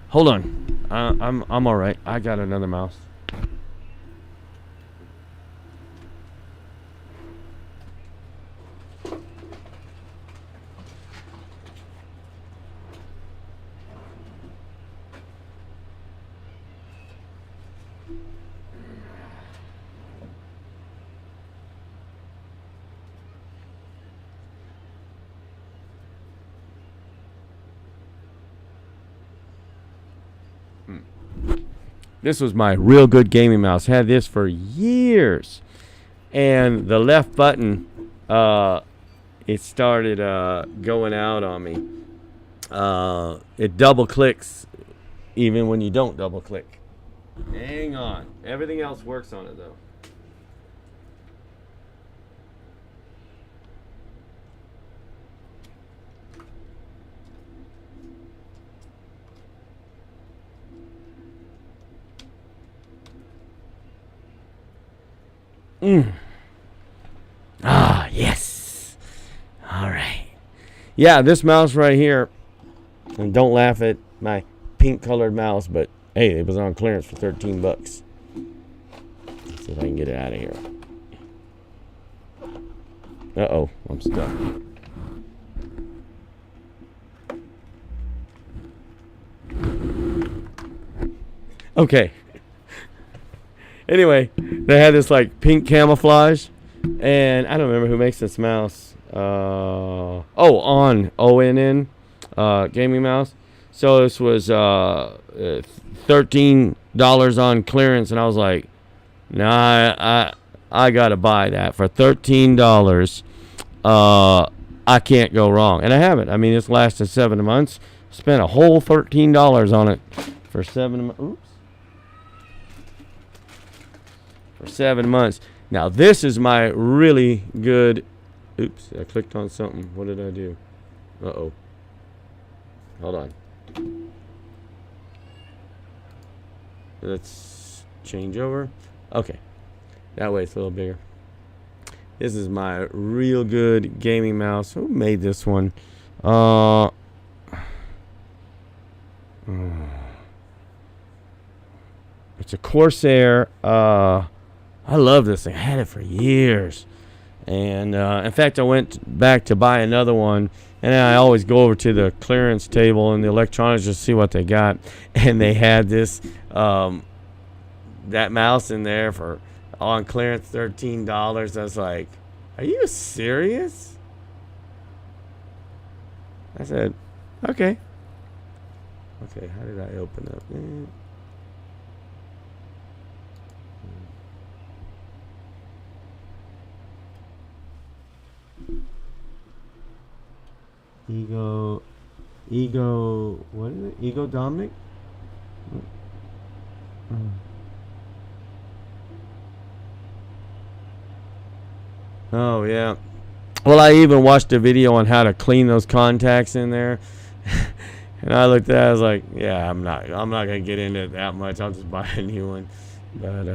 hold on. I'm all right. I got another mouse. This was my real good gaming mouse. Had this for years. And the left button, it started going out on me. It double clicks even when you don't double click. Hang on. Everything else works on it though. Ah, yes. All right. Yeah, this mouse right here, and don't laugh at my pink colored mouse, but hey, it was on clearance for 13 bucks. Let's see if I can get it out of here. Uh-oh, I'm stuck. Okay. Anyway, they had this like pink camouflage, and I don't remember who makes this mouse. ONN gaming mouse. So this was $13 on clearance, and I was like, nah, I gotta buy that for $13. I can't go wrong, and I haven't. I mean, this lasted 7 months. Spent a whole $13 on it for 7 months. Oops. For 7 months. Now this is my really good. Oops, I clicked on something. What did I do? Uh-oh. Hold on. Let's change over. Okay. That way it's a little bigger. This is my real good gaming mouse. Who made this one? It's a Corsair. I love this thing. I had it for years. And in fact, I went back to buy another one. And I always go over to the clearance table and the electronics just see what they got. And they had this, that mouse in there for on clearance, $13. I was like, are you serious? I said, okay. Okay, how did I open up? What is it? Ego Dominic? Oh, yeah. Well, I even watched a video on how to clean those contacts in there. And I looked at it, I was like, yeah, I'm not going to get into it that much. I'll just buy a new one. But,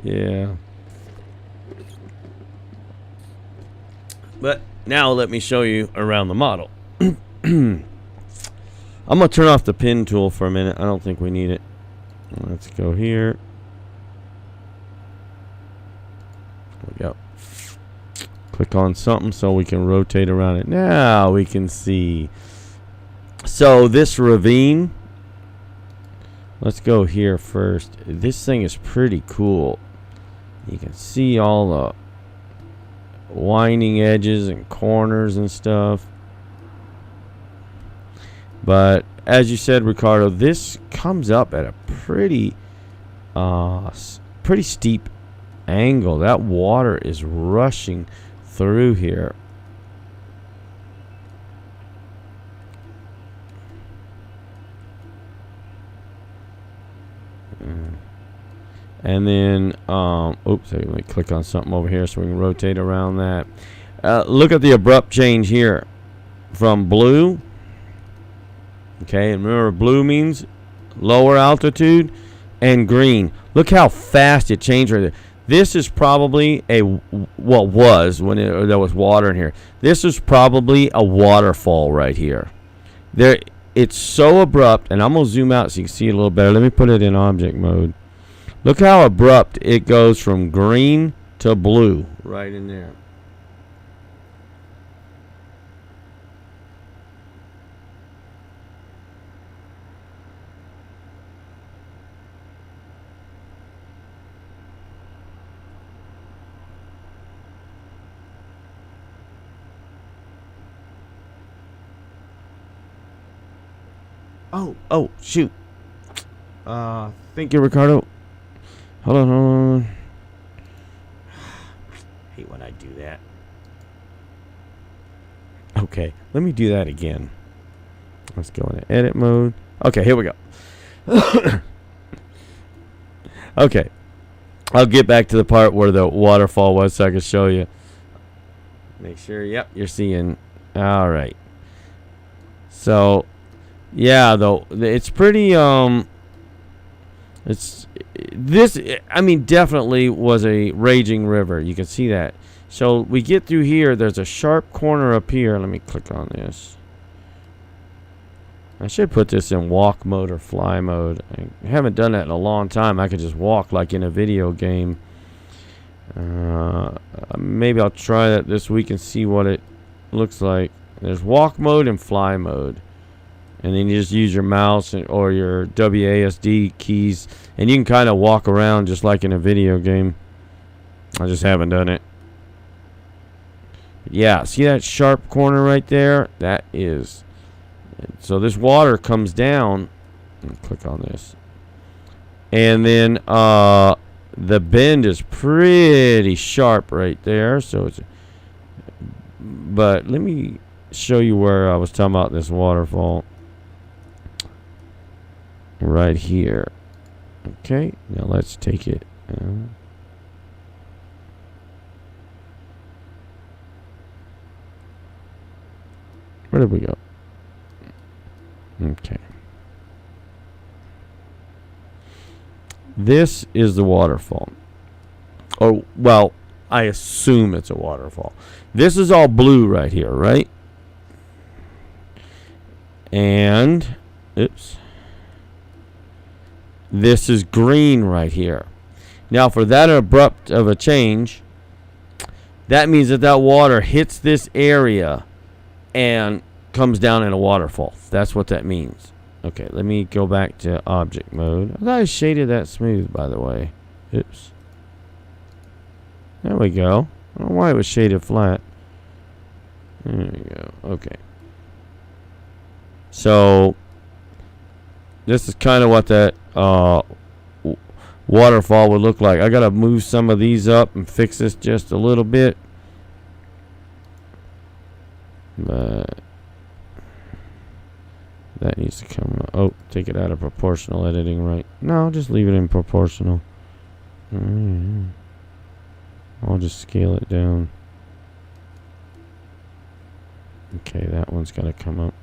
yeah. But now let me show you around the model. I'm going to turn off the pin tool for a minute. I don't think we need it. Let's go here. There we go. Click on something so we can rotate around it. Now we can see. So this ravine. Let's go here first. This thing is pretty cool. You can see all the winding edges and corners and stuff. But as you said, Ricardo, this comes up at a pretty steep angle. That water is rushing through here. And then, oops, let me click on something over here so we can rotate around that. Look at the abrupt change here from blue. Okay, and remember blue means lower altitude, and green. Look how fast it changed right there. This is probably was when there was water in here. This is probably a waterfall right here. It's so abrupt, and I'm going to zoom out so you can see it a little better. Let me put it in object mode. Look how abrupt it goes from green to blue right in there. Oh, shoot. Thank you, Ricardo. Hold on. I hate when I do that. Okay, let me do that again. Let's go into edit mode. Okay, here we go. Okay. I'll get back to the part where the waterfall was so I can show you. Make sure, yep, you're seeing. All right. So, yeah, though, it's pretty, definitely was a raging river. You can see that. So we get through here. There's a sharp corner up here. Let me click on this. I should put this in walk mode or fly mode. I haven't done that in a long time. I could just walk like in a video game. Maybe I'll try that this week and see what it looks like. There's walk mode and fly mode. And then you just use your mouse or your WASD keys. And you can kind of walk around just like in a video game. I just haven't done it. Yeah, see that sharp corner right there? That is. So this water comes down. Click on this. And then the bend is pretty sharp right there. So it's. But let me show you where I was talking about this waterfall. Right here. Okay, now let's take it. Where did we go? Okay. This is the waterfall. Oh, well, I assume it's a waterfall. This is all blue right here, right? And, oops. This is green right here. Now, for that abrupt of a change, that means that that water hits this area and comes down in a waterfall. That's what that means. Okay, let me go back to object mode. I thought I shaded that smooth, by the way. Oops. There we go. I don't know why it was shaded flat. There we go. Okay. So, this is kind of what that waterfall would look like. I got to move some of these up and fix this just a little bit. But that needs to come. Oh, take it out of proportional editing, right? No, just leave it in proportional. I'll just scale it down. Okay, that one's got to come up.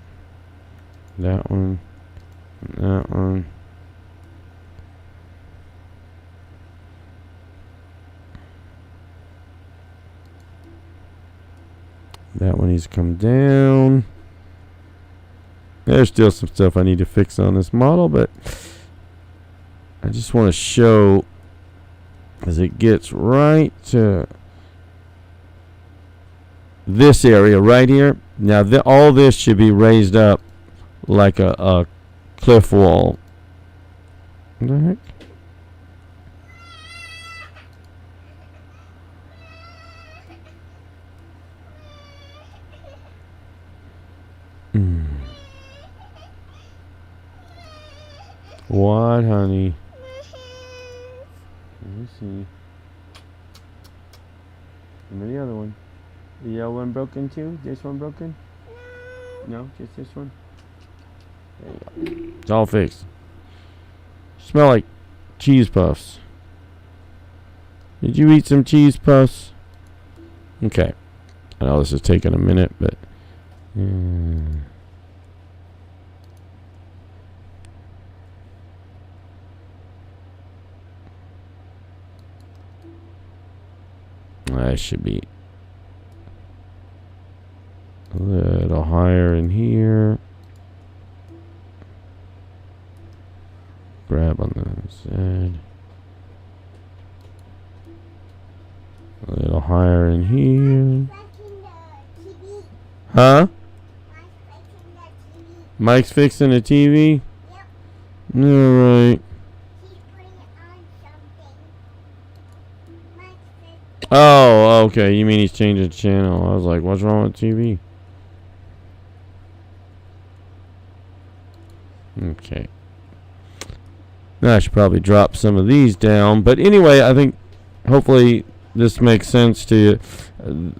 That one. That one. That one needs to come down. There's still some stuff I need to fix on this model, but I just want to show as it gets right to this area right here. Now, all this should be raised up like a cliff wall. What the heck? What, honey? Let me see. And the other one. The yellow one broken too? This one broken? No, just this one? There you go. It's all fixed. Smell like cheese puffs. Did you eat some cheese puffs? Okay. I know this is taking a minute, but... That should be a little higher in here. Grab on the side. A little higher in here. Huh? Mike's fixing the TV? Yep. Alright. Oh, okay. You mean he's changing the channel. I was like, what's wrong with TV? Okay. Now I should probably drop some of these down. But anyway, I think hopefully this makes sense to you.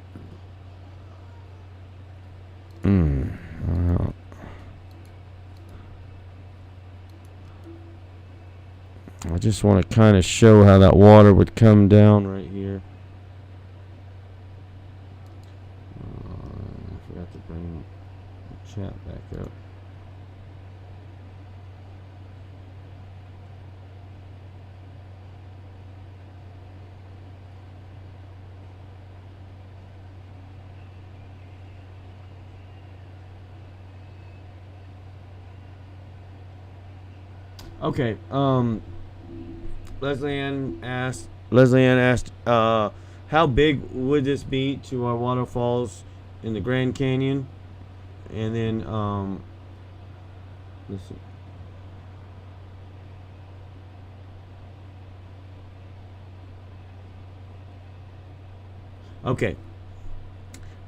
I just want to kind of show how that water would come down right here. I forgot to bring the chat back up. Okay, Leslie Ann asked, how big would this be to our waterfalls in the Grand Canyon? And then, let's see. Okay.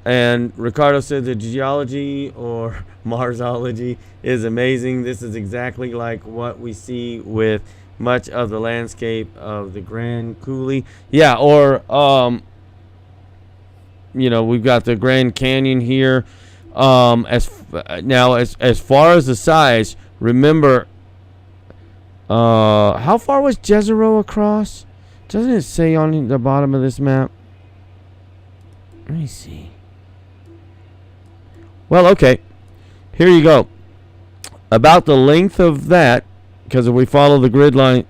And Ricardo said the geology or Marsology is amazing. This is exactly like what we see with much of the landscape of the Grand Coulee. Yeah, or we've got the Grand Canyon here. As far as the size, remember, how far was Jezero across? Doesn't it say on the bottom of this map? Let me see. Well, okay. Here you go. About the length of that, because if we follow the grid lines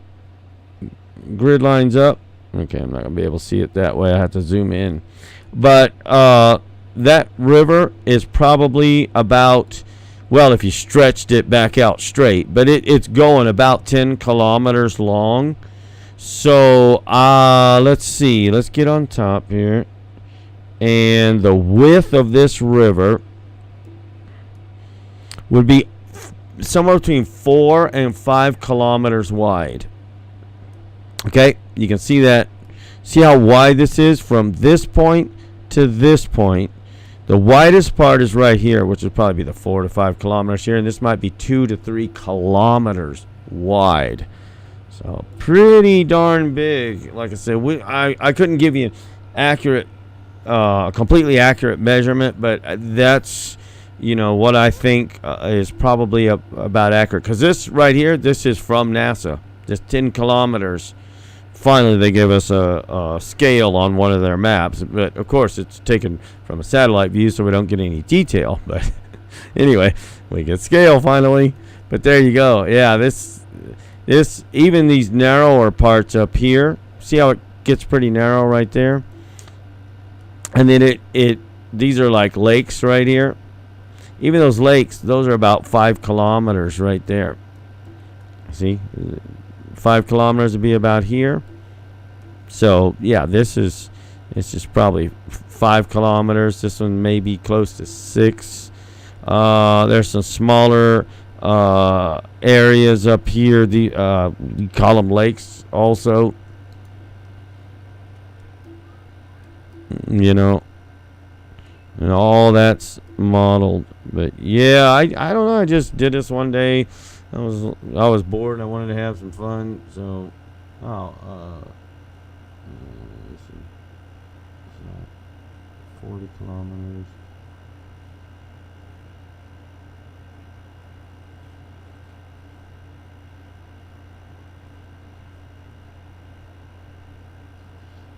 up, okay, I'm not gonna be able to see it that way. I have to zoom in. But that river is probably about, well, if you stretched it back out straight, but it's going about 10 kilometers long. So let's see. Let's get on top here. And the width of this river would be somewhere between 4 and 5 kilometers wide. Okay, you can see that. See how wide this is from this point to this point. The widest part is right here, which would probably be the 4 to 5 kilometers here, and this might be 2 to 3 kilometers wide. So pretty darn big. Like I said, I couldn't give you an completely accurate measurement, but that's what I think is probably about accurate. Because this right here, this is from NASA. Just 10 kilometers. Finally, they give us a scale on one of their maps. But, of course, it's taken from a satellite view, so we don't get any detail. But anyway, we get scale finally. But there you go. Yeah, this even these narrower parts up here, see how it gets pretty narrow right there? And then these are like lakes right here. Even those lakes, those are about 5 kilometers right there. See? 5 kilometers would be about here. So, yeah, it's just probably 5 kilometers. This one may be close to 6. There's some smaller areas up here. We call them lakes also. And all that's modeled. But yeah, I don't know. I just did this one day. I was bored and I wanted to have some fun. So, let's see. It's not 40 kilometers.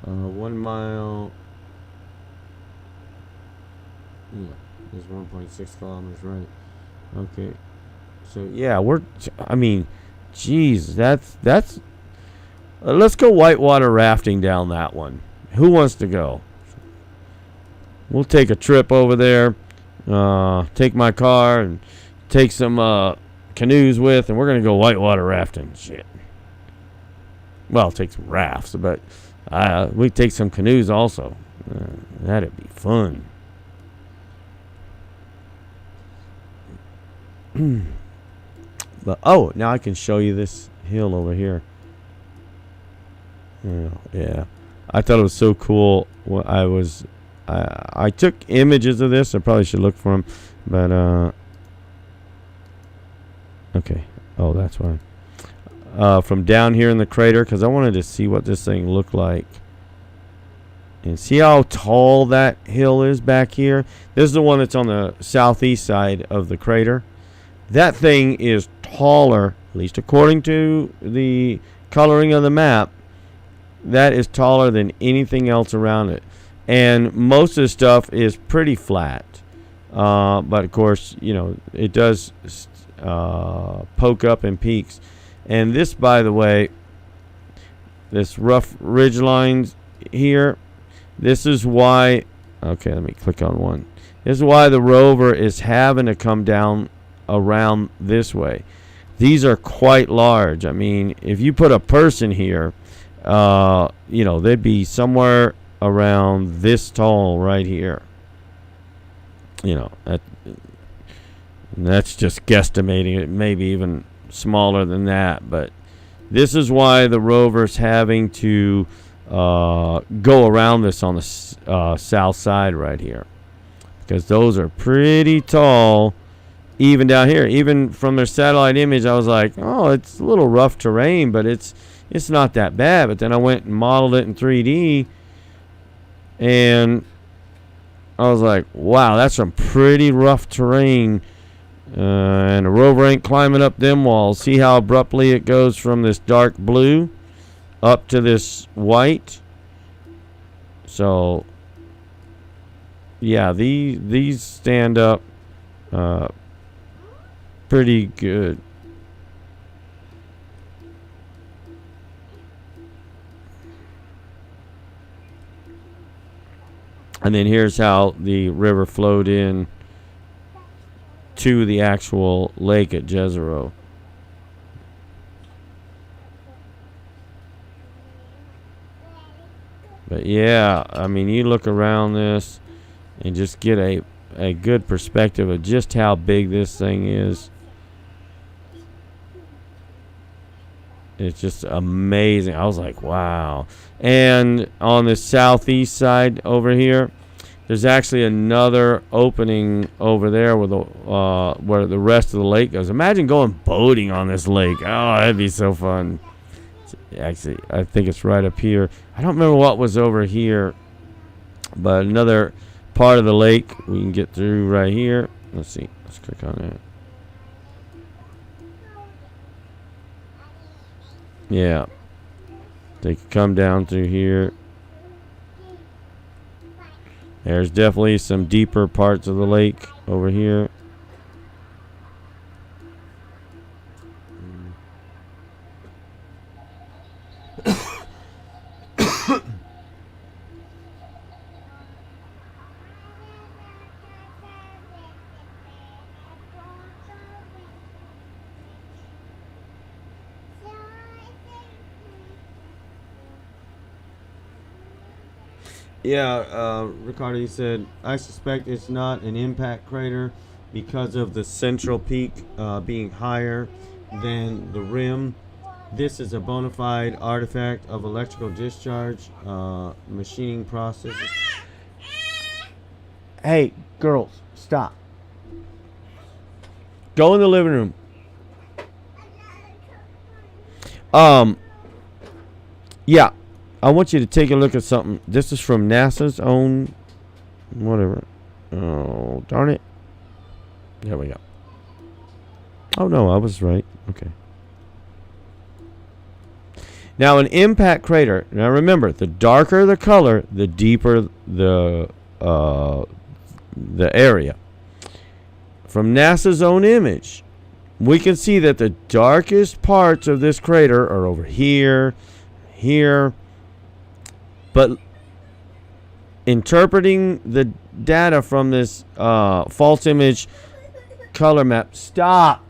One mile. Yeah, there's 1.6 kilometers, right? Okay. So yeah, geez, that's. Let's go whitewater rafting down that one. Who wants to go? We'll take a trip over there. Take my car and take some canoes with, and we're gonna go whitewater rafting. Shit. Well, take some rafts, but we take some canoes also. That'd be fun. But now I can show you this hill over here. Yeah, I thought it was so cool. I took images of this. I probably should look for them, but okay. Oh, that's why. from down here in the crater because I wanted to see what this thing looked like. And see how tall that hill is back here? This is the one that's on the southeast side of the crater. That thing is taller, at least according to the coloring of the map. That is taller than anything else around it. And most of the stuff is pretty flat. But of course, you know, it does poke up in peaks. And this, by the way, this rough ridge lines here, this is why, okay, let me click on one. This is why the rover is having to come down around this way. These are quite large. I mean, if you put a person here, you know, they'd be somewhere around this tall right here. You know, that's just guesstimating it, maybe even smaller than that. But this is why the rover's having to go around this on the south side right here, because those are pretty tall. Even down here, even from their satellite image, I was like, oh, it's a little rough terrain, but it's not that bad. But then I went and modeled it in 3D, and I was like, wow, that's some pretty rough terrain. And the rover ain't climbing up them walls. See how abruptly it goes from this dark blue up to this white. So, yeah, these stand up pretty good. And then here's how the river flowed in to the actual lake at Jezero. But yeah, I mean, you look around this and just get a good perspective of just how big this thing is. It's just amazing. I was like, wow. And on the southeast side over here, there's actually another opening over there where the rest of the lake goes. Imagine going boating on this lake. Oh, that'd be so fun. Actually, I think it's right up here. I don't remember what was over here, but another part of the lake we can get through right here. Let's see. Let's click on that. Yeah. They can come down through here. There's definitely some deeper parts of the lake over here. Yeah, Ricardo, he said, I suspect it's not an impact crater because of the central peak being higher than the rim. This is a bona fide artifact of electrical discharge machining processes. Hey, girls, stop. Go in the living room. Yeah. I want you to take a look at something. This is from NASA's own whatever. Oh, darn it. There we go. Oh, no, I was right. Okay. Now, an impact crater. Now, remember, the darker the color, the deeper the area. From NASA's own image, we can see that the darkest parts of this crater are over here, here. But interpreting the data from this false image color map, stop.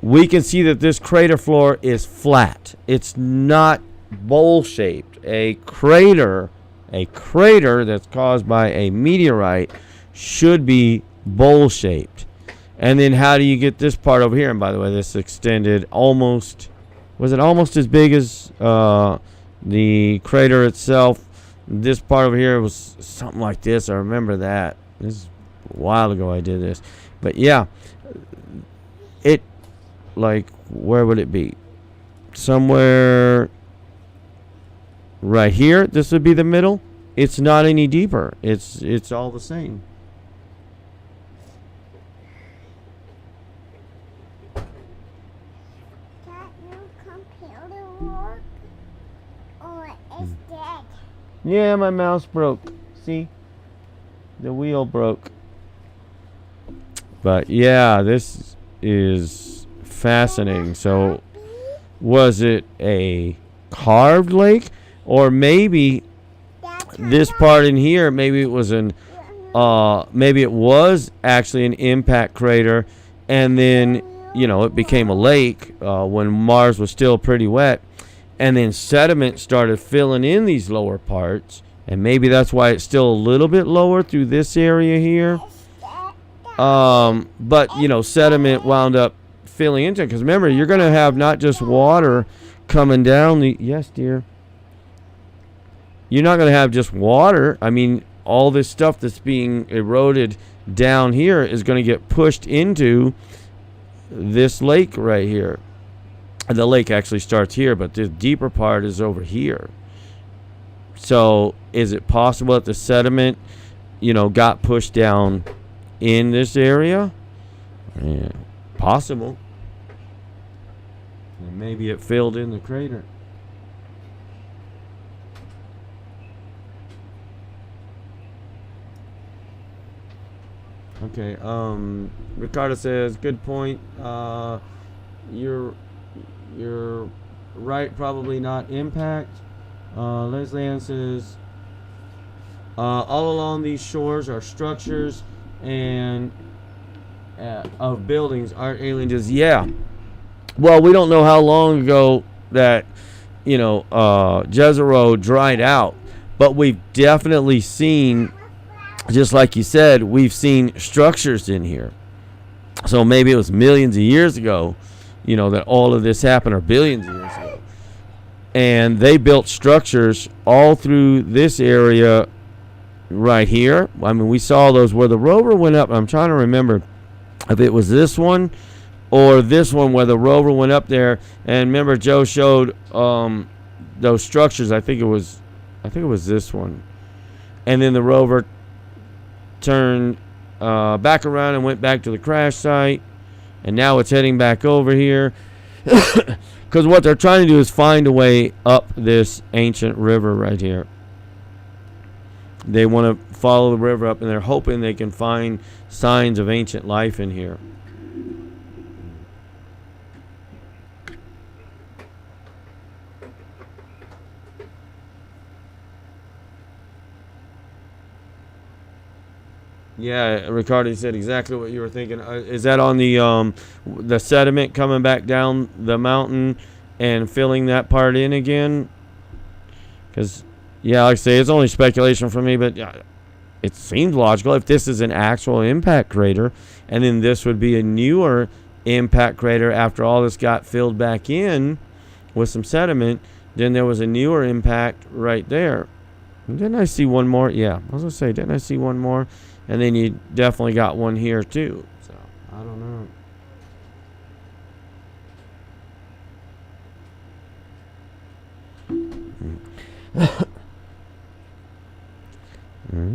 We can see that this crater floor is flat. It's not bowl-shaped. A crater that's caused by a meteorite should be bowl-shaped. And then how do you get this part over here? And by the way, this extended almost, was it almost as big as the crater itself? This part over here was something like this. I remember that. This is a while ago I did this. But yeah, it, like, where would it be? somewhere right here. This would be the middle. It's not any deeper. It's all the same. That new computer work or is dead? Yeah, my mouse broke. See? The wheel broke. But yeah, this is fascinating. So was it a carved lake, or maybe this part in here, maybe it was maybe it was actually an impact crater, and then it became a lake when Mars was still pretty wet, and then sediment started filling in these lower parts, and maybe that's why it's still a little bit lower through this area here. But sediment wound up filling into it, because remember, you're going to have not just water coming down the yes dear, you're not going to have just water. I mean, all this stuff that's being eroded down here is going to get pushed into this lake right here. The lake actually starts here, but the deeper part is over here. So is it possible that the sediment got pushed down in this area? Yeah, possible. And maybe it filled in the crater. Okay, Ricardo says, good point. You're right, probably not impact. Leslie Ann says, all along these shores are structures and of buildings. Aren't alien just yeah. Well, we don't know how long ago that Jezero dried out, but we've definitely seen, just like you said, we've seen structures in here. So maybe it was millions of years ago, that all of this happened, or billions of years ago. And they built structures all through this area right here. I mean, we saw those where the rover went up. I'm trying to remember if it was this one or this one where the rover went up there. And remember, Joe showed those structures. I think it was this one. And then the rover turned back around and went back to the crash site, and now it's heading back over here, because what they're trying to do is find a way up this ancient river right here. They want to follow the river up, and they're hoping they can find signs of ancient life in here. Yeah, Ricardo said exactly what you were thinking. Is that on the sediment coming back down the mountain and filling that part in again? Because, yeah, like I say, it's only speculation for me, but it seems logical. If this is an actual impact crater, and then this would be a newer impact crater after all this got filled back in with some sediment, then there was a newer impact right there. Didn't I see one more? Yeah, I was going to say, didn't I see one more? And then you definitely got one here too. So, I don't know.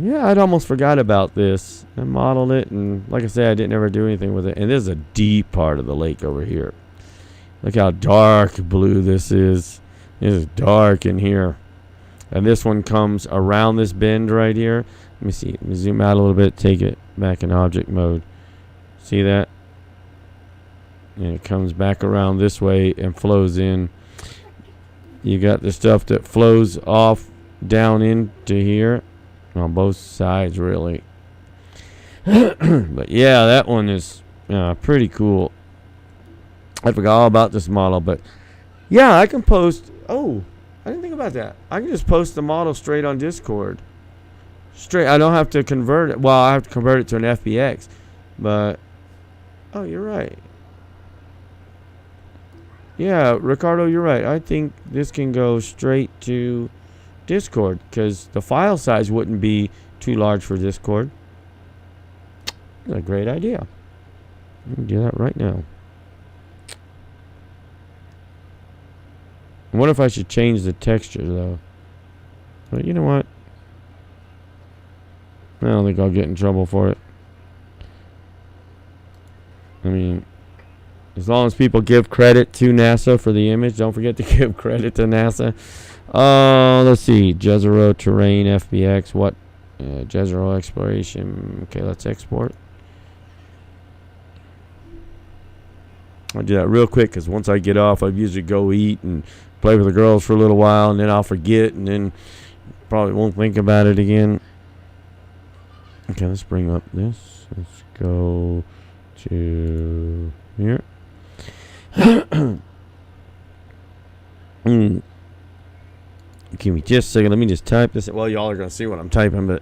Yeah, I'd almost forgot about this. I modeled it, and like I said, I didn't ever do anything with it. And this is a deep part of the lake over here. Look how dark blue this is. It is dark in here. And this one comes around this bend right here. Let me see. Let me zoom out a little bit. Take it back in object mode. See that? And it comes back around this way and flows in. You got the stuff that flows off down into here on both sides, really. But yeah, that one is pretty cool. I forgot all about this model, but yeah, I can post. Oh, I didn't think about that. I can just post the model straight on Discord. Straight. I don't have to convert it. Well, I have to convert it to an FBX. But, oh, you're right. Yeah, Ricardo, you're right. I think this can go straight to Discord, because the file size wouldn't be too large for Discord. That's a great idea. We can do that right now. I wonder if I should change the texture though. But you know what? I don't think I'll get in trouble for it. I mean, as long as people give credit to NASA for the image, don't forget to give credit to NASA. Let's see. Jezero Terrain FBX. What? Jezero Exploration. Okay, let's export. I'll do that real quick because once I get off, I usually go eat and play with the girls for a little while, and then I'll forget, and then probably won't think about it again. Okay, let's bring up this. Let's go to here. Give me just a second. Let me just type this. Well, y'all are going to see what I'm typing, but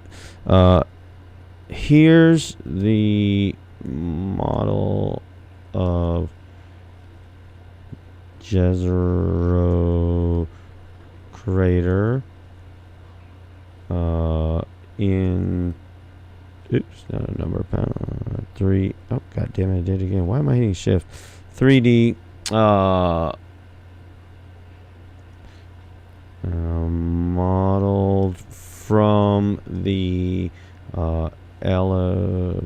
here's the model of Jezero crater in, oops, not a number, 3. Oh, god damn it, I did it again. Why am I hitting shift? 3D modeled from the elevation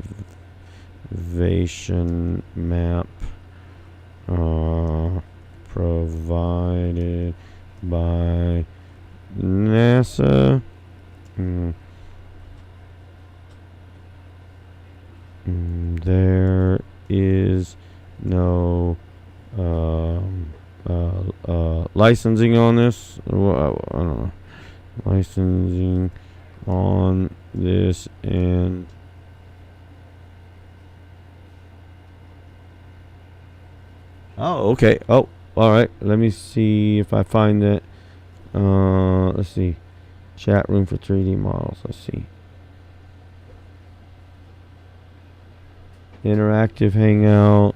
map provided by NASA. There is no licensing on this. I don't know. Licensing on this, and oh, okay. Oh, all right. Let me see if I find that. Let's see. Chat room for 3D models. Let's see. Interactive Hangout.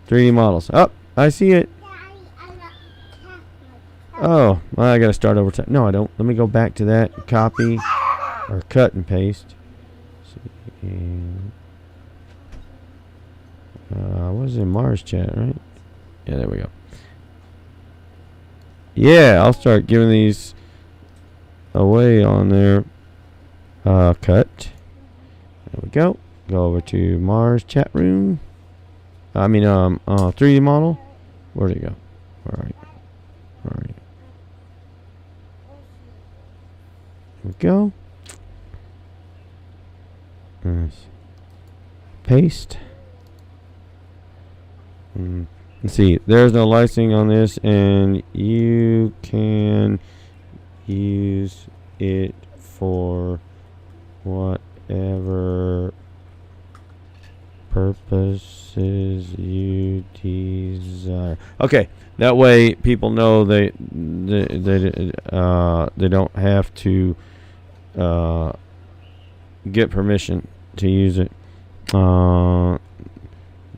3D models. Oh, I see it. Oh, well, I gotta start over. No, I don't. Let me go back to that. Copy or cut and paste. Was in Mars chat, right? Yeah, there we go. Yeah, I'll start giving these away on there. Cut. There we go. Go over to Mars chat room. 3D model. Where'd it go? Where are you? Where are you? There we go. Nice. Paste. Let's see. There's no licensing on this, and you can use it for whatever purposes you desire. Okay, that way people know they don't have to get permission to use it.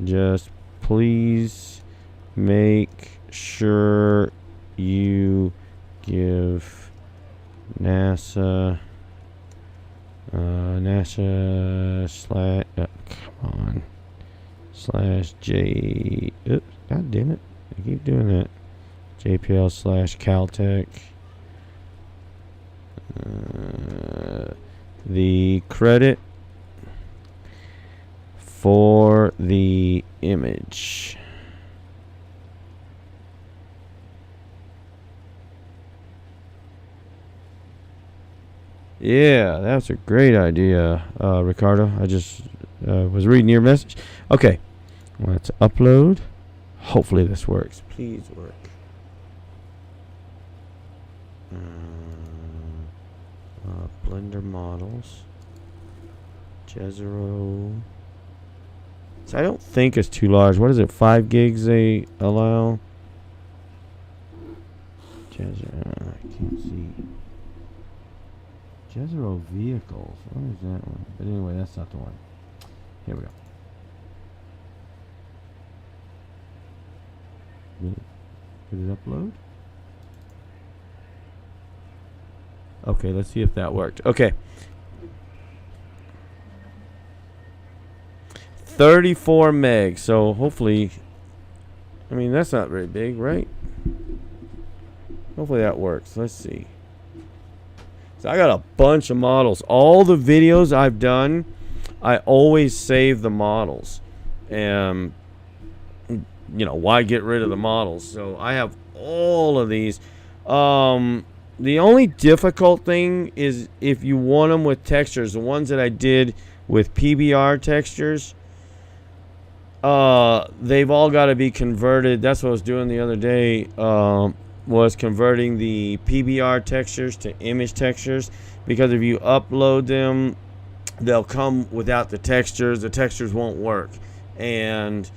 Just please make sure you give NASA slash J. Oops, god damn it! I keep doing that. JPL / Caltech. The credit for the image. Yeah, that's a great idea, Ricardo. I just was reading your message. Okay, let's upload. Hopefully this works. Please work. Blender models. Jezero. So I don't think it's too large. What is it? 5 gigs they allow? Jezero. I can't see. Jezero vehicles. What is that one? But anyway, that's not the one. Here we go. Did it upload? Okay, let's see if that worked. Okay. 34 meg. So hopefully, I mean, that's not very big, right? Hopefully that works. Let's see. So I got a bunch of models. All the videos I've done, I always save the models. And, you know, why get rid of the models? So I have all of these. The only difficult thing is if you want them with textures. The ones that I did with PBR textures, they've all got to be converted. That's what I was doing the other day, was converting the PBR textures to image textures. Because if you upload them, they'll come without the textures. The textures won't work. And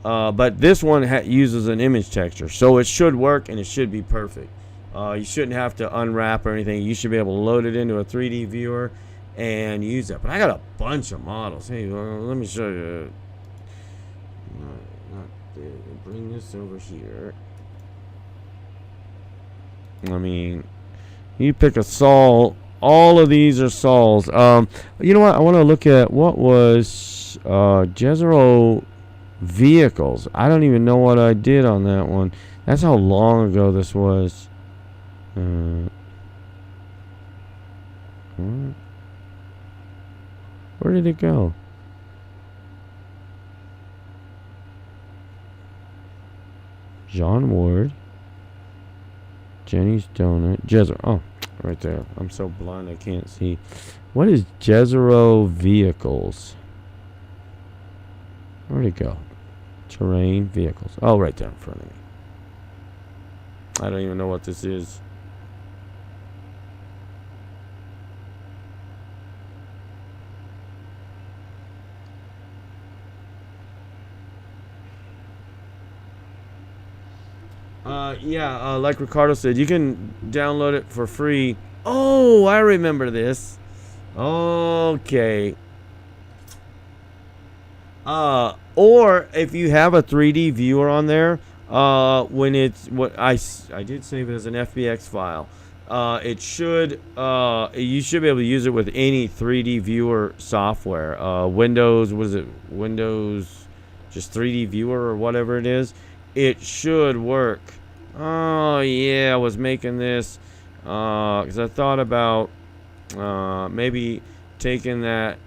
but this one uses an image texture, so it should work and it should be perfect. You shouldn't have to unwrap or anything. You should be able to load it into a 3D viewer and use that. But I got a bunch of models. Hey, let me show you. Bring this over here. I mean, you pick a Sol. All of these are Sols. You know what? I want to look at what was Jezero vehicles. I don't even know what I did on that one. That's how long ago this was. Where did it go? John Ward, Jenny's Donut, Jezero. Oh, right there. I'm so blind I can't see. What is Jezero vehicles? Where'd it go? Terrain vehicles. Oh, right there in front of me. I don't even know what this is. Like Ricardo said, you can download it for free. Oh, I remember this. Okay. Or if you have a 3D viewer on there, when it's what I did save it as an FBX file. It should you should be able to use it with any 3D viewer software. Windows, what is it? Windows, just 3D viewer or whatever it is. It should work. Oh yeah, I was making this because I thought about maybe taking that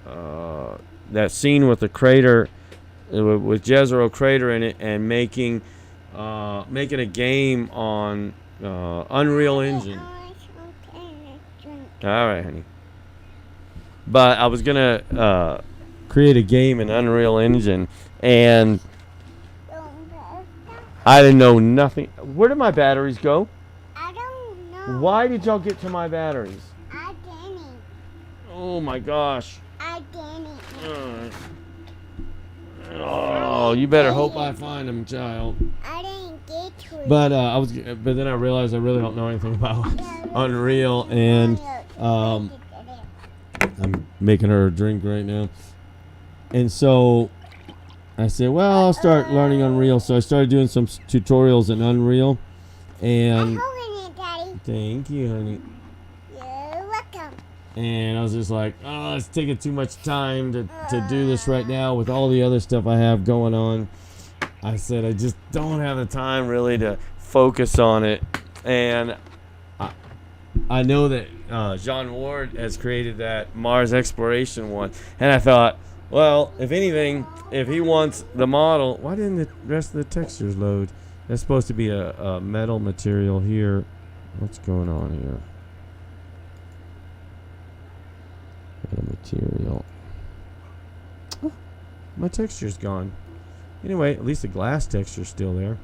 that scene with the crater with Jezero crater in it and making a game on Unreal Engine. All right, honey. But I was gonna create a game in Unreal Engine, and I didn't know nothing. Where did my batteries go? I don't know. Why did y'all get to my batteries? I didn't. Oh my gosh. I didn't. Oh, you better hope I find them, child. I didn't get to it. But then I realized I really don't know anything about Unreal, and I'm making her a drink right now. And so I said, well, I'll start learning Unreal. So I started doing some tutorials in Unreal. And I'm holding it, Daddy. Thank you, honey. You're welcome. And I was just like, oh, it's taking too much time to do this right now with all the other stuff I have going on. I said, I just don't have the time really to focus on it. And I know that John Ward has created that Mars exploration one. And I thought, well, if anything, if he wants the model, why didn't the rest of the textures load? That's supposed to be a metal material here. What's going on here? Metal material. Oh, my texture's gone. Anyway, at least the glass texture's still there.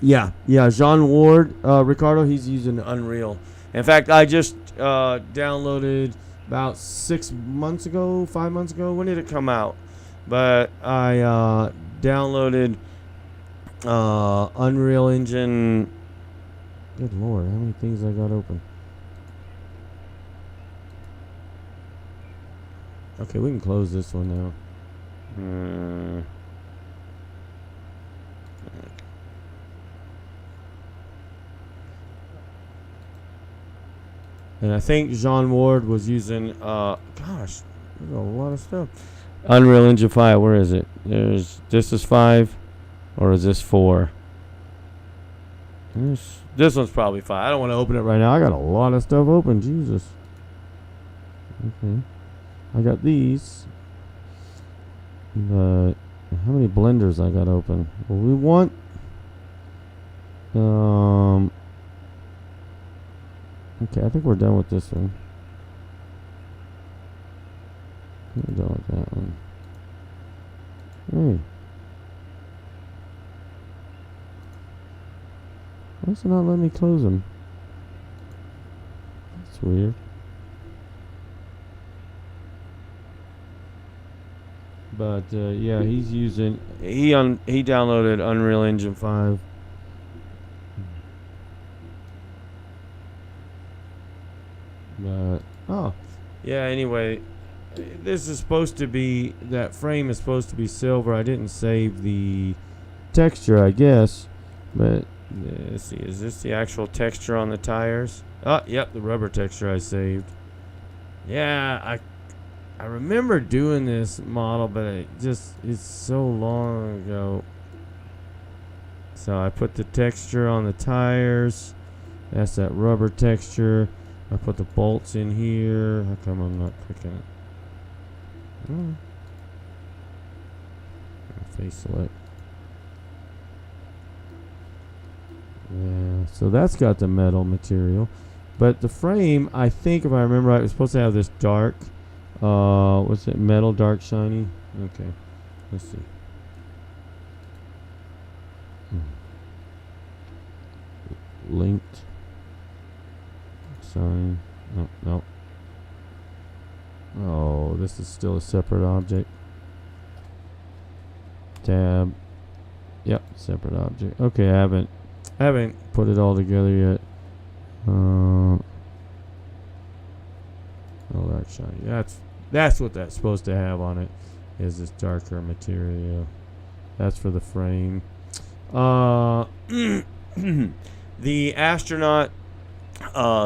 Yeah, Jean Ward, Ricardo, he's using Unreal. In fact, I just downloaded about 5 months ago. When did it come out? But I downloaded Unreal Engine. Good Lord, how many things I got open? Okay, we can close this one now. And I think Jean Ward was using, gosh, there's a lot of stuff. Unreal Engine 5, where is it? This is 5, or is this 4? This one's probably 5. I don't want to open it right now. I got a lot of stuff open. Jesus. Okay. I got these. But how many blenders I got open? Well, we want okay, I think we're done with this one. We're done with that one. Hey. Why is it not letting me close them? That's weird. But yeah, he's using he downloaded Unreal Engine 5. But oh, yeah, anyway, this is supposed to be, that frame is supposed to be silver. I didn't save the texture, I guess. But let's see, is this the actual texture on the tires? Oh, yep, the rubber texture I saved. Yeah, I remember doing this model, but it's so long ago. So I put the texture on the tires. That's that rubber texture. I put the bolts in here. How come I'm not clicking it? Face select. Yeah, so that's got the metal material. But the frame, I think if I remember right, it was supposed to have this dark, what's it, metal dark shiny? Okay, let's see. Linked. Sign. Oh, no. Oh, this is still a separate object. Tab. Yep, separate object. Okay, I haven't put it all together yet. Oh, dark shiny. That's what that's supposed to have on it. Is this darker material? That's for the frame. The astronaut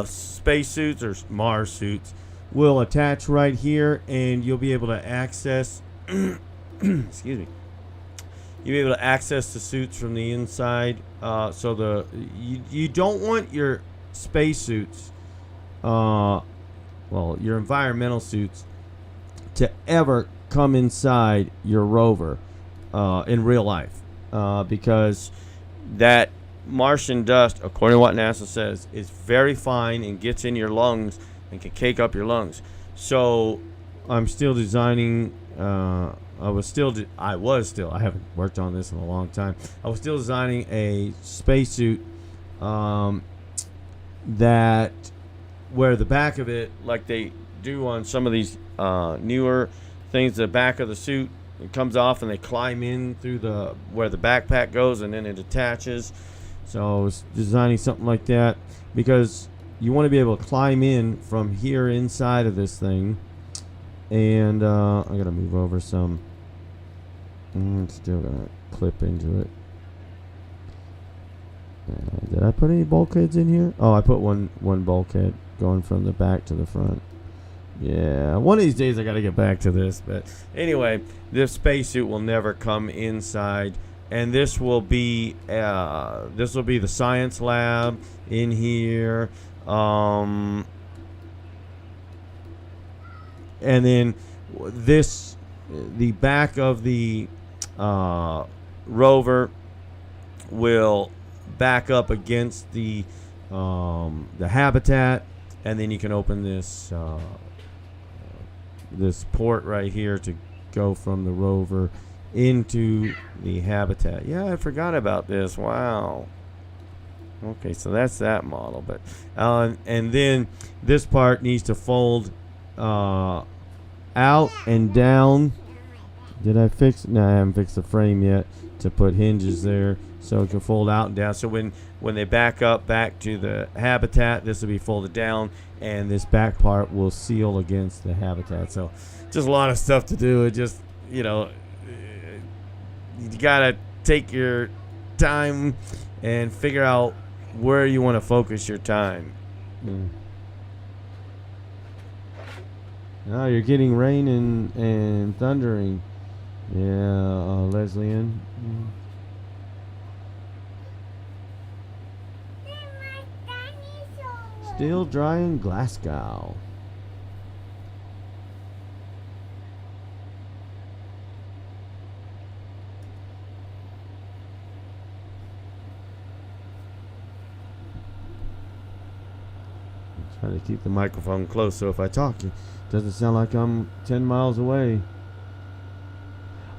spacesuits or Mars suits will attach right here, and you'll be able to access. Excuse me. You'll be able to access the suits from the inside. So you don't want your spacesuits, well, your environmental suits, to ever come inside your rover in real life, because that Martian dust, according to what NASA says, is very fine and gets in your lungs and can cake up your lungs. So I'm still designing. I haven't worked on this in a long time. I was still designing a spacesuit that where the back of it, like they do on some of these newer things, the back of the suit, it comes off and they climb in through where the backpack goes, and then it attaches. So I was designing something like that because you want to be able to climb in from here inside of this thing. And I gotta move over some. I'm still gonna clip into it. Did I put any bulkheads in here? Oh, I put one bulkhead going from the back to the front. Yeah, one of these days I gotta get back to this. But anyway, this spacesuit will never come inside, and this will be the science lab in here. And then the back of the rover will back up against the habitat, and then you can open this port right here to go from the rover into the habitat. Yeah, I forgot about this. Wow. Okay, so that's that model. But and then this part needs to fold out and down. Did I fix it? No, I haven't fixed the frame yet to put hinges there so it can fold out and down. So when they back up back to the habitat, this will be folded down, and this back part will seal against the habitat. So just a lot of stuff to do. It just, you gotta take your time and figure out where you want to focus your time. Oh, you're getting rain and thundering. Yeah, Leslie Ann. Still dry in Glasgow. Try to keep the microphone close so if I talk, it doesn't sound like I'm 10 miles away.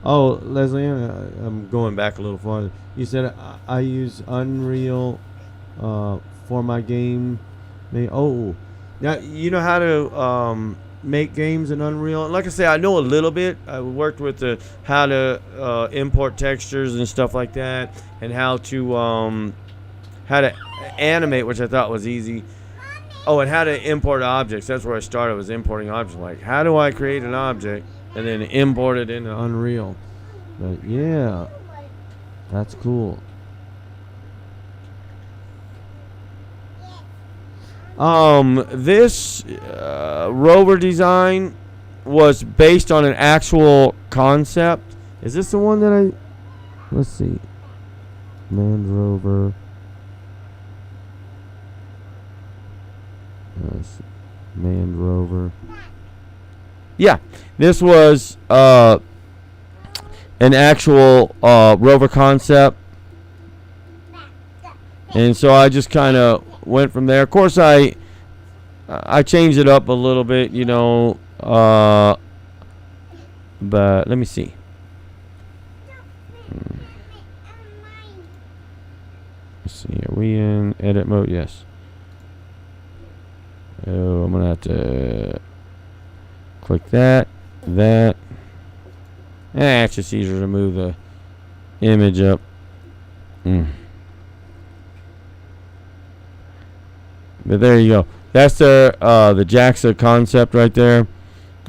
Oh, Leslie, I'm going back a little farther. You said I use Unreal for my game. Oh, now you know how to make games in Unreal. Like I say, I know a little bit. I worked with how to import textures and stuff like that, and how to animate, which I thought was easy. Oh, and how to import objects. That's where I started, was importing objects. Like, how do I create an object and then import it into Unreal? But yeah, that's cool. This rover design was based on an actual concept. Is this the one that let's see. Manned rover. Manned rover. Yeah, this was an actual rover concept, and so I just kind of went from there. Of course, I changed it up a little bit, you know. But let me see. Let's see. Are we in edit mode? Yes. Oh, I'm gonna have to click that. It's just easier to move the image up. But there you go. That's the JAXA concept right there.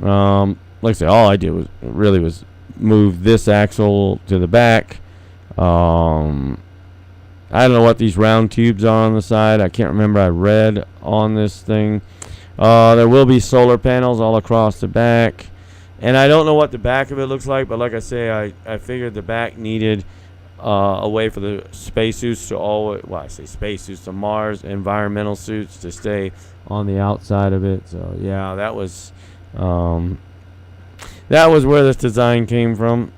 Like I said, all I did was move this axle to the back. I don't know what these round tubes are on the side. I can't remember. I read on this thing. There will be solar panels all across the back. And I don't know what the back of it looks like, but like I say, I figured the back needed a way for the spacesuits to always, well, I say spacesuits, the Mars environmental suits to stay on the outside of it. So yeah, that was where this design came from.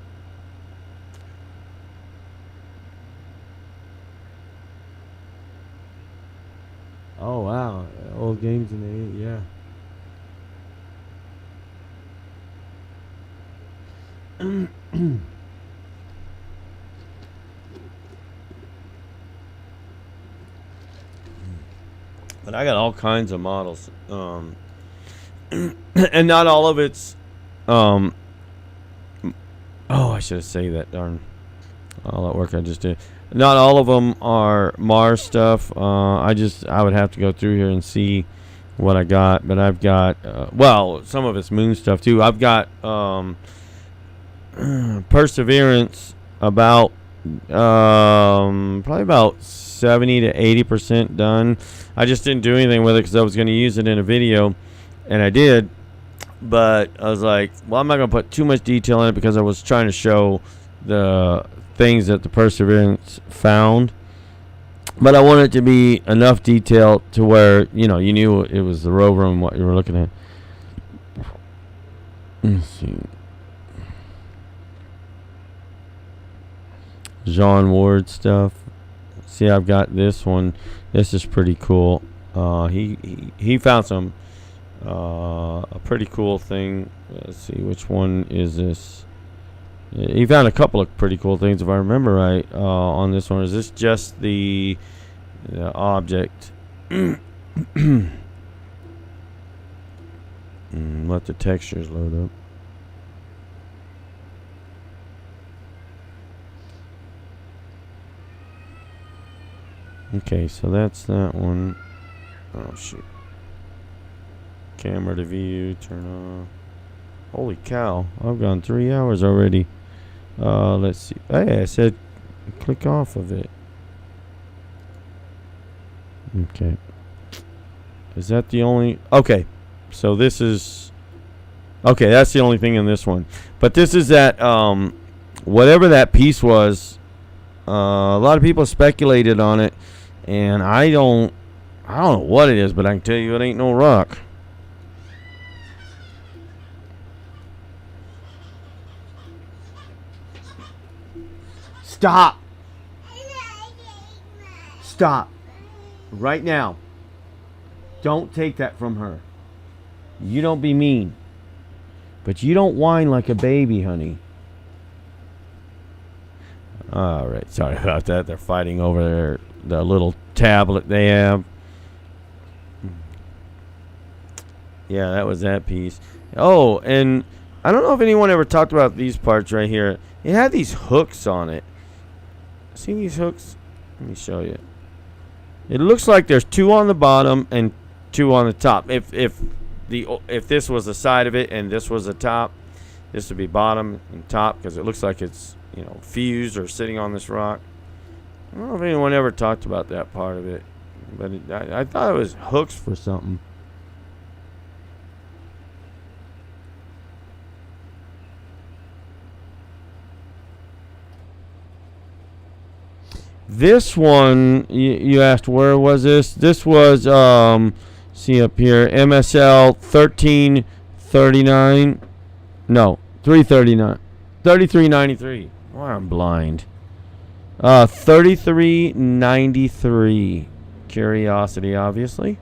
Oh wow, old games in the 80s, yeah. But I got all kinds of models, and not all of it's. Oh, I should have said that. Darn, all that work I just did. Not all of them are Mars stuff. I would have to go through here and see what I got. But I've got, well, some of it's moon stuff too. I've got Perseverance about probably about 70 to 80% done. I just didn't do anything with it because I was going to use it in a video, and I did. But I was like, well, I'm not going to put too much detail in it because I was trying to show the things that the Perseverance found. But I wanted it to be enough detail to where, you know, you knew it was the rover and what you were looking at. Let's see. John Ward stuff. See, I've got this one. This is pretty cool. He found some a pretty cool thing. Let's see, which one is this? He found a couple of pretty cool things, if I remember right. On this one, is this just the object? Let the textures load up. Okay, so that's that one. Oh shoot. Camera to view, turn on. Holy cow, I've gone 3 hours already. Let's see. Hey, I said click off of it. Okay. Is that the only? Okay. So this is Okay, that's the only thing in this one. But this is that, whatever that piece was, a lot of people speculated on it, and I don't know what it is, but I can tell you it ain't no rock. Stop. Stop. Right now. Don't take that from her. You don't be mean. But you don't whine like a baby, honey. All right. Sorry about that. They're fighting over their little tablet they have. Yeah, that was that piece. Oh, and I don't know if anyone ever talked about these parts right here. It had these hooks on it. See these hooks? Let me show you. It looks like there's 2 on the bottom and 2 on the top. If this was the side of it and this was the top, this would be bottom and top because it looks like it's, you know, fused or sitting on this rock. I don't know if anyone ever talked about that part of it, but I thought it was hooks for something. This one, you asked where was this? This was, see up here, MSL 1339. No, 339. 3393. Why I'm blind. 3393. Curiosity, obviously.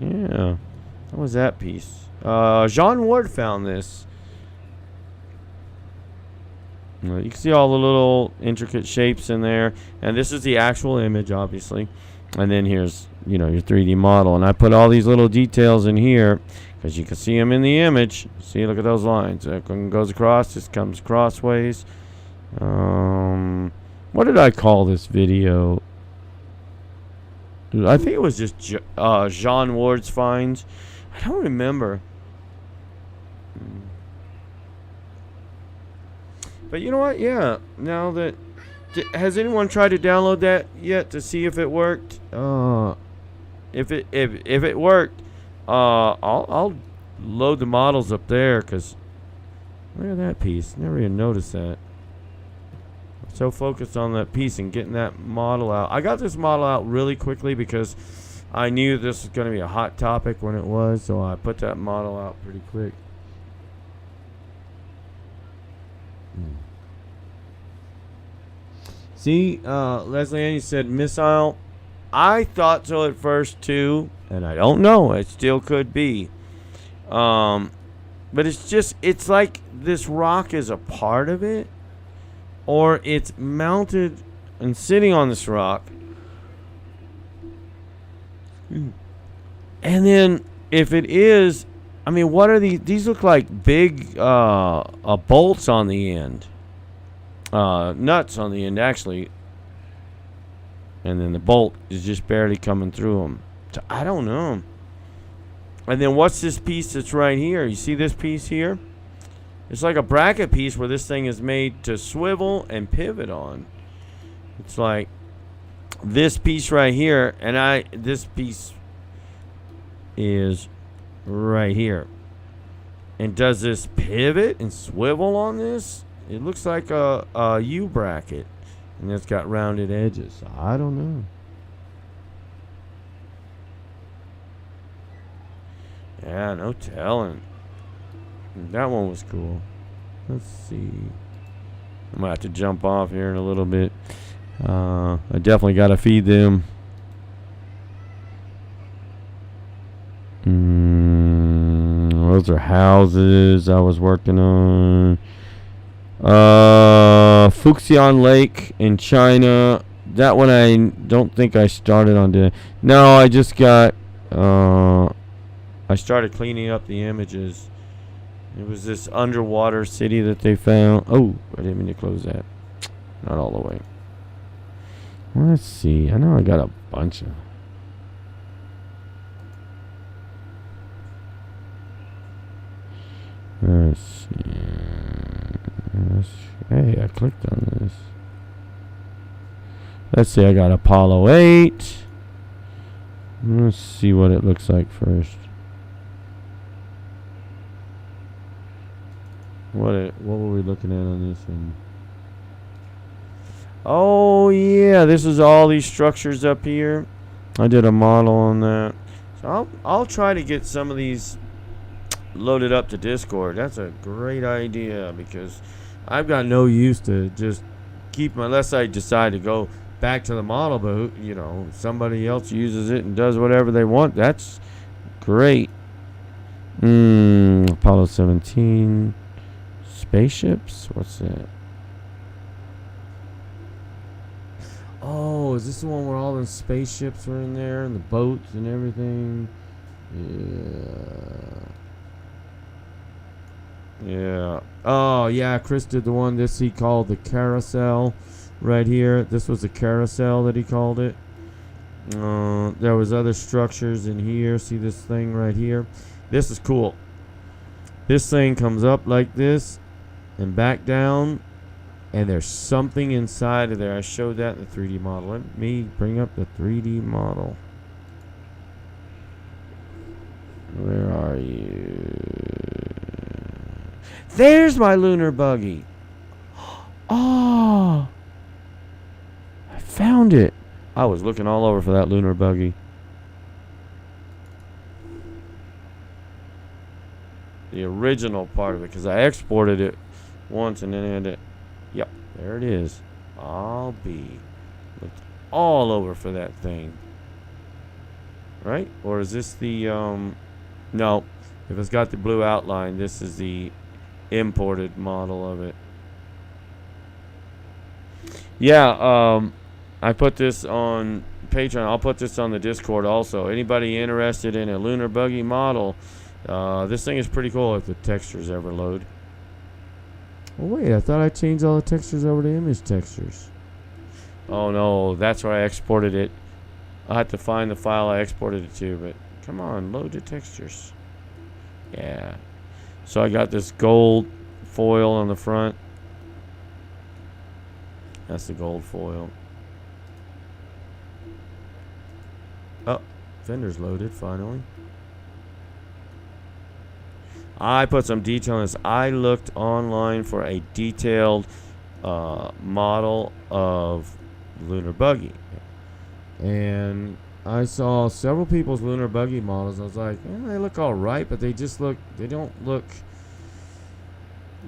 Yeah. What was that piece? John Ward found this. You can see all the little intricate shapes in there. And this is the actual image, obviously. And then here's, you know, your 3D model. And I put all these little details in here because you can see them in the image. See, look at those lines. That one goes across. This comes crossways. What did I call this video? I think it was just John Ward's finds. I don't remember. But you know what? Yeah. Now that has anyone tried to download that yet to see if it worked? If it worked, I'll load the models up there because look at that piece. Never even noticed that. I'm so focused on that piece and getting that model out. I got this model out really quickly because I knew this was going to be a hot topic when it was, so I put that model out pretty quick. See, Leslie Ann, you said missile. I thought so at first too, and I don't know. It still could be. But it's like this rock is a part of it, or it's mounted and sitting on this rock. And then if it is, I mean, what are these? These look like big bolts on the end. Nuts on the end, actually. And then the bolt is just barely coming through them. So I don't know. And then what's this piece that's right here? You see this piece here? It's like a bracket piece where this thing is made to swivel and pivot on. It's like this piece right here, and this piece is right here. And does this pivot and swivel on this? It looks like a U bracket, and it's got rounded edges. So I don't know. Yeah, no telling. That one was cool. Let's see. I might have to jump off here in a little bit. I definitely got to feed them. Those are houses I was working on. Fuxian Lake in China. That one I don't think I started on today. No, I just got I started cleaning up the images. It was this underwater city that they found. Oh, I didn't mean to close that. Not all the way. Let's see. I know I got a bunch of. Let's see. Hey, I clicked on this. Let's see. I got Apollo 8. Let's see what it looks like first. What were we looking at on this one? Oh yeah, this is all these structures up here. I did a model on that. So I'll try to get some of these loaded up to Discord. That's a great idea because I've got no use to just keep unless I decide to go back to the model, but you know, somebody else uses it and does whatever they want. That's great. Apollo 17 spaceships. What's that? Oh, is this the one where all the spaceships were in there and the boats and everything? Yeah. Oh, yeah. Chris did the one he called the carousel right here. This was the carousel that he called it. There was other structures in here. See this thing right here? This is cool. This thing comes up like this and back down, and there's something inside of there. I showed that in the 3D model. Let me bring up the 3D model. Where are you? There's my lunar buggy. Oh, I found it. I was looking all over for that lunar buggy. The original part of it, because I exported it once and then had it. Yep, there it is. I'll be looked all over for that thing. Right? Or is this the no. If it's got the blue outline, this is the imported model of it. Yeah, I put this on Patreon. I'll put this on the Discord also. Anybody interested in a lunar buggy model? This thing is pretty cool if the textures ever load. Oh wait, I thought I changed all the textures over to image textures. Oh no, that's where I exported it. I'll have to find the file I exported it to, but come on, load the textures. Yeah. So I got this gold foil on the front. That's the gold foil. Oh, fender's loaded finally. I put some detail in this. I looked online for a detailed model of lunar buggy, and I saw several people's lunar buggy models. I was like, they look all right, but they don't look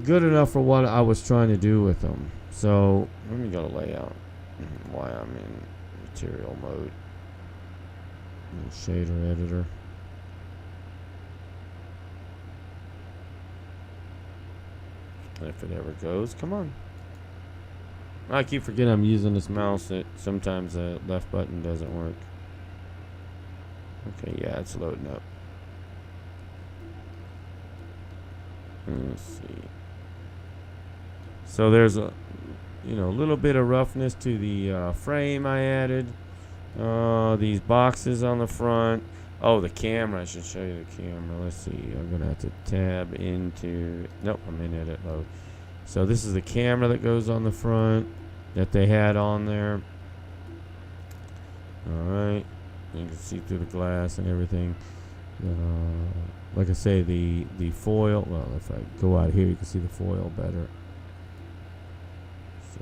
good enough for what I was trying to do with them. So let me go to layout. Why I'm in material mode. Shader editor. If it ever goes, come on. I keep forgetting I'm using this mouse. That sometimes the left button doesn't work. Okay, yeah, it's loading up. Let's see. So there's a little bit of roughness to the frame I added. These boxes on the front. Oh, the camera. I should show you the camera. Let's see. I'm going to have to tab into... Nope, I'm in edit mode. So this is the camera that goes on the front that they had on there. Alright. You can see through the glass and everything. Like I say, the foil... Well, if I go out here, you can see the foil better. So...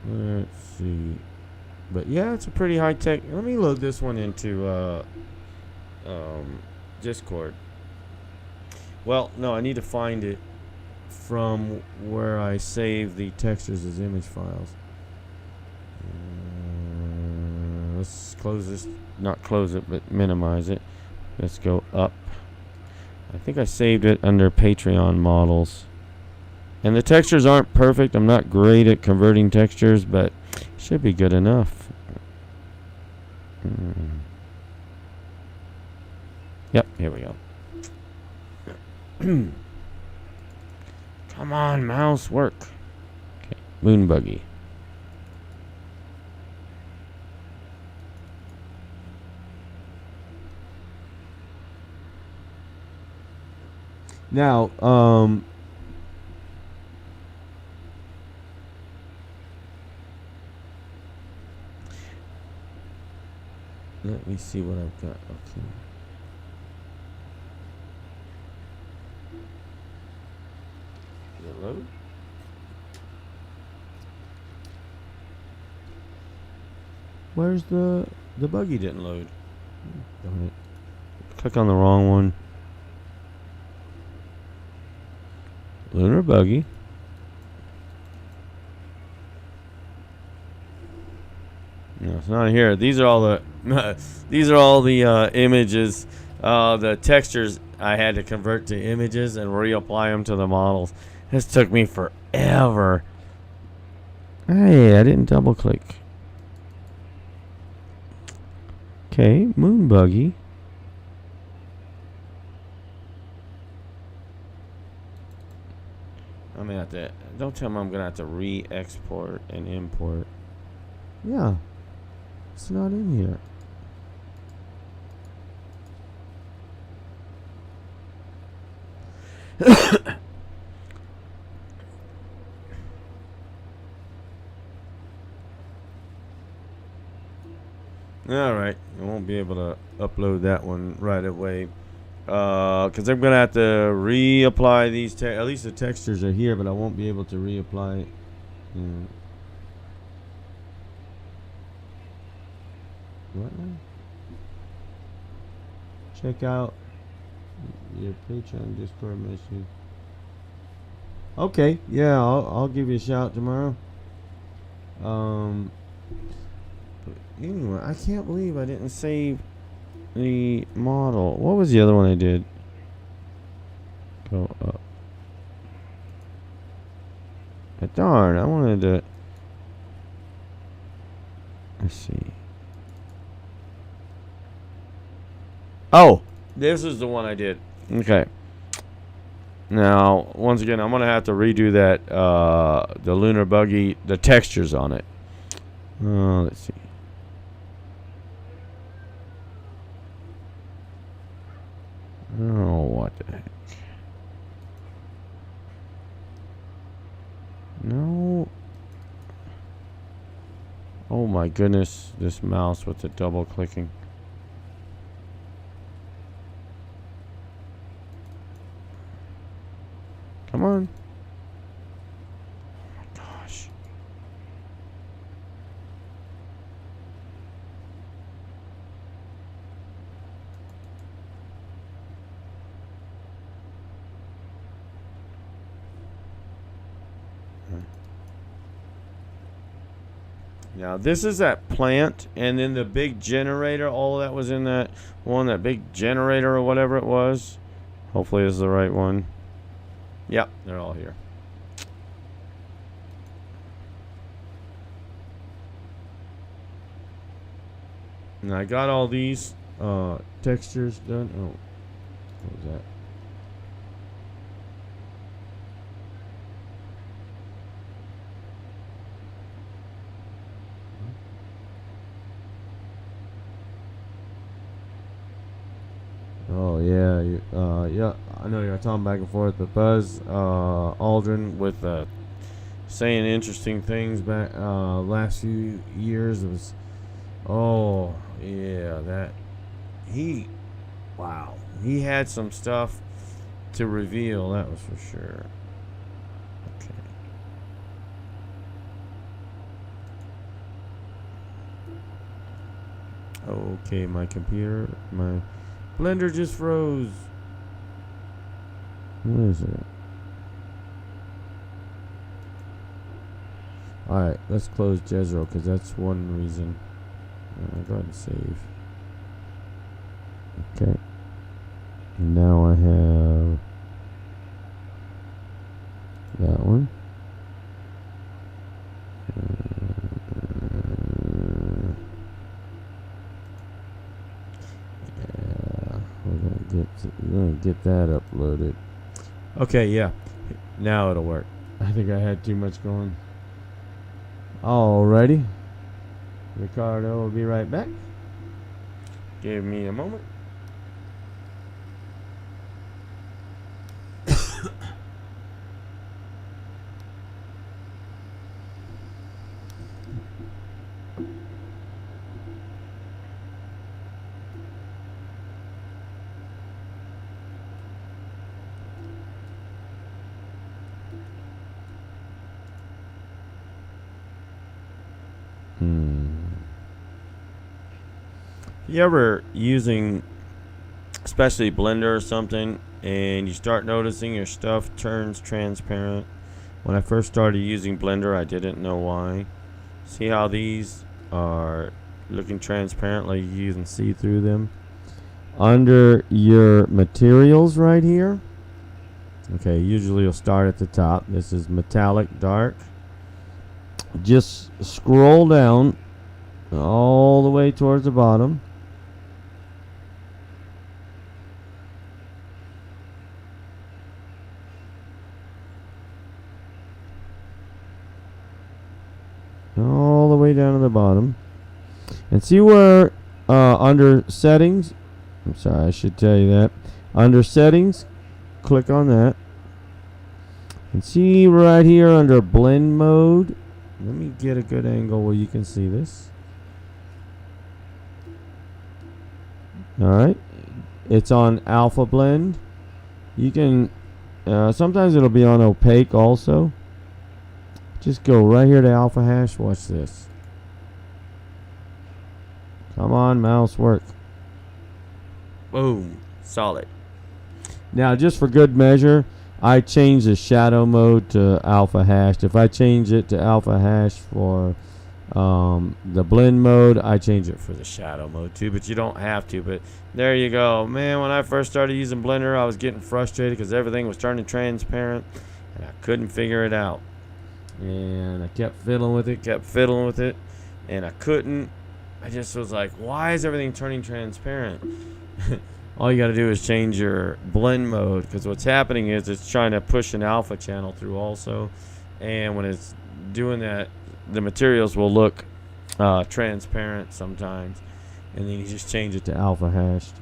Let's see. But yeah, it's a pretty high tech. Let me load this one into Discord. Well, no, I need to find it from where I save the textures as image files. Let's close this. Not close it, but minimize it. Let's go up. I think I saved it under Patreon models. And the textures aren't perfect. I'm not great at converting textures, but should be good enough. Yep, here we go. Come on, mouse, work. Okay, moon buggy. Now, let me see what I've got. Okay. Where's the buggy didn't load? Darn it. Click on the wrong one. Lunar buggy. No, it's not here. These are all the images, the textures I had to convert to images and reapply them to the models. This took me forever. Hey, I didn't double click. Okay, moon buggy. I'm gonna have to. Don't tell me I'm gonna have to re-export and import. Yeah, it's not in here. All right, I won't be able to upload that one right away. Because I'm gonna have to reapply these. At least the textures are here, but I won't be able to reapply it. What now? Check out your Patreon Discord message. Okay, yeah, I'll give you a shout tomorrow. But anyway, I can't believe I didn't save the model. What was the other one I did? Go up. Darn, I wanted to. Let's see. Oh, this is the one I did. Okay. Now, once again, I'm gonna have to redo that. The lunar buggy, the textures on it. Let's see. Oh, what the heck? No. Oh my goodness, this mouse with the double clicking. Come on. Oh my gosh. Now this is that plant, and then the big generator. All of that was in that one, that big generator or whatever it was. Hopefully it's the right one. Yep, they're all here. And I got all these textures done. Oh, what was that? Oh yeah, yeah. I know you're talking back and forth, but Buzz Aldrin with saying interesting things back last few years. It was, oh yeah, that wow, he had some stuff to reveal. That was for sure. Okay. Okay, my computer, my Blender just froze. What is it? Alright, let's close Jezreel because that's one reason. Go ahead and save. Okay. And now I have that one. We're gonna get that uploaded. Okay, yeah. Now it'll work. I think I had too much going. Alrighty. Ricardo will be right back. Give me a moment. You ever using, especially Blender or something, and you start noticing your stuff turns transparent? When I first started using Blender, I didn't know why. See how these are looking transparent, like you can see through them? Under your materials right here. Okay, usually you'll start at the top. This is metallic dark. Just scroll down all the way towards the bottom. All the way down to the bottom. And see where under settings, I'm sorry, I should tell you that. Under settings, click on that. And see right here under blend mode. Let me get a good angle where you can see this. Alright. It's on alpha blend. You can, sometimes it'll be on opaque also. Just go right here to alpha hash. Watch this. Come on, mouse, work. Boom. Solid. Now, just for good measure, I change the shadow mode to alpha hash. If I change it to alpha hash for the blend mode, I change it for the shadow mode too, but you don't have to. But there you go. Man, when I first started using Blender, I was getting frustrated because everything was turning transparent, and I couldn't figure it out. And I kept fiddling with it, and I couldn't. I just was like, why is everything turning transparent? All you got to do is change your blend mode, because what's happening is it's trying to push an alpha channel through also, and when it's doing that, the materials will look transparent sometimes, and then you just change it to alpha hashed.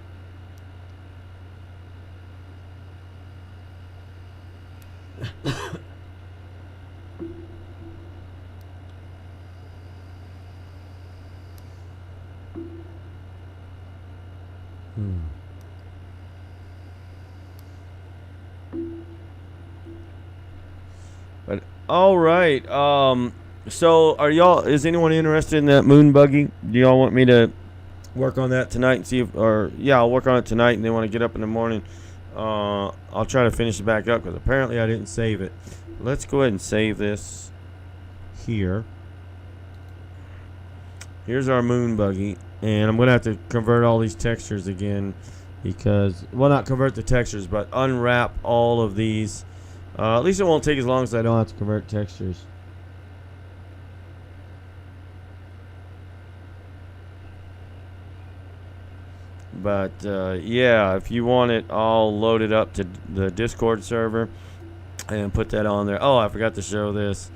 But all right, so is anyone interested in that moon buggy? Do y'all want me to work on that tonight and see if, I'll work on it tonight, and then when I get up in the morning, I'll try to finish it back up, because apparently I didn't save it. Let's go ahead and save this here. Here's our moon buggy, and I'm going to have to convert all these textures again, because, well, not convert the textures, but unwrap all of these. At least it won't take as long as I don't have to convert textures. But, yeah, if you want it, I'll load it up to the Discord server and put that on there. Oh, I forgot to show this.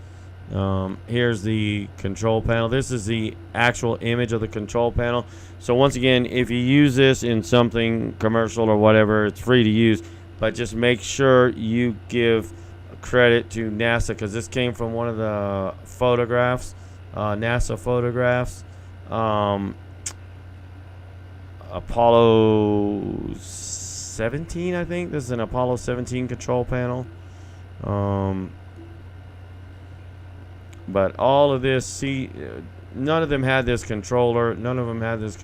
Here's the control panel. This is the actual image of the control panel. So once again, if you use this in something commercial or whatever, it's free to use, but just make sure you give credit to NASA, because this came from one of the photographs, NASA photographs, Apollo 17, I think. This is an Apollo 17 control panel. But all of this, see, none of them had this controller. None of them had this.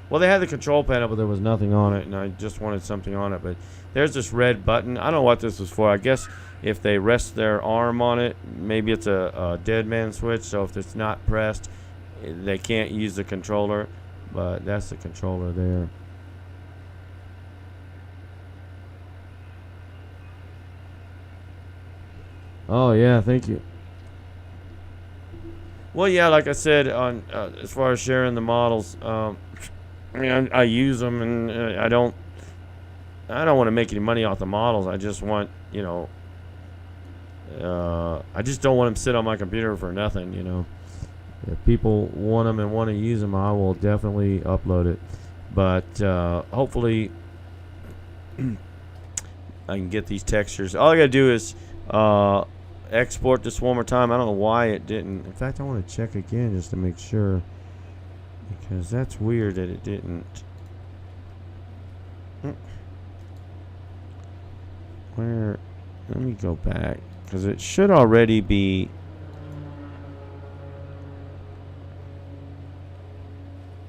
Well, they had the control panel, but there was nothing on it, and I just wanted something on it. But there's this red button. I don't know what this was for. I guess if they rest their arm on it, maybe it's a dead man switch. So if it's not pressed, they can't use the controller. But that's the controller there. Oh, yeah, thank you. Well, yeah, like I said, on as far as sharing the models, I mean, I use them, and I don't want to make any money off the models. I just want, I just don't want them to sit on my computer for nothing, If people want them and want to use them, I will definitely upload it. But hopefully I can get these textures. All I got to do is export this one more time. I don't know why it didn't. In fact, I want to check again just to make sure, because that's weird that it didn't. Where? Let me go back, because it should already be.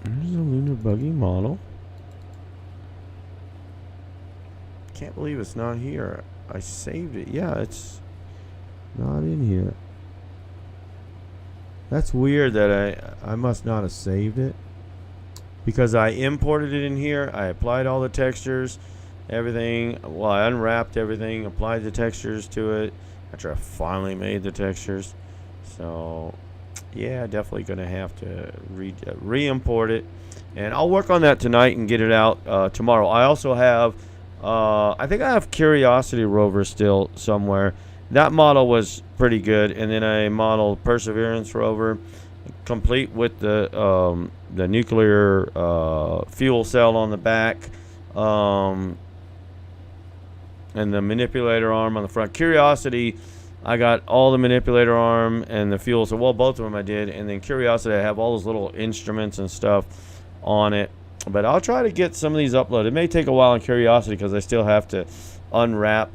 There's a lunar buggy model. Can't believe it's not here. I saved it. Yeah, it's not in here. That's weird that I must not have saved it, because I imported it in here. I applied all the textures, everything. Well, I unwrapped everything, applied the textures to it after I finally made the textures. So yeah, definitely gonna have to re-import it, and I'll work on that tonight and get it out tomorrow. I also have I think I have Curiosity rover still somewhere. That model was pretty good, and then I modeled Perseverance rover, complete with the nuclear fuel cell on the back, and the manipulator arm on the front. Curiosity, I got all the manipulator arm and the fuel cell. Well, both of them I did, and then Curiosity, I have all those little instruments and stuff on it. But I'll try to get some of these uploaded. It may take a while on Curiosity because I still have to unwrap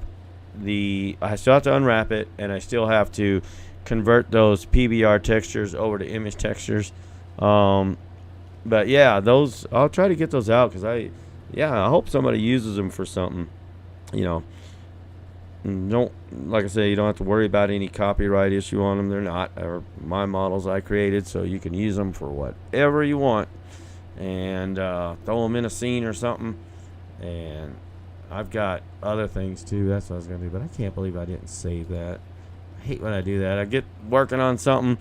it, and I still have to convert those PBR textures over to image textures. But yeah, those, I'll try to get those out, because I hope somebody uses them for something. You know, don't, like I say, you don't have to worry about any copyright issue on them. They're not, or my models I created, so you can use them for whatever you want, and throw them in a scene or something. And I've got other things too. That's what I was gonna do, but I can't believe I didn't save that. I hate when I do that. I get working on something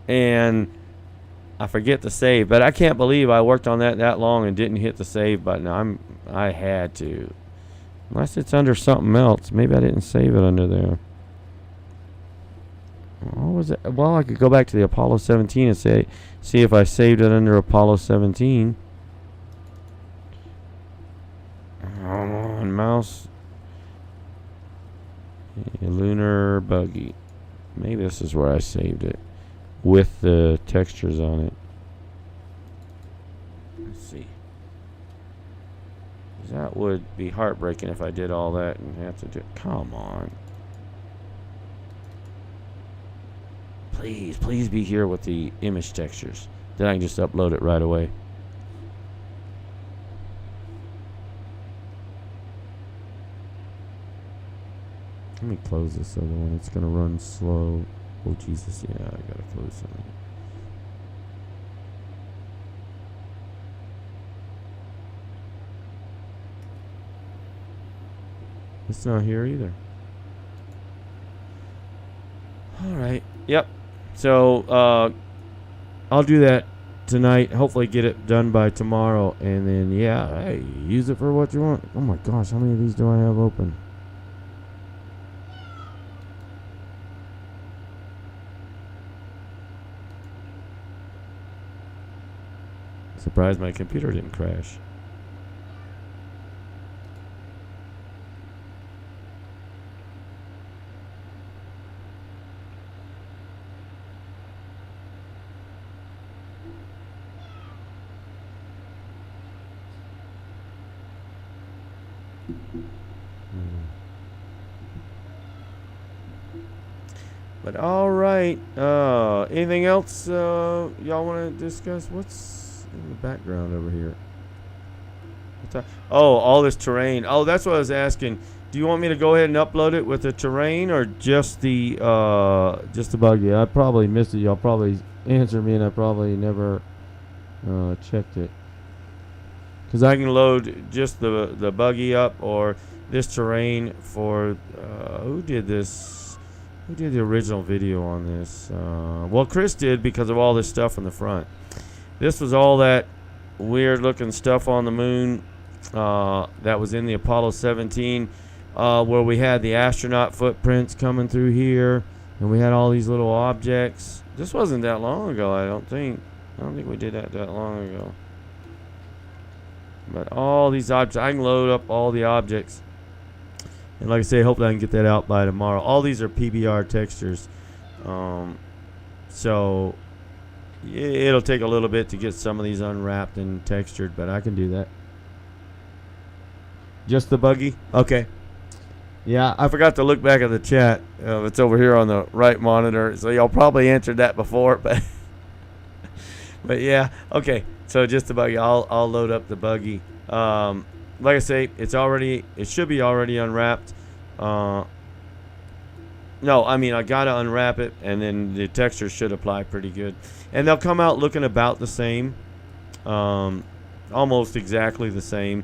and I forget to save. But I can't believe I worked on that long and didn't hit the save button. I had to, unless it's under something else. Maybe I didn't save it under there. What was it? Well, I could go back to the Apollo 17 and see if I saved it under Apollo 17. Come on, mouse. Lunar buggy. Maybe this is where I saved it, with the textures on it. Let's see. That would be heartbreaking if I did all that and have to do it. Come on. Please be here with the image textures. Then I can just upload it right away. Let me close this other one. It's gonna run slow. Oh Jesus, yeah, I gotta close something. It's not here either. Alright. Yep. So I'll do that tonight. Hopefully get it done by tomorrow, and then yeah, hey, use it for what you want. Oh my gosh, how many of these do I have open? Surprised my computer didn't crash. But all right, anything else y'all want to discuss? What's in the background over here? Oh, all this terrain. Oh, that's what I was asking. Do you want me to go ahead and upload it with the terrain, or just the buggy? I probably missed it. Y'all probably answered me, and I probably never checked it. Because I can load just the buggy up, or this terrain for who did this? Who did the original video on this? Well, Chris did, because of all this stuff in the front. This was all that weird looking stuff on the moon that was in the Apollo 17, where we had the astronaut footprints coming through here, and we had all these little objects. This wasn't that long ago, I don't think. I don't think we did that long ago. But all these objects, I can load up all the objects. And like I say, hopefully I can get that out by tomorrow. All these are PBR textures. So it'll take a little bit to get some of these unwrapped and textured, but I can do that. Just the buggy? Okay. Yeah, I forgot to look back at the chat. It's over here on the right monitor. So y'all probably answered that before, but But yeah, okay. So just the buggy. I'll load up the buggy. Like I say, it should be already unwrapped. No, I mean I gotta unwrap it, and then the texture should apply pretty good, and they'll come out looking about the same, almost exactly the same.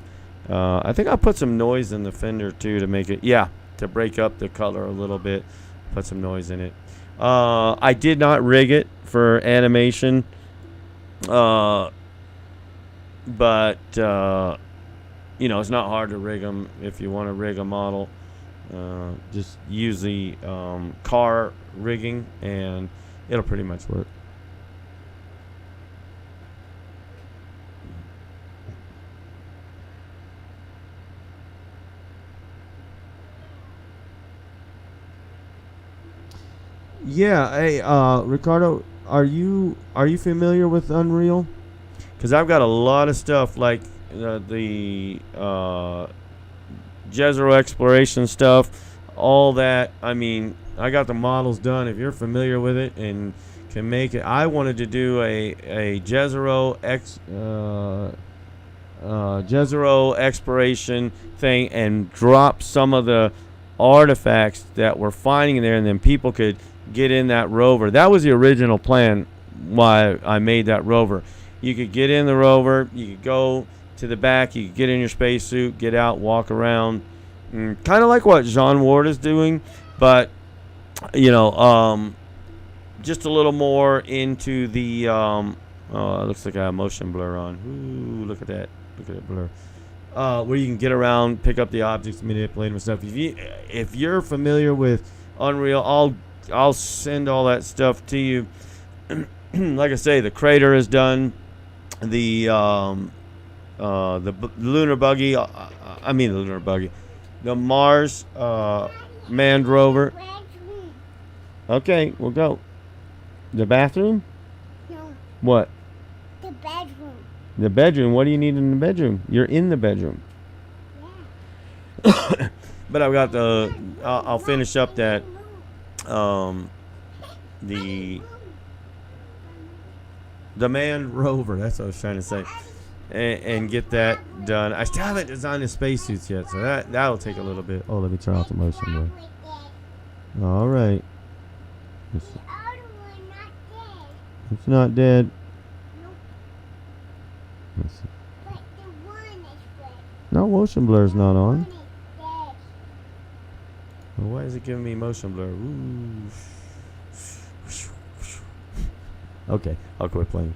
I think I put some noise in the fender too to make it, to break up the color a little bit. Put some noise in it. I did not rig it for animation, but it's not hard to rig them if you want to rig a model. Just use the car rigging and it'll pretty much work. Yeah, hey, Ricardo, are you familiar with Unreal? Because I've got a lot of stuff like the Jezero exploration stuff, all that. I mean, I got the models done. If you're familiar with it and can make it, I wanted to do a Jezero Jezero exploration thing and drop some of the artifacts that we're finding there, and then people could get in that rover. That was the original plan why I made that rover. You could get in the rover, you could go to the back, you could get in your spacesuit, get out, walk around, kind of like what Jean Ward is doing, but just a little more into the looks like I have motion blur on. Ooh, look at that blur. Where you can get around, pick up the objects, manipulate them and stuff. If you're familiar with Unreal, I'll send all that stuff to you. Like I say, the crater is done. The lunar buggy. The Mars manned rover. Bedroom. Okay, we'll go. The bathroom? No, What? the bedroom. The bedroom? What do you need in the bedroom? You're in the bedroom. Yeah. But I've got I'll finish up that. The manned rover. That's what I was trying to say. And get that done. I still haven't designed the spacesuits yet, so that'll take a little bit. Oh, let me turn off the motion blur. All right. The other one not dead. It's not dead. Nope, Let's see. but the one is dead. No, motion blur's not One on. is dead. Well, why is it giving me motion blur? Ooh. Okay, I'll quit playing.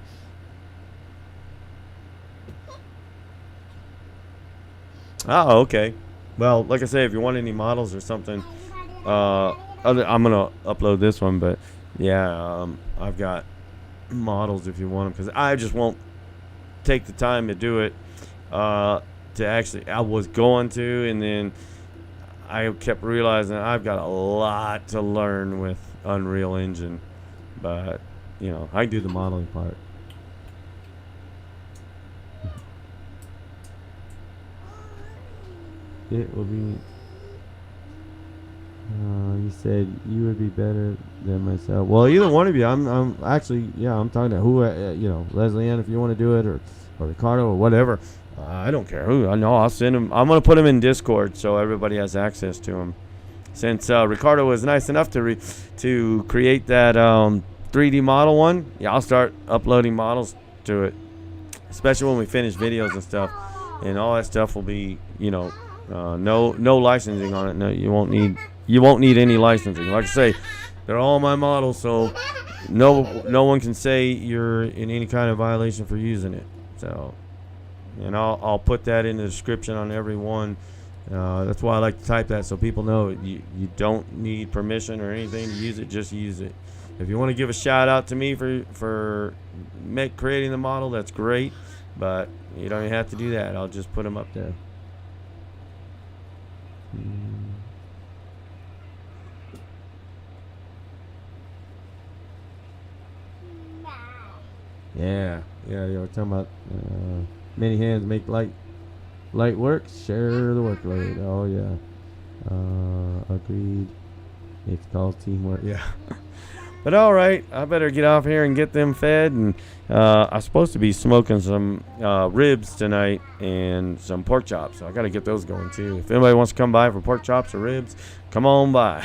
Oh, okay. Well, like I say, if you want any models or something, I'm gonna upload this one, but yeah, I've got models if you want them, because I just won't take the time to do it. To actually, I was going to, and then I kept realizing I've got a lot to learn with Unreal Engine, but I can do the modeling part. It will be. You said you would be better than myself. Well, either one of you. I'm actually, I'm talking to who, Leslie Ann, if you want to do it, or Ricardo, or whatever. I don't care who. I know I'll send him. I'm gonna put him in Discord so everybody has access to him. Since Ricardo was nice enough to create that 3D model one, I'll start uploading models to it, especially when we finish videos and stuff, and all that stuff will be, no licensing on it. No, you won't need any licensing. Like I say, they're all my models, so no one can say you're in any kind of violation for using it. So, and I'll put that in the description on every one. That's why I like to type that, so people know you don't need permission or anything to use it. Just use it. If you want to give a shout out to me for creating the model, that's great, but you don't even have to do that. I'll just put them up there. Yeah, you were talking about many hands make light work, share the workload. Oh yeah, agreed. It's called teamwork. Yeah. But all right, I better get off here and get them fed. And I'm supposed to be smoking some ribs tonight and some pork chops. So I got to get those going too. If anybody wants to come by for pork chops or ribs, come on by.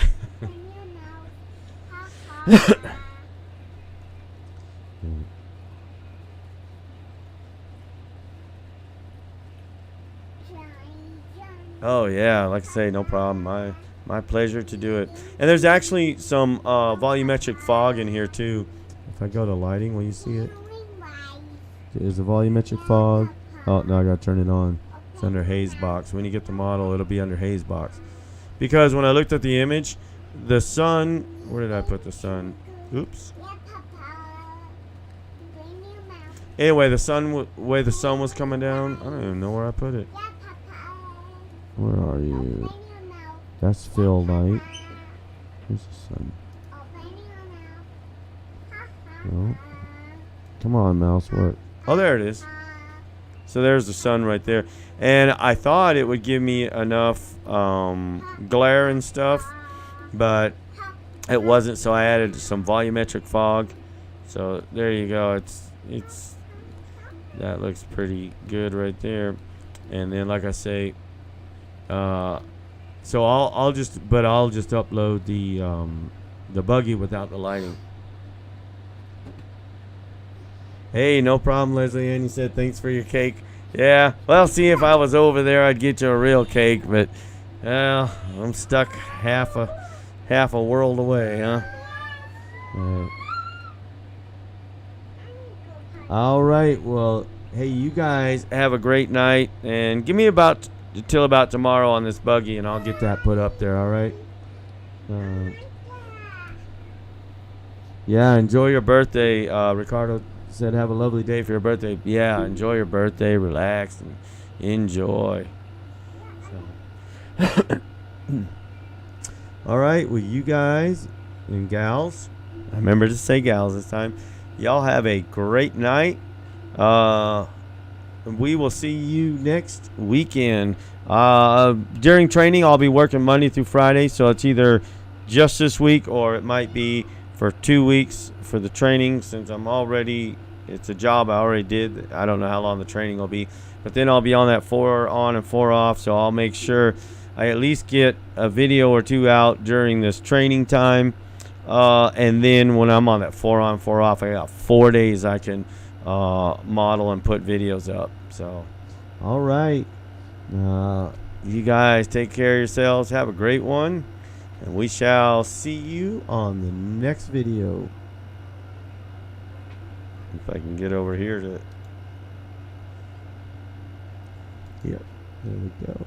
Oh yeah, like I say, no problem. My pleasure to do it. And there's actually some volumetric fog in here too. If I go to lighting, will you see it? There's a volumetric fog. Oh no, I gotta turn it on. It's under haze box. When you get the model, it'll be under haze box. Because when I looked at the image, the sun. Where did I put the sun? Oops. Anyway, the sun, way the sun was coming down. I don't even know where I put it. Where are you? That's fill light. Where's the sun? No. Come on, mouse. What? Oh, there it is. So there's the sun right there. And I thought it would give me enough glare and stuff, but it wasn't. So I added some volumetric fog. So there you go. It's that looks pretty good right there. And then, like I say, so I'll just upload the buggy without the lighting. Hey, no problem, Leslie Ann. You said thanks for your cake. Yeah, well, see, if I was over there, I'd get you a real cake, but I'm stuck half a world away, huh? All right. Well, hey, you guys have a great night, and give me till about tomorrow on this buggy, and I'll get that put up there. All right. Yeah, enjoy your birthday. Ricardo said have a lovely day for your birthday. Yeah, enjoy your birthday, relax, and enjoy. So. All right, well, you guys and gals, I remember to say gals this time, y'all have a great night. We will see you next weekend. During training, I'll be working Monday through Friday, so it's either just this week or it might be for 2 weeks for the training, since it's a job I already did. I don't know how long the training will be, but then I'll be on that 4 on and 4 off, so I'll make sure I at least get a video or 2 out during this training time, and then when I'm on that 4 on 4 off, I got 4 days I can model and put videos up. So all right, you guys take care of yourselves, have a great one, and we shall see you on the next video. If I can get over here to, yep, there we go.